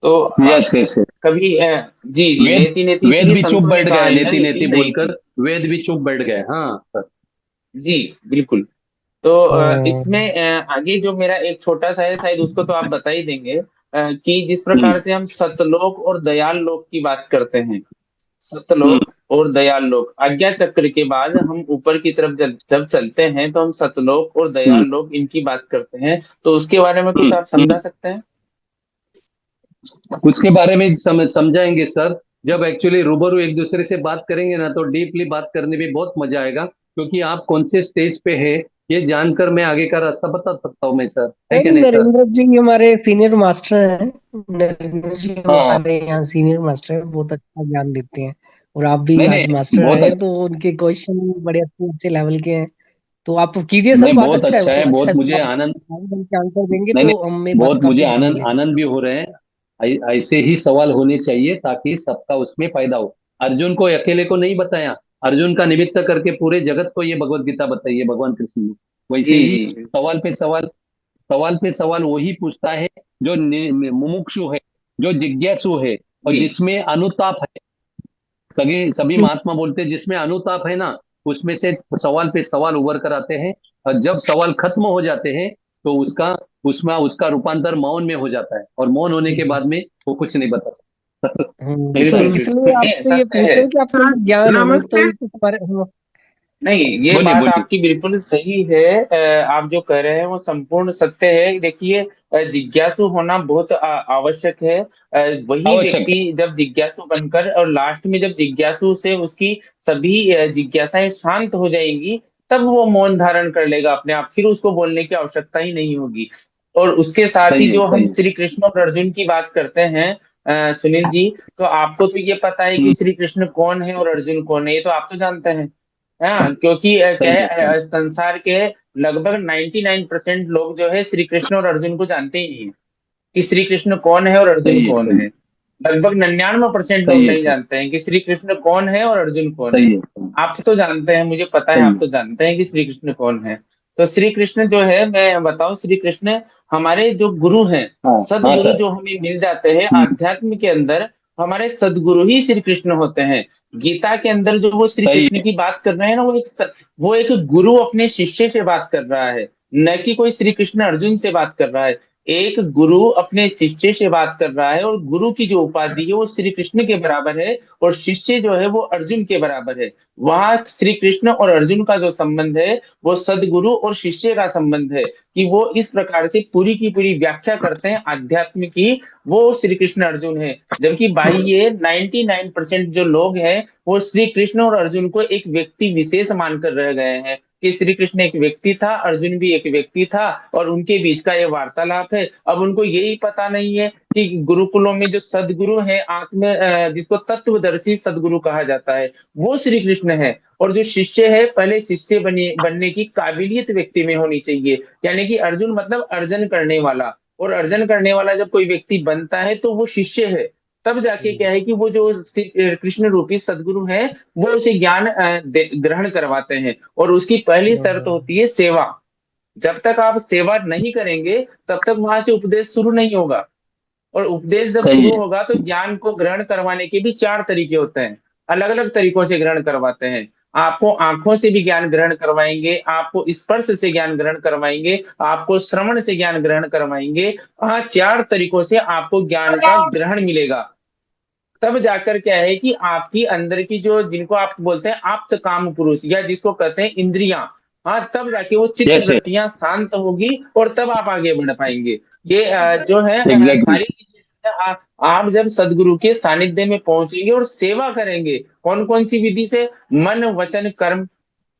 [SPEAKER 8] तो
[SPEAKER 2] यस यस यस।
[SPEAKER 8] कभी जी जी
[SPEAKER 2] वेद
[SPEAKER 8] नेति नेति
[SPEAKER 2] वेद
[SPEAKER 8] इसलिए
[SPEAKER 2] भी चुप
[SPEAKER 8] संतों ने
[SPEAKER 2] बैठ
[SPEAKER 8] कहा
[SPEAKER 2] गए,
[SPEAKER 8] है ना
[SPEAKER 2] नेति
[SPEAKER 8] नेति
[SPEAKER 2] नेति
[SPEAKER 8] नहीं
[SPEAKER 2] बोलकर
[SPEAKER 8] थी।
[SPEAKER 2] वेद भी चुप बैठ गए। हाँ सर।
[SPEAKER 8] जी बिल्कुल। तो
[SPEAKER 5] हम्म,
[SPEAKER 8] इसमें आगे जो मेरा एक छोटा सा है, शायद उसको तो आप बता ही देंगे, कि जिस
[SPEAKER 2] हम्म
[SPEAKER 8] प्रकार से हम सतलोक और दयाल लोक की बात करते हैं,
[SPEAKER 2] हम्म
[SPEAKER 8] सतलोक और दयाल लोक, आज्ञा चक्र के बाद हम ऊपर की तरफ जब चलते हैं तो हम सतलोक और
[SPEAKER 2] हम्म
[SPEAKER 8] दयाल लोक इनकी बात करते हैं। तो उसके बारे में कुछ
[SPEAKER 2] हम्म
[SPEAKER 8] आप समझा सकते हैं?
[SPEAKER 2] उसके बारे में समझाएंगे सर। जब एक्चुअली रूबरू एक दूसरे से बात करेंगे ना तो डीपली बात करने में बहुत मजा आएगा, क्योंकि आप कौन से स्टेज पे है ये जानकर मैं आगे का रास्ता बता सकता हूँ मैं सर, है क्या
[SPEAKER 5] नहीं,
[SPEAKER 2] नहीं सर?
[SPEAKER 5] नरेंद्र जी हमारे सीनियर मास्टर हैं। नरेंद्र जी
[SPEAKER 2] हाँ।
[SPEAKER 5] हमारे यहाँ सीनियर मास्टर हैं, बहुत अच्छा ज्ञान देते हैं। और आप भी
[SPEAKER 2] नहीं
[SPEAKER 5] आज
[SPEAKER 2] नहीं
[SPEAKER 5] मास्टर
[SPEAKER 2] बहुत
[SPEAKER 5] आए हैं
[SPEAKER 2] अच्छा।
[SPEAKER 5] तो उनके क्वेश्चन बड़े अच्छे अच्छे लेवल के हैं। तो आप कीजिए सर,
[SPEAKER 2] नहीं
[SPEAKER 5] बात
[SPEAKER 2] बहुत
[SPEAKER 5] अच्छा है,
[SPEAKER 2] अच्छा
[SPEAKER 5] वो
[SPEAKER 2] है,
[SPEAKER 5] अच्छा
[SPEAKER 2] बहुत
[SPEAKER 5] है
[SPEAKER 2] मुझे
[SPEAKER 5] सवाल।
[SPEAKER 2] आनंद।
[SPEAKER 5] हम के आंसर देंगे
[SPEAKER 2] नहीं
[SPEAKER 5] तो
[SPEAKER 2] नहीं
[SPEAKER 5] हमें बात
[SPEAKER 2] बहुत मुझे
[SPEAKER 5] काफी ज्ञान
[SPEAKER 2] आनंद
[SPEAKER 5] मिलेगा।
[SPEAKER 2] आनंद भी हो रहे हैं। ऐसे ही सवाल होने चाहिए ताकि सबका उसमें फायदा हो। अर्जुन को अकेले को नहीं बताया, अर्जुन का निमित्त करके पूरे जगत को ये भगवत गीता बताइए भगवान कृष्ण ने। वैसे
[SPEAKER 8] जी
[SPEAKER 2] ही
[SPEAKER 8] जी
[SPEAKER 2] सवाल पे सवाल, सवाल पे सवाल वही पूछता है जो मुमुक्षु है, जो जिज्ञासु है, और
[SPEAKER 8] जी
[SPEAKER 2] जिसमें अनुताप है। सभी सभी महात्मा बोलते हैं जिसमें अनुताप है ना, उसमें से सवाल पे सवाल उभर कर आते हैं। और जब सवाल खत्म हो जाते हैं तो उसका उसमें उसका रूपांतर मौन में हो जाता है, और मौन होने के बाद में वो कुछ नहीं बता सकता। ऐसा
[SPEAKER 5] तो
[SPEAKER 8] बिल्कुल
[SPEAKER 2] है।
[SPEAKER 5] इसलिए
[SPEAKER 8] बिल्कुल, ये
[SPEAKER 5] आपसे ये
[SPEAKER 8] सत्य
[SPEAKER 5] पूछ
[SPEAKER 8] है।
[SPEAKER 5] रहे हैं कि आपको ज्ञान है, नहीं तो
[SPEAKER 1] नमस्ते।
[SPEAKER 5] इस बारे हम।
[SPEAKER 8] नहीं, ये
[SPEAKER 2] बोलिए
[SPEAKER 8] बात
[SPEAKER 2] बोलिए।
[SPEAKER 8] आपकी बिल्कुल सही है। आप जो कह रहे हैं वो संपूर्ण सत्य है। देखिए, जिज्ञासु होना बहुत आवश्यक है। वही
[SPEAKER 2] आवश्यक
[SPEAKER 8] व्यक्ति जब जिज्ञासु बनकर और लास्ट में जब जिज्ञासु से उसकी सभी जिज्ञासाएं शांत हो जाएंगी, तब वो मौन धारण कर लेगा अपने आप, फिर उसको बोलने की आवश्यकता ही नहीं होगी। और उसके साथ ही
[SPEAKER 2] सही है
[SPEAKER 8] जो हम
[SPEAKER 2] सही है।
[SPEAKER 8] श्री कृष्ण और अर्जुन की बात करते हैं, सुनील जी, तो आपको तो ये पता है कि
[SPEAKER 2] हम्म,
[SPEAKER 8] श्री कृष्ण कौन है और अर्जुन कौन है, ये तो आप तो जानते हैं। हाँ, क्योंकि क्या
[SPEAKER 2] सही
[SPEAKER 8] है,
[SPEAKER 2] है सही।
[SPEAKER 8] संसार के लगभग 99% लोग जो है श्री कृष्ण और अर्जुन को जानते ही नहीं है कि श्री कृष्ण कौन है और अर्जुन
[SPEAKER 2] सही है
[SPEAKER 8] कौन
[SPEAKER 2] सही।
[SPEAKER 8] है। लगभग 99% लोग
[SPEAKER 2] सही है
[SPEAKER 8] नहीं
[SPEAKER 2] सही।
[SPEAKER 8] जानते हैं कि श्री कृष्ण कौन है और अर्जुन कौन है।
[SPEAKER 2] सही है सही।
[SPEAKER 8] आप तो जानते हैं, मुझे पता है
[SPEAKER 2] सही
[SPEAKER 8] आप
[SPEAKER 2] है।
[SPEAKER 8] तो जानते हैं कि श्री कृष्ण कौन है। तो श्री कृष्ण जो है, मैं बताऊं, श्री कृष्ण हमारे जो गुरु हैं,
[SPEAKER 2] हाँ हाँ
[SPEAKER 8] सदगुरु
[SPEAKER 2] सर।
[SPEAKER 8] जो हमें मिल जाते हैं
[SPEAKER 2] हम्म,
[SPEAKER 8] आध्यात्म के अंदर, हमारे सदगुरु ही श्री कृष्ण होते हैं। गीता के अंदर जो वो श्री
[SPEAKER 2] सही
[SPEAKER 8] कृष्ण
[SPEAKER 2] है।
[SPEAKER 8] की बात कर रहे हैं ना, वो एक गुरु अपने शिष्य से बात कर रहा है, न कि कोई श्री कृष्ण अर्जुन से बात कर रहा है। एक गुरु अपने शिष्य से बात कर रहा है, और गुरु की जो उपाधि है वो श्री कृष्ण के बराबर है, और शिष्य जो है वो अर्जुन के बराबर है। वहां श्री कृष्ण और अर्जुन का जो संबंध है वो सदगुरु और शिष्य का संबंध है, कि वो इस प्रकार से पूरी की पूरी व्याख्या करते हैं आध्यात्म की। वो श्री कृष्ण अर्जुन है। जबकि बाह्य 99% जो लोग हैं वो श्री कृष्ण और अर्जुन को एक व्यक्ति विशेष मानकर रह गए हैं, कि श्री कृष्ण एक व्यक्ति था, अर्जुन भी एक व्यक्ति था, और उनके बीच का ये वार्तालाप है। अब उनको यही पता नहीं है कि गुरुकुलों में जो सदगुरु है, आत्म जिसको तत्वदर्शी सदगुरु कहा जाता है, वो श्री कृष्ण है। और जो शिष्य है, पहले शिष्य बनने की काबिलियत व्यक्ति में होनी चाहिए। यानी कि अर्जुन मतलब अर्जन करने वाला, और अर्जन करने वाला जब कोई व्यक्ति बनता है तो वो शिष्य है। तब जाके क्या है कि वो जो कृष्ण रूपी सदगुरु है, वो उसे ज्ञान ग्रहण करवाते हैं। और उसकी पहली शर्त होती है सेवा। जब तक आप सेवा नहीं करेंगे तब तक वहां से उपदेश शुरू नहीं होगा। और उपदेश जब
[SPEAKER 2] सही
[SPEAKER 8] शुरू
[SPEAKER 2] है।
[SPEAKER 8] होगा तो ज्ञान को ग्रहण करवाने के भी 4 तरीके होते हैं। अलग अलग तरीकों से ग्रहण करवाते हैं। आपको आंखों से भी ज्ञान ग्रहण करवाएंगे, आपको स्पर्श से ज्ञान ग्रहण करवाएंगे, आपको श्रवण से ज्ञान ग्रहण करवाएंगे। हाँ, 4 तरीकों से आपको ज्ञान का ग्रहण मिलेगा। तब जाकर क्या है कि आपकी अंदर की जो, जिनको आप बोलते हैं आप्त काम पुरुष, या जिसको कहते हैं इंद्रियां, हाँ, तब जाके वो चित्त
[SPEAKER 2] यस यस।
[SPEAKER 8] वृत्तियां शांत होगी, और तब आप आगे बढ़ पाएंगे। ये जो है
[SPEAKER 2] एग्जैक्टली।
[SPEAKER 8] सारी चीजें आप जब सदगुरु के सानिध्य में पहुंचेंगे और सेवा करेंगे, कौन कौन सी विधि से? मन वचन कर्म,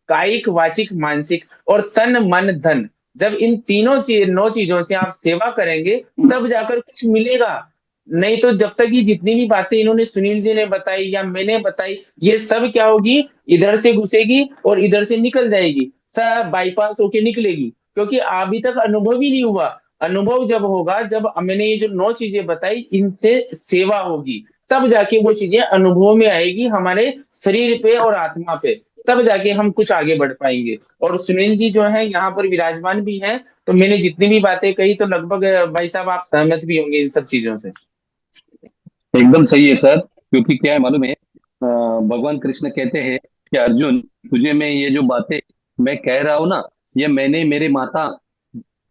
[SPEAKER 8] कायिक वाचिक मानसिक, और तन मन धन। जब इन तीनों 9 चीजों से आप सेवा करेंगे, तब जाकर कुछ मिलेगा। नहीं तो जब तक ये जितनी भी बातें इन्होंने, सुनील जी ने बताई या मैंने बताई, ये सब क्या होगी, इधर से घुसेगी और इधर से निकल जाएगी, सब बाईपास होके निकलेगी, क्योंकि अभी तक अनुभव ही नहीं हुआ। अनुभव जब होगा, जब मैंने ये जो 9 चीजें बताई, इनसे सेवा होगी, तब जाके वो चीजें अनुभव में आएगी हमारे शरीर पे और आत्मा पे। तब जाके हम कुछ आगे बढ़ पाएंगे। और सुनील जी जो है यहाँ पर विराजमान भी हैं, तो मैंने जितनी भी बातें कही, तो लगभग भाई साहब आप सहमत भी होंगे इन सब चीजों से।
[SPEAKER 2] एकदम सही है सर, क्योंकि क्या है मालूम है, भगवान कृष्ण कहते हैं कि अर्जुन, तुझे मैं ये जो बातें मैं कह रहा हूं ना, ये मैंने मेरे माता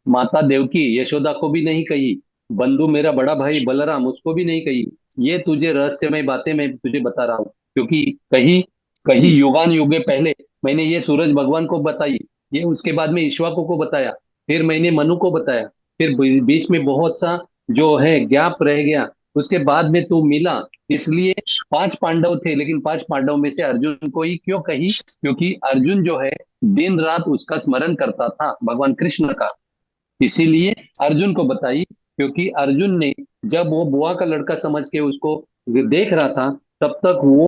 [SPEAKER 2] माता देवकी यशोदा को भी नहीं कही, बंधु मेरा बड़ा भाई बलराम उसको भी नहीं कही। ये तुझे रहस्यमय बातें मैं तुझे बता रहा हूँ, क्योंकि कहीं कहीं युगान युगे पहले मैंने ये सूरज भगवान को बताई, ये उसके बाद में ईक्ष्वाकु को बताया, फिर मैंने मनु को बताया, फिर बीच में बहुत सा जो है गैप रह गया, उसके बाद में तू मिला। इसलिए 5 पांडव थे, लेकिन 5 पांडव में से अर्जुन को ही क्यों कही, क्योंकि अर्जुन जो है दिन रात उसका स्मरण करता था भगवान कृष्ण का, इसीलिए अर्जुन को बताई। क्योंकि अर्जुन ने जब वो बुआ का लड़का समझ के उसको देख रहा था, तब तक वो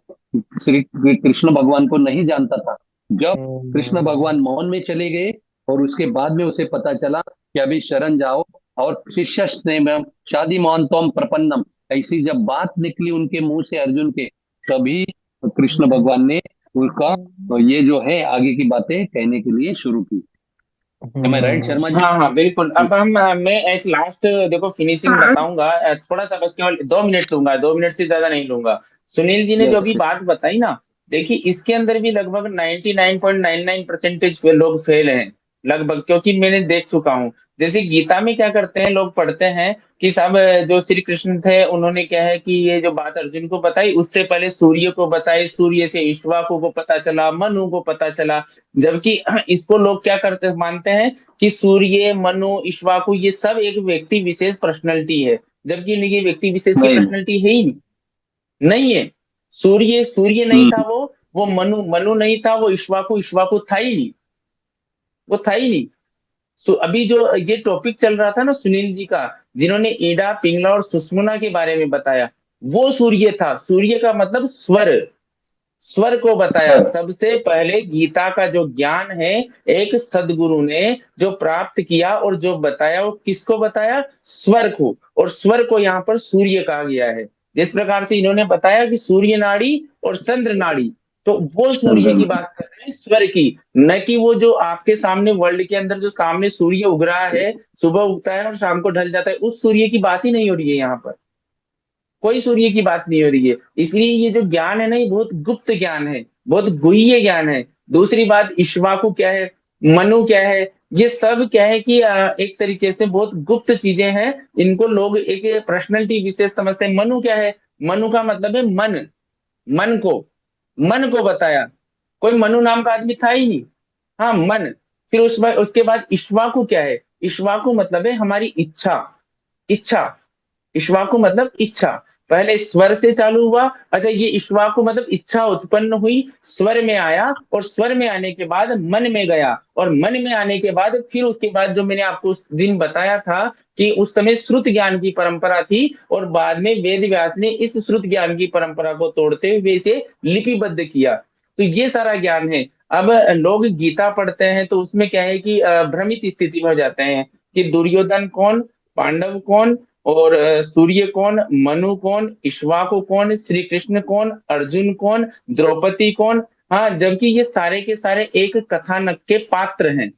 [SPEAKER 2] श्री कृष्ण भगवान को नहीं जानता था। जब कृष्ण भगवान मौन में चले गए और उसके बाद में उसे पता चला कि अभी शरण जाओ, और शिष्य स्नेह शादी मोहन तोम प्रपन्नम, ऐसी जब बात निकली उनके मुंह से अर्जुन के, तभी कृष्ण भगवान ने उनका ये जो है आगे की बातें कहने के लिए शुरू की। Am I right, Sharma ji?
[SPEAKER 8] हाँ हाँ बिल्कुल। अब हम मैं एक लास्ट देखो फिनिशिंग बताऊंगा। थोड़ा सा बस केवल 2 मिनट लूंगा, 2 मिनट से ज्यादा नहीं लूंगा। सुनील जी ने जो
[SPEAKER 2] यस।
[SPEAKER 8] भी बात बताई ना, देखिए इसके अंदर भी लगभग 99.99% लोग फेल हैं लगभग, क्योंकि मैंने देख चुका हूँ। जैसे गीता में क्या करते हैं, लोग पढ़ते हैं कि सब जो श्री कृष्ण थे उन्होंने क्या है कि ये जो बात अर्जुन को बताई, उससे पहले सूर्य को बताई, सूर्य से ईक्ष्वाकु को पता चला, मनु को पता चला। जबकि इसको लोग क्या करते मानते हैं कि सूर्य, मनु, इक्ष्वाकु ये सब एक व्यक्ति विशेष पर्सनैलिटी है, जबकि ये व्यक्ति विशेष की
[SPEAKER 2] नहीं।
[SPEAKER 8] पर्सनैलिटी है ही नहीं है। सूर्य सूर्य नहीं
[SPEAKER 2] हम्म।
[SPEAKER 8] था, वो मनु मनु नहीं था, वो इक्ष्वाकु इक्ष्वाकु था ही नहीं, वो था ही नहीं। अभी जो ये टॉपिक चल रहा था ना सुनील जी का, जिन्होंने ईडा, पिंगला और सुषुम्ना के बारे में बताया, वो सूर्य था। सूर्य का मतलब स्वर, स्वर को बताया।
[SPEAKER 2] सर।
[SPEAKER 8] सबसे पहले गीता का जो ज्ञान है, एक सदगुरु ने जो प्राप्त किया और जो बताया, वो किसको बताया? स्वर को। और स्वर को यहाँ पर सूर्य कहा गया है। जिस प्रकार से इन्होंने बताया कि सूर्य नाड़ी और चंद्र नाड़ी, तो वो सूर्य की बात कर रहे हैं, स्वर की, न कि वो जो आपके सामने वर्ल्ड के अंदर जो सामने सूर्य उग रहा है, सुबह उगता है और शाम को ढल जाता है, उस सूर्य की बात ही नहीं हो रही है यहाँ पर। कोई सूर्य की बात नहीं हो रही है। इसलिए ये जो ज्ञान है ना, ये बहुत गुप्त ज्ञान है, बहुत गुह्य ज्ञान है। दूसरी बात, इक्ष्वाकु क्या है, मनु क्या है, ये सब क्या है कि एक तरीके से बहुत गुप्त चीजें हैं। इनको लोग एक पर्सनैलिटी विशेष समझते हैं। मनु क्या है? मनु का मतलब है मन, मन को, मन को बताया। कोई मनु नाम का आदमी था ही नहीं। हाँ, मन। फिर उसके बाद इक्ष्वाकु क्या है? इक्ष्वाकु मतलब है हमारी इच्छा, इच्छा। इक्ष्वाकु मतलब इच्छा। पहले स्वर से चालू हुआ। अच्छा, ये इक्ष्वाकु मतलब इच्छा उत्पन्न हुई, स्वर में आया, और स्वर में आने के बाद मन में गया, और मन में आने के बाद फिर उसके बाद जो मैंने आपको उस दिन बताया था कि उस समय श्रुत ज्ञान की परंपरा थी, और बाद में वेद व्यास ने इस श्रुत ज्ञान की परंपरा को तोड़ते हुए इसे लिपिबद्ध किया। तो ये सारा ज्ञान है। अब लोग गीता पढ़ते हैं तो उसमें क्या है कि भ्रमित स्थिति में हो जाते हैं कि दुर्योधन कौन, पांडव कौन, और सूर्य कौन, मनु कौन, इक्ष्वाकु कौन, श्री कृष्ण कौन, अर्जुन कौन, द्रौपदी कौन। हाँ, जबकि ये सारे के सारे एक कथानक के पात्र हैं,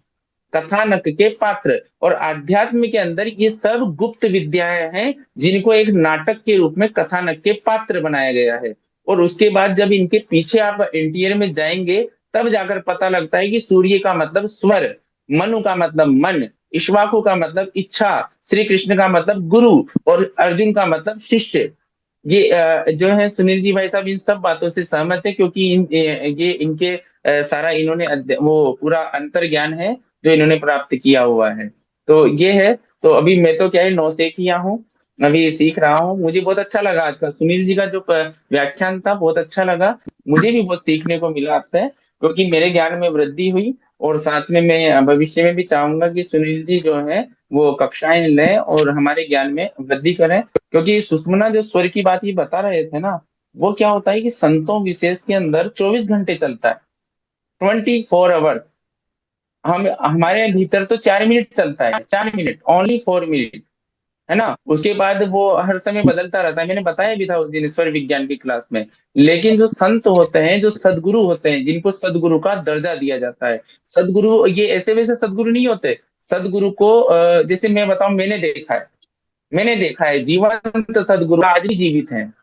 [SPEAKER 8] कथानक के पात्र। और आध्यात्म के अंदर ये सब गुप्त विद्याएं हैं, जिनको एक नाटक के रूप में कथानक के पात्र बनाया गया है। और उसके बाद जब इनके पीछे आप इंटीरियर में जाएंगे, तब जाकर पता लगता है कि सूर्य का मतलब स्वर, मनु का मतलब मन, इक्ष्वाकु का मतलब इच्छा, श्री कृष्ण का मतलब गुरु, और अर्जुन का मतलब शिष्य। ये जो है सुनील जी भाई साहब इन सब बातों से सहमत है, क्योंकि ये इनके सारा इन्होंने वो पूरा अंतर ज्ञान है जो इन्होंने प्राप्त किया हुआ है। तो ये है। तो अभी मैं तो क्या है नौसिखिया हूँ, अभी सीख रहा हूँ। मुझे बहुत अच्छा लगा आज का सुनील जी का जो व्याख्यान था, बहुत अच्छा लगा। मुझे भी बहुत सीखने को मिला आपसे, क्योंकि मेरे ज्ञान में वृद्धि हुई। और साथ में मैं भविष्य में भी चाहूंगा कि सुनील जी जो है वो कक्षाएं लें और हमारे ज्ञान में वृद्धि करें। क्योंकि सुषुम्ना जो स्वर की बात ये बता रहे थे ना, वो क्या होता है कि संतों विशेष के अंदर 24 घंटे चलता है, 24 आवर्स। हम हमारे भीतर तो 4 मिनट चलता है, 4 मिनट, ओनली 4 मिनट, है ना। उसके बाद वो हर समय बदलता रहता है। मैंने बताया भी था उस दिन ईश्वर विज्ञान की क्लास में। लेकिन जो संत होते हैं, जो सदगुरु होते हैं, जिनको सदगुरु का दर्जा दिया जाता है, सदगुरु ये ऐसे वैसे सदगुरु नहीं होते। सदगुरु को जैसे मैं बताऊं, मैंने देखा है जीवंत सदगुरु आज भी जीवित हैं।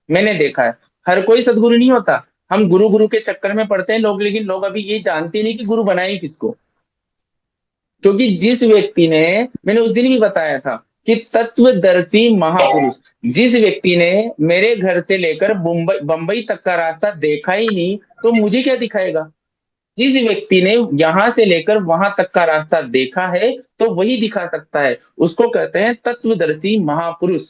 [SPEAKER 8] मैंने देखा है। हर कोई सदगुरु नहीं होता। हम गुरु गुरु के चक्कर में पड़ते हैं लोग, लेकिन लोग अभी ये जानते नहीं कि गुरु बनाए किसको। क्योंकि जिस व्यक्ति ने, मैंने उस दिन भी बताया था कि तत्वदर्शी महापुरुष, जिस व्यक्ति ने मेरे घर से लेकर मुंबई बंबई तक का रास्ता देखा ही नहीं, तो मुझे क्या दिखाएगा। जिस व्यक्ति ने यहां से लेकर वहां तक का रास्ता देखा है, तो वही दिखा सकता है। उसको कहते हैं तत्वदर्शी महापुरुष।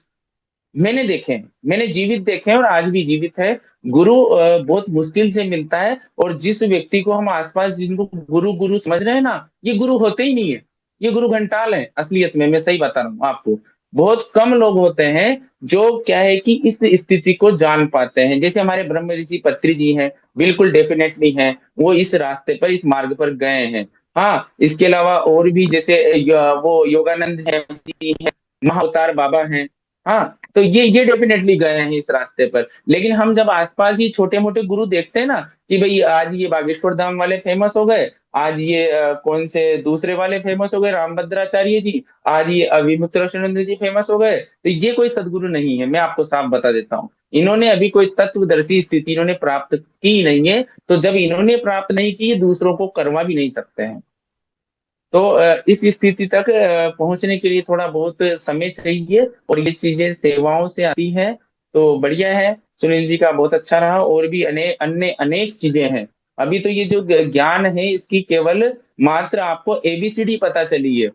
[SPEAKER 8] मैंने देखे हैं, मैंने जीवित देखे हैं और आज भी जीवित है। गुरु बहुत मुश्किल से मिलता है, और जिस व्यक्ति को हम आसपास जिनको गुरु गुरु समझ रहे हैं ना, ये गुरु होते ही नहीं है। ये गुरु घंटाल है असलियत में, मैं सही बता रहा हूँ आपको। बहुत कम लोग होते हैं जो क्या है कि इस स्थिति को जान पाते हैं। जैसे हमारे ब्रह्म ऋषि पत्री जी हैं, बिल्कुल डेफिनेटली हैं, वो इस रास्ते पर, इस मार्ग पर गए हैं। हाँ, इसके अलावा और भी जैसे वो योगानंद जी हैं, महाअवतार बाबा हैं। हाँ, तो ये डेफिनेटली गए हैं इस रास्ते पर। लेकिन हम जब आसपास ही छोटे मोटे गुरु देखते हैं ना, कि भाई आज ये बागेश्वर धाम वाले फेमस हो गए, आज ये कौन से दूसरे वाले फेमस हो गए, रामभद्राचार्य जी, आज ये अविमुक्तरश्नंद जी फेमस हो गए, तो ये कोई सदगुरु नहीं है। मैं आपको साफ बता देता हूँ, इन्होंने अभी कोई तत्वदर्शी स्थिति इन्होंने प्राप्त की नहीं है। तो जब इन्होंने प्राप्त नहीं की, दूसरों को करवा भी नहीं सकते हैं। तो इस स्थिति तक पहुंचने के लिए थोड़ा बहुत समय चाहिए, और ये चीजें सेवाओं से आती हैं। तो बढ़िया है, सुनील जी का बहुत अच्छा रहा। और भी अनेक अन्य अनेक चीजें हैं। अभी तो ये जो ज्ञान है, इसकी केवल मात्र आपको एबीसीडी पता चली है।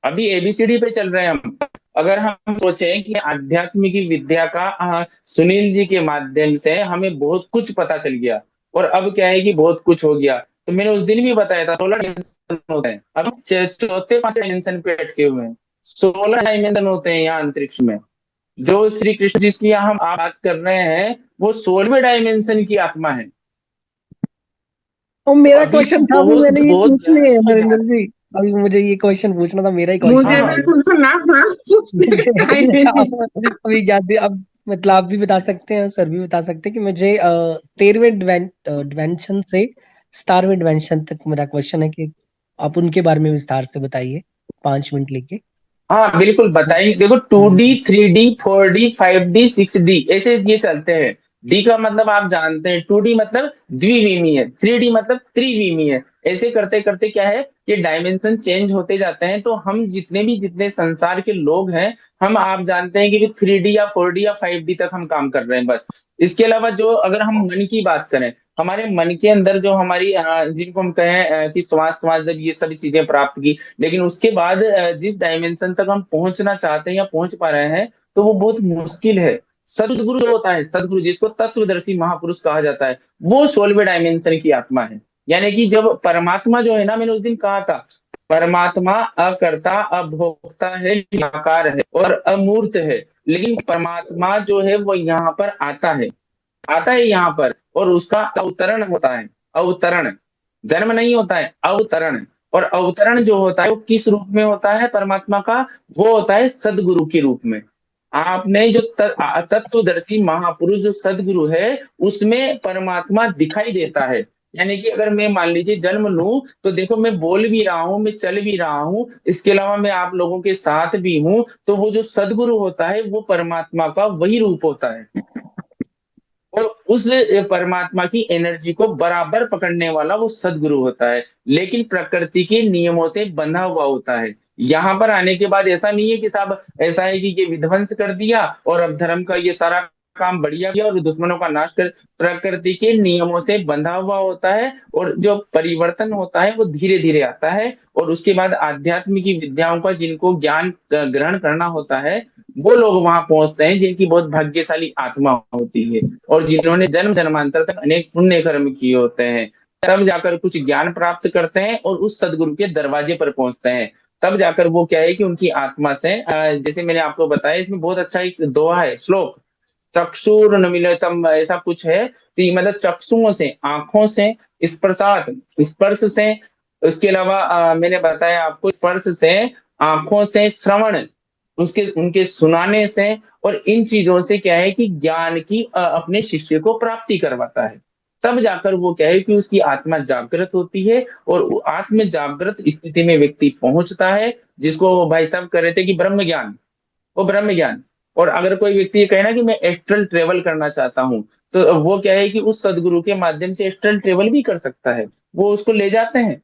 [SPEAKER 8] अभी एबीसीडी पे चल रहे हैं हम। अगर हम सोचें कि आध्यात्मिक विद्या का सुनील जी के माध्यम से हमें बहुत कुछ पता चल गया, और अब क्या है कि बहुत कुछ हो गया। तो मैंने उस दिन भी बताया था 16 डायमेंशन होते हैं। अब हम चौथे पांचवे डायमेंशन पे अटके हुए हैं। 16 डायमेंशन होते हैं यहाँ अंतरिक्ष में। जो श्री कृष्ण जिसकी यहाँ हम बात कर रहे हैं, वो 16वें डायमेंशन की आत्मा है।
[SPEAKER 9] और
[SPEAKER 8] तो
[SPEAKER 9] मेरा
[SPEAKER 8] अभी तो
[SPEAKER 9] क्वेश्चन था, अभी
[SPEAKER 8] बहुत
[SPEAKER 9] मैंने ये
[SPEAKER 8] बहुत
[SPEAKER 9] पूछने है
[SPEAKER 8] ज्यादा।
[SPEAKER 9] नरेंद्र जी। अभी मुझे ये क्वेश्चन पूछना था, मेरा ही क्वेश्चन
[SPEAKER 8] हाँ
[SPEAKER 9] है
[SPEAKER 8] हाँ।
[SPEAKER 9] ये। मुझे अभी याद अब मतलब आप भी बता सकते हैं, सर भी बता सकते हैं कि मुझे 13वें डिमेंशन से 17वें डिमेंशन तक मेरा क्वेश्चन है कि आप उनके बारे में विस्तार से बताइए, 5 मिनट लेके।
[SPEAKER 8] हाँ बिल्कुल बताइए। देखो, 2D 3D 4D 5D 6D ऐसे ये चलते हैं। डी का मतलब आप जानते हैं, 2D मतलब द्विविमीय है, 3D मतलब त्रिविमीय है। ऐसे करते करते क्या है, ये डायमेंशन चेंज होते जाते हैं। तो हम जितने संसार के लोग हैं, हम आप जानते हैं कि 3D या 4D या 5D तक हम काम कर रहे हैं बस। इसके अलावा जो अगर हम मन की बात करें, हमारे मन के अंदर जो हमारी जिनको हम कहें कि श्वास श्वास जब ये सभी चीजें प्राप्त की, लेकिन उसके बाद जिस डायमेंशन तक हम पहुंचना चाहते हैं या पहुंच पा रहे हैं, तो वो बहुत मुश्किल है। सदगुरु जो होता है, सदगुरु जिसको तत्वदर्शी महापुरुष कहा जाता है, वो 16वें डायमेंशन की आत्मा है। यानी कि जब परमात्मा जो है ना, मैंने उस दिन कहा था, परमात्मा अकर्ता अभोक्ता है, निराकार है और अमूर्त है। लेकिन परमात्मा जो है वो यहाँ पर आता है यहाँ पर, और उसका अवतरण होता है। अवतरण, जन्म नहीं होता है, अवतरण। और अवतरण जो होता है वो किस रूप में होता है परमात्मा का, वो होता है सदगुरु के रूप में। आपने जो तत्वदर्शी महापुरुष जो सदगुरु है, उसमें परमात्मा दिखाई देता है। यानी कि अगर मैं मान लीजिए जन्म लूं, तो देखो मैं बोल भी रहा हूँ, मैं चल भी रहा हूँ, इसके अलावा मैं आप लोगों के साथ भी हूँ। तो वो जो सदगुरु होता है, वो परमात्मा का वही रूप होता है, और उस परमात्मा की एनर्जी को बराबर पकड़ने वाला वो सदगुरु होता है। लेकिन प्रकृति के नियमों से बंधा हुआ होता है। यहाँ पर आने के बाद ऐसा नहीं है कि साहब ऐसा है कि ये विध्वंस कर दिया और अब धर्म का ये सारा काम बढ़िया किया और दुश्मनों का नाश कर। प्रकृति के नियमों से बंधा हुआ होता है, और जो परिवर्तन होता है वो धीरे धीरे आता है। और उसके बाद आध्यात्मिक की विद्याओं का जिनको ज्ञान ग्रहण करना होता है, वो लोग वहां पहुंचते हैं जिनकी बहुत भाग्यशाली आत्मा होती है, और जिन्होंने जन्म जन्मांतर तक अनेक पुण्य कर्म किए होते हैं। तब जाकर कुछ ज्ञान प्राप्त करते हैं और उस सदगुरु के दरवाजे पर पहुंचते हैं। तब जाकर वो क्या है कि उनकी आत्मा से जैसे मैंने आपको बताया, इसमें बहुत अच्छा एक दोहा है, श्लोक, चक्षुर नमिलतम, ऐसा कुछ है कि मतलब चक्षुओं से, आंखों से, स्पर्शात, स्पर्श से, उसके अलावा मैंने बताया आपको स्पर्श से, आंखों से, श्रवण, उसके उनके सुनाने से, और इन चीजों से क्या है कि ज्ञान की अपने शिष्य को प्राप्ति करवाता है। तब जाकर वो क्या है कि उसकी आत्मा जागृत होती है, और आत्म जागृत स्थिति में व्यक्ति पहुंचता है, जिसको भाई साहब कह रहे थे कि ब्रह्म ज्ञान, वो ब्रह्म ज्ञान। और अगर कोई व्यक्ति ये कहे ना कि मैं एस्ट्रल ट्रेवल करना चाहता हूँ, तो वो क्या है कि उस सदगुरु के माध्यम से एस्ट्रल ट्रेवल भी कर सकता है। वो उसको ले जाते हैं,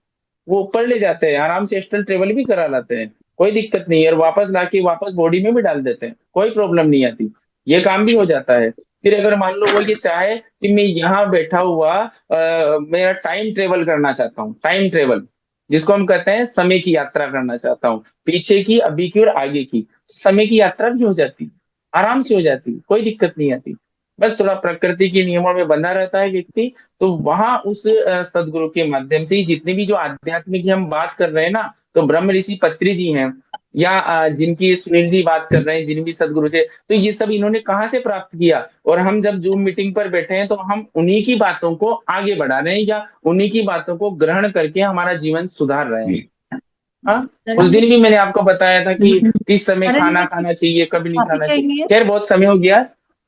[SPEAKER 8] वो ऊपर ले जाते हैं, आराम से एस्ट्रल ट्रेवल भी करा लाते हैं, कोई दिक्कत नहीं है, और वापस लाके वापस बॉडी में भी डाल देते हैं, कोई प्रॉब्लम नहीं आती, ये काम भी हो जाता है। फिर अगर मान लो वो ये चाहे कि मैं यहाँ बैठा हुआ मेरा टाइम ट्रेवल करना चाहता हूँ, टाइम ट्रेवल जिसको हम कहते हैं समय की यात्रा करना चाहता हूँ, पीछे की, अभी की और आगे की, समय की यात्रा भी हो जाती, आराम से हो जाती, कोई दिक्कत नहीं आती। बस थोड़ा प्रकृति के नियमों में बंधा रहता है व्यक्ति, तो वहां उस सदगुरु के माध्यम से ही जितनी भी जो आध्यात्मिक की हम बात कर रहे हैं ना, तो ब्रह्म ऋषि पत्री जी हैं, या जिनकी सुनील जी बात कर रहे हैं जिन भी सदगुरु से, तो ये सब इन्होंने कहाँ से प्राप्त किया, और हम जब जूम मीटिंग पर बैठे हैं तो हम उन्हीं की बातों को आगे बढ़ा रहे हैं, या उन्हीं की बातों को ग्रहण करके हमारा जीवन सुधार रहे हैं। हाँ, उस दिन भी मैंने आपको बताया था कि किस समय खाना खाना चाहिए, कभी नहीं
[SPEAKER 1] माफी
[SPEAKER 8] खाना चाहिए।
[SPEAKER 1] चाहिए।
[SPEAKER 8] खैर बहुत समय हो गया,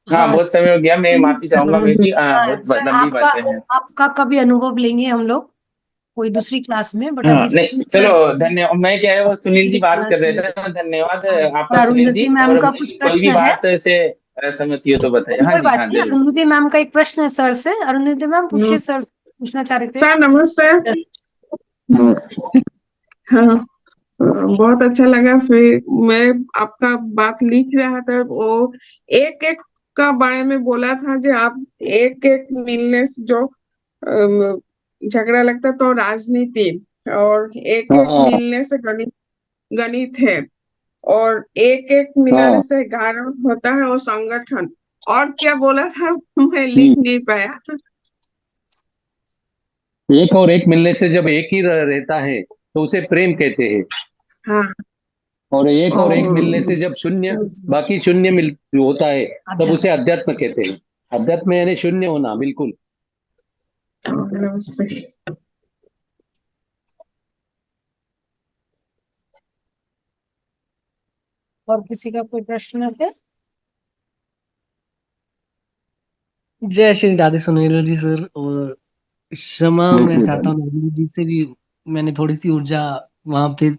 [SPEAKER 8] हाँ
[SPEAKER 1] हाँ
[SPEAKER 8] बहुत समय हो गया, मैं माफी चाहूंगा क्योंकि
[SPEAKER 1] हाँ,
[SPEAKER 8] बहुत
[SPEAKER 1] सर
[SPEAKER 8] लंबी
[SPEAKER 1] आपका
[SPEAKER 8] बातें हैं।
[SPEAKER 1] आपका कभी अनुभव लेंगे हम लोग कोई दूसरी क्लास में, बट
[SPEAKER 8] हाँ
[SPEAKER 1] अभी
[SPEAKER 8] नहीं, चलो धन्यवाद। मैं क्या है वो सुनील जी बात कर रहे थे, धन्यवाद
[SPEAKER 1] और
[SPEAKER 8] आपका सुनील जी।
[SPEAKER 1] अरुंधति मैम
[SPEAKER 8] और
[SPEAKER 1] का
[SPEAKER 8] मैं
[SPEAKER 1] कुछ
[SPEAKER 8] भी कोई भी
[SPEAKER 1] प्रश्न है।
[SPEAKER 8] बात से असहमति हो तो बताइए। हाँ
[SPEAKER 1] कोई
[SPEAKER 8] जी,
[SPEAKER 1] बात
[SPEAKER 8] हाँ
[SPEAKER 1] नहीं,
[SPEAKER 8] जरूर।
[SPEAKER 1] अरुंधति मैम का एक प्रश्न है सर से। अरुंधति मैम पूछिए, सर से पूछना चाह रहे थे।
[SPEAKER 10] सर नमस्ते। हाँ, बहुत अच्छा लगा। फिर मैं आपका बात लिख रहा था, वो एक एक का बारे में बोला था जो आप एक एक मिलने से जो झगड़ा लगता तो राजनीति, और एक एक
[SPEAKER 2] हाँ
[SPEAKER 10] मिलने से गणित गणित है, और एक एक मिलाने
[SPEAKER 2] हाँ
[SPEAKER 10] से 11 होता है वो संगठन। और क्या बोला था मैं लिख
[SPEAKER 2] हम्म।
[SPEAKER 10] नहीं पाया।
[SPEAKER 2] एक और एक मिलने से जब एक ही रहता है तो उसे प्रेम कहते हैं।
[SPEAKER 10] हाँ,
[SPEAKER 2] और एक और एक मिलने से
[SPEAKER 10] और
[SPEAKER 2] जब शून्य, बाकी शून्य मिल होता है तब उसे
[SPEAKER 1] अध्यात्म।
[SPEAKER 2] अध्यात्म कहते हैं। अध्यात्म यानी शून्य होना, बिल्कुल।
[SPEAKER 10] नमस्ते।
[SPEAKER 1] और किसी का कोई प्रश्न है?
[SPEAKER 9] जय श्री राधे सुनील जी सर, और क्षमा मैं चाहता हूँ नरेंद्र जी से भी। मैंने थोड़ी सी ऊर्जा वहां पे,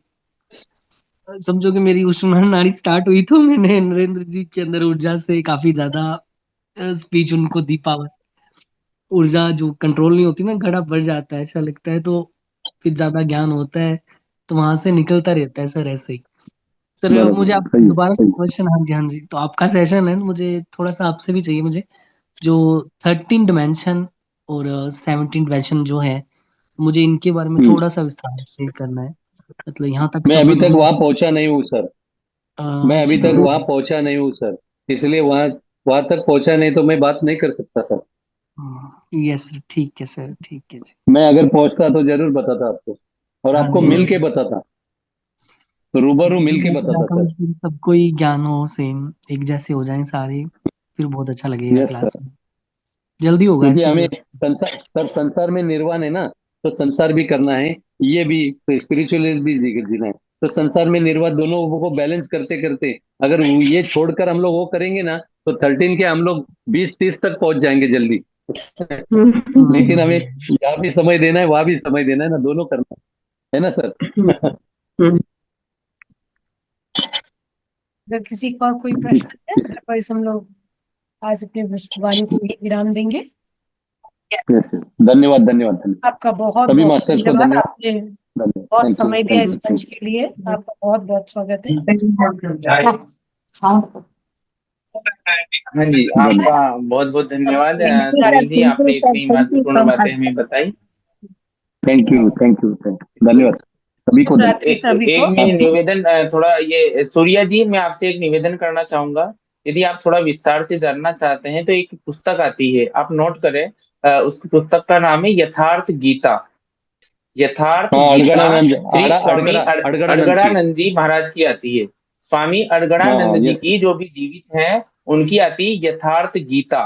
[SPEAKER 9] समझो कि मेरी उष्मा नाड़ी स्टार्ट हुई तो मैंने नरेंद्र जी के अंदर ऊर्जा से काफी ज्यादा स्पीच उनको दी, पावर, ऊर्जा जो कंट्रोल नहीं होती ना, घड़ा भर जाता है ऐसा लगता है, तो फिर ज्यादा ज्ञान होता है तो वहां से निकलता रहता है सर, ऐसे ही। सर मुझे
[SPEAKER 2] बराबर,
[SPEAKER 9] आप
[SPEAKER 2] सही है,
[SPEAKER 9] दोबारा
[SPEAKER 2] सही।
[SPEAKER 9] क्वेश्चन, हाँ जी हाँ जी, तो आपका सेशन है, मुझे थोड़ा सा आपसे भी चाहिए। मुझे जो 13 डिमेंशन और 17 डिमेंशन जो है, मुझे इनके बारे में
[SPEAKER 2] हम्म।
[SPEAKER 9] थोड़ा सा विस्तार से करना है। मतलब यहाँ तक
[SPEAKER 2] मैं अभी
[SPEAKER 9] सफर
[SPEAKER 2] तक
[SPEAKER 9] मैंने,
[SPEAKER 2] वहां पहुंचा नहीं हूँ सर। मैं अभी
[SPEAKER 9] अच्छा,
[SPEAKER 2] तक वहां पहुंचा नहीं हूँ सर, इसलिए वहां वहां तक पहुंचा नहीं तो मैं बात नहीं कर सकता सर।
[SPEAKER 9] यस सर, ठीक है सर, ठीक है जी।
[SPEAKER 2] मैं अगर पहुंचता तो जरूर बताता आपको, और
[SPEAKER 9] हाँ
[SPEAKER 2] आपको
[SPEAKER 9] जी हाँ
[SPEAKER 2] मिल के
[SPEAKER 9] जी।
[SPEAKER 2] बताता, तो रूबरू मिल के
[SPEAKER 9] मैं
[SPEAKER 2] बताता
[SPEAKER 9] चाहता हूँ
[SPEAKER 2] सर।
[SPEAKER 9] कि सबको ही ज्ञान हो, सेम एक जैसे हो जाएं सारे, फिर बहुत अच्छा लगेगा
[SPEAKER 2] यस
[SPEAKER 9] क्लास
[SPEAKER 2] सर।
[SPEAKER 9] में। जल्दी होगा
[SPEAKER 2] क्योंकि
[SPEAKER 9] ऐसे
[SPEAKER 2] हमें
[SPEAKER 9] सर।
[SPEAKER 2] संसार सर, संसार में निर्वाण है ना, तो संसार भी करना है, ये भी स्पिरिचुअल भी जीना है। तो संसार में निर्वाण दोनों को बैलेंस करते करते अगर ये छोड़कर हम लोग वो करेंगे ना, तो 13 के हम लोग 20-30 तक पहुंच जाएंगे जल्दी। लेकिन हमें यहाँ भी समय देना है, वहां भी समय देना है ना, दोनों करना है ना सर।
[SPEAKER 1] अगर किसी का कोई प्रश्न है, अदरवाइज हम लोग आज अपने वाणी को यहीं विराम देंगे।
[SPEAKER 2] यस सर, धन्यवाद धन्यवाद धन्यवाद।
[SPEAKER 1] आपका बहुत
[SPEAKER 2] सभी
[SPEAKER 1] बहुत
[SPEAKER 2] मास्टर्स को
[SPEAKER 1] धन्यवाद।
[SPEAKER 2] धन्यवाद।
[SPEAKER 1] आपने
[SPEAKER 2] धन्यवाद,
[SPEAKER 1] बहुत
[SPEAKER 2] थैंक यू
[SPEAKER 1] समय दिया
[SPEAKER 2] थैंक
[SPEAKER 1] इस
[SPEAKER 2] यू
[SPEAKER 1] मंच
[SPEAKER 2] थैंक
[SPEAKER 1] के लिए। आपका बहुत बहुत स्वागत है।
[SPEAKER 8] हाँ जी,
[SPEAKER 2] यू।
[SPEAKER 8] आपका
[SPEAKER 2] धन्यवाद,
[SPEAKER 8] बहुत बहुत धन्यवाद सुनील जी, आपने इतनी महत्वपूर्ण
[SPEAKER 1] शुभ
[SPEAKER 8] बातें हमें बताई।
[SPEAKER 2] Thank you thank you thank you, धन्यवाद सभी को,
[SPEAKER 1] रात्रि सभी
[SPEAKER 8] एक
[SPEAKER 1] को।
[SPEAKER 8] मैं निवेदन थोड़ा ये सूर्या जी, मैं आपसे एक निवेदन करना चाहूंगा। यदि आप थोड़ा विस्तार से जानना चाहते हैं तो एक पुस्तक आती है, आप नोट करें। उस पुस्तक का नाम है यथार्थ गीता। यथार्थ
[SPEAKER 2] हाँ
[SPEAKER 8] गीता
[SPEAKER 2] अड़गड़ानंद,
[SPEAKER 8] श्री स्वामी
[SPEAKER 2] अड़गड़ानंद की।
[SPEAKER 8] अड़गड़ानंद जी महाराज की आती है। स्वामी
[SPEAKER 2] हाँ
[SPEAKER 8] अड़गड़ानंद जी
[SPEAKER 2] यस।
[SPEAKER 8] की, जो भी जीवित हैं, उनकी आती है यथार्थ गीता।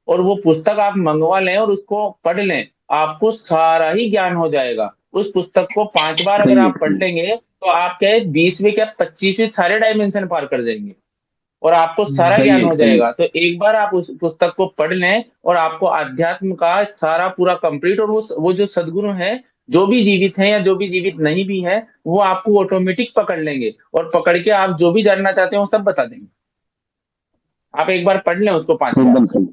[SPEAKER 8] और वो पुस्तक आप मंगवा लें और उसको पढ़ लें, आपको सारा ही ज्ञान हो जाएगा। उस पुस्तक को 5 बार अगर
[SPEAKER 2] सही है
[SPEAKER 8] आप पढ़
[SPEAKER 2] सही
[SPEAKER 8] लेंगे तो आप क्या 20वें क्या 25वें सारे डायमेंशन पार कर जाएंगे, और आपको सारा
[SPEAKER 2] सही
[SPEAKER 8] ज्ञान
[SPEAKER 2] है
[SPEAKER 8] हो
[SPEAKER 2] सही है।
[SPEAKER 8] जाएगा। तो एक बार आप उस पुस्तक को पढ़ लें और आपको अध्यात्म का सारा पूरा कंप्लीट, और वो जो सदगुरु हैं, जो भी जीवित हैं या जो भी जीवित नहीं भी है, वो आपको ऑटोमेटिक पकड़ लेंगे, और पकड़ के आप जो भी जानना चाहते हो वो सब बता देंगे। आप एक बार पढ़ लें उसको 5
[SPEAKER 2] एकदम
[SPEAKER 8] बार।
[SPEAKER 2] सही।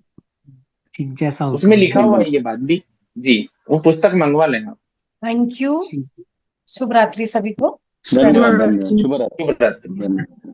[SPEAKER 9] ठीक, जैसा
[SPEAKER 8] उसमें
[SPEAKER 9] हुक्म।
[SPEAKER 8] लिखा हुआ है ये बात भी जी, वो पुस्तक मंगवा लें आप।
[SPEAKER 1] Thank you.
[SPEAKER 9] ठीक।
[SPEAKER 1] शुभ रात्रि सभी को।
[SPEAKER 2] धन्यवाद
[SPEAKER 10] शुभ
[SPEAKER 2] धन्यवाद,
[SPEAKER 10] रात्रि।
[SPEAKER 2] शुभ रात्रि।
[SPEAKER 8] शुभ रात्रि।
[SPEAKER 2] धन्यवाद।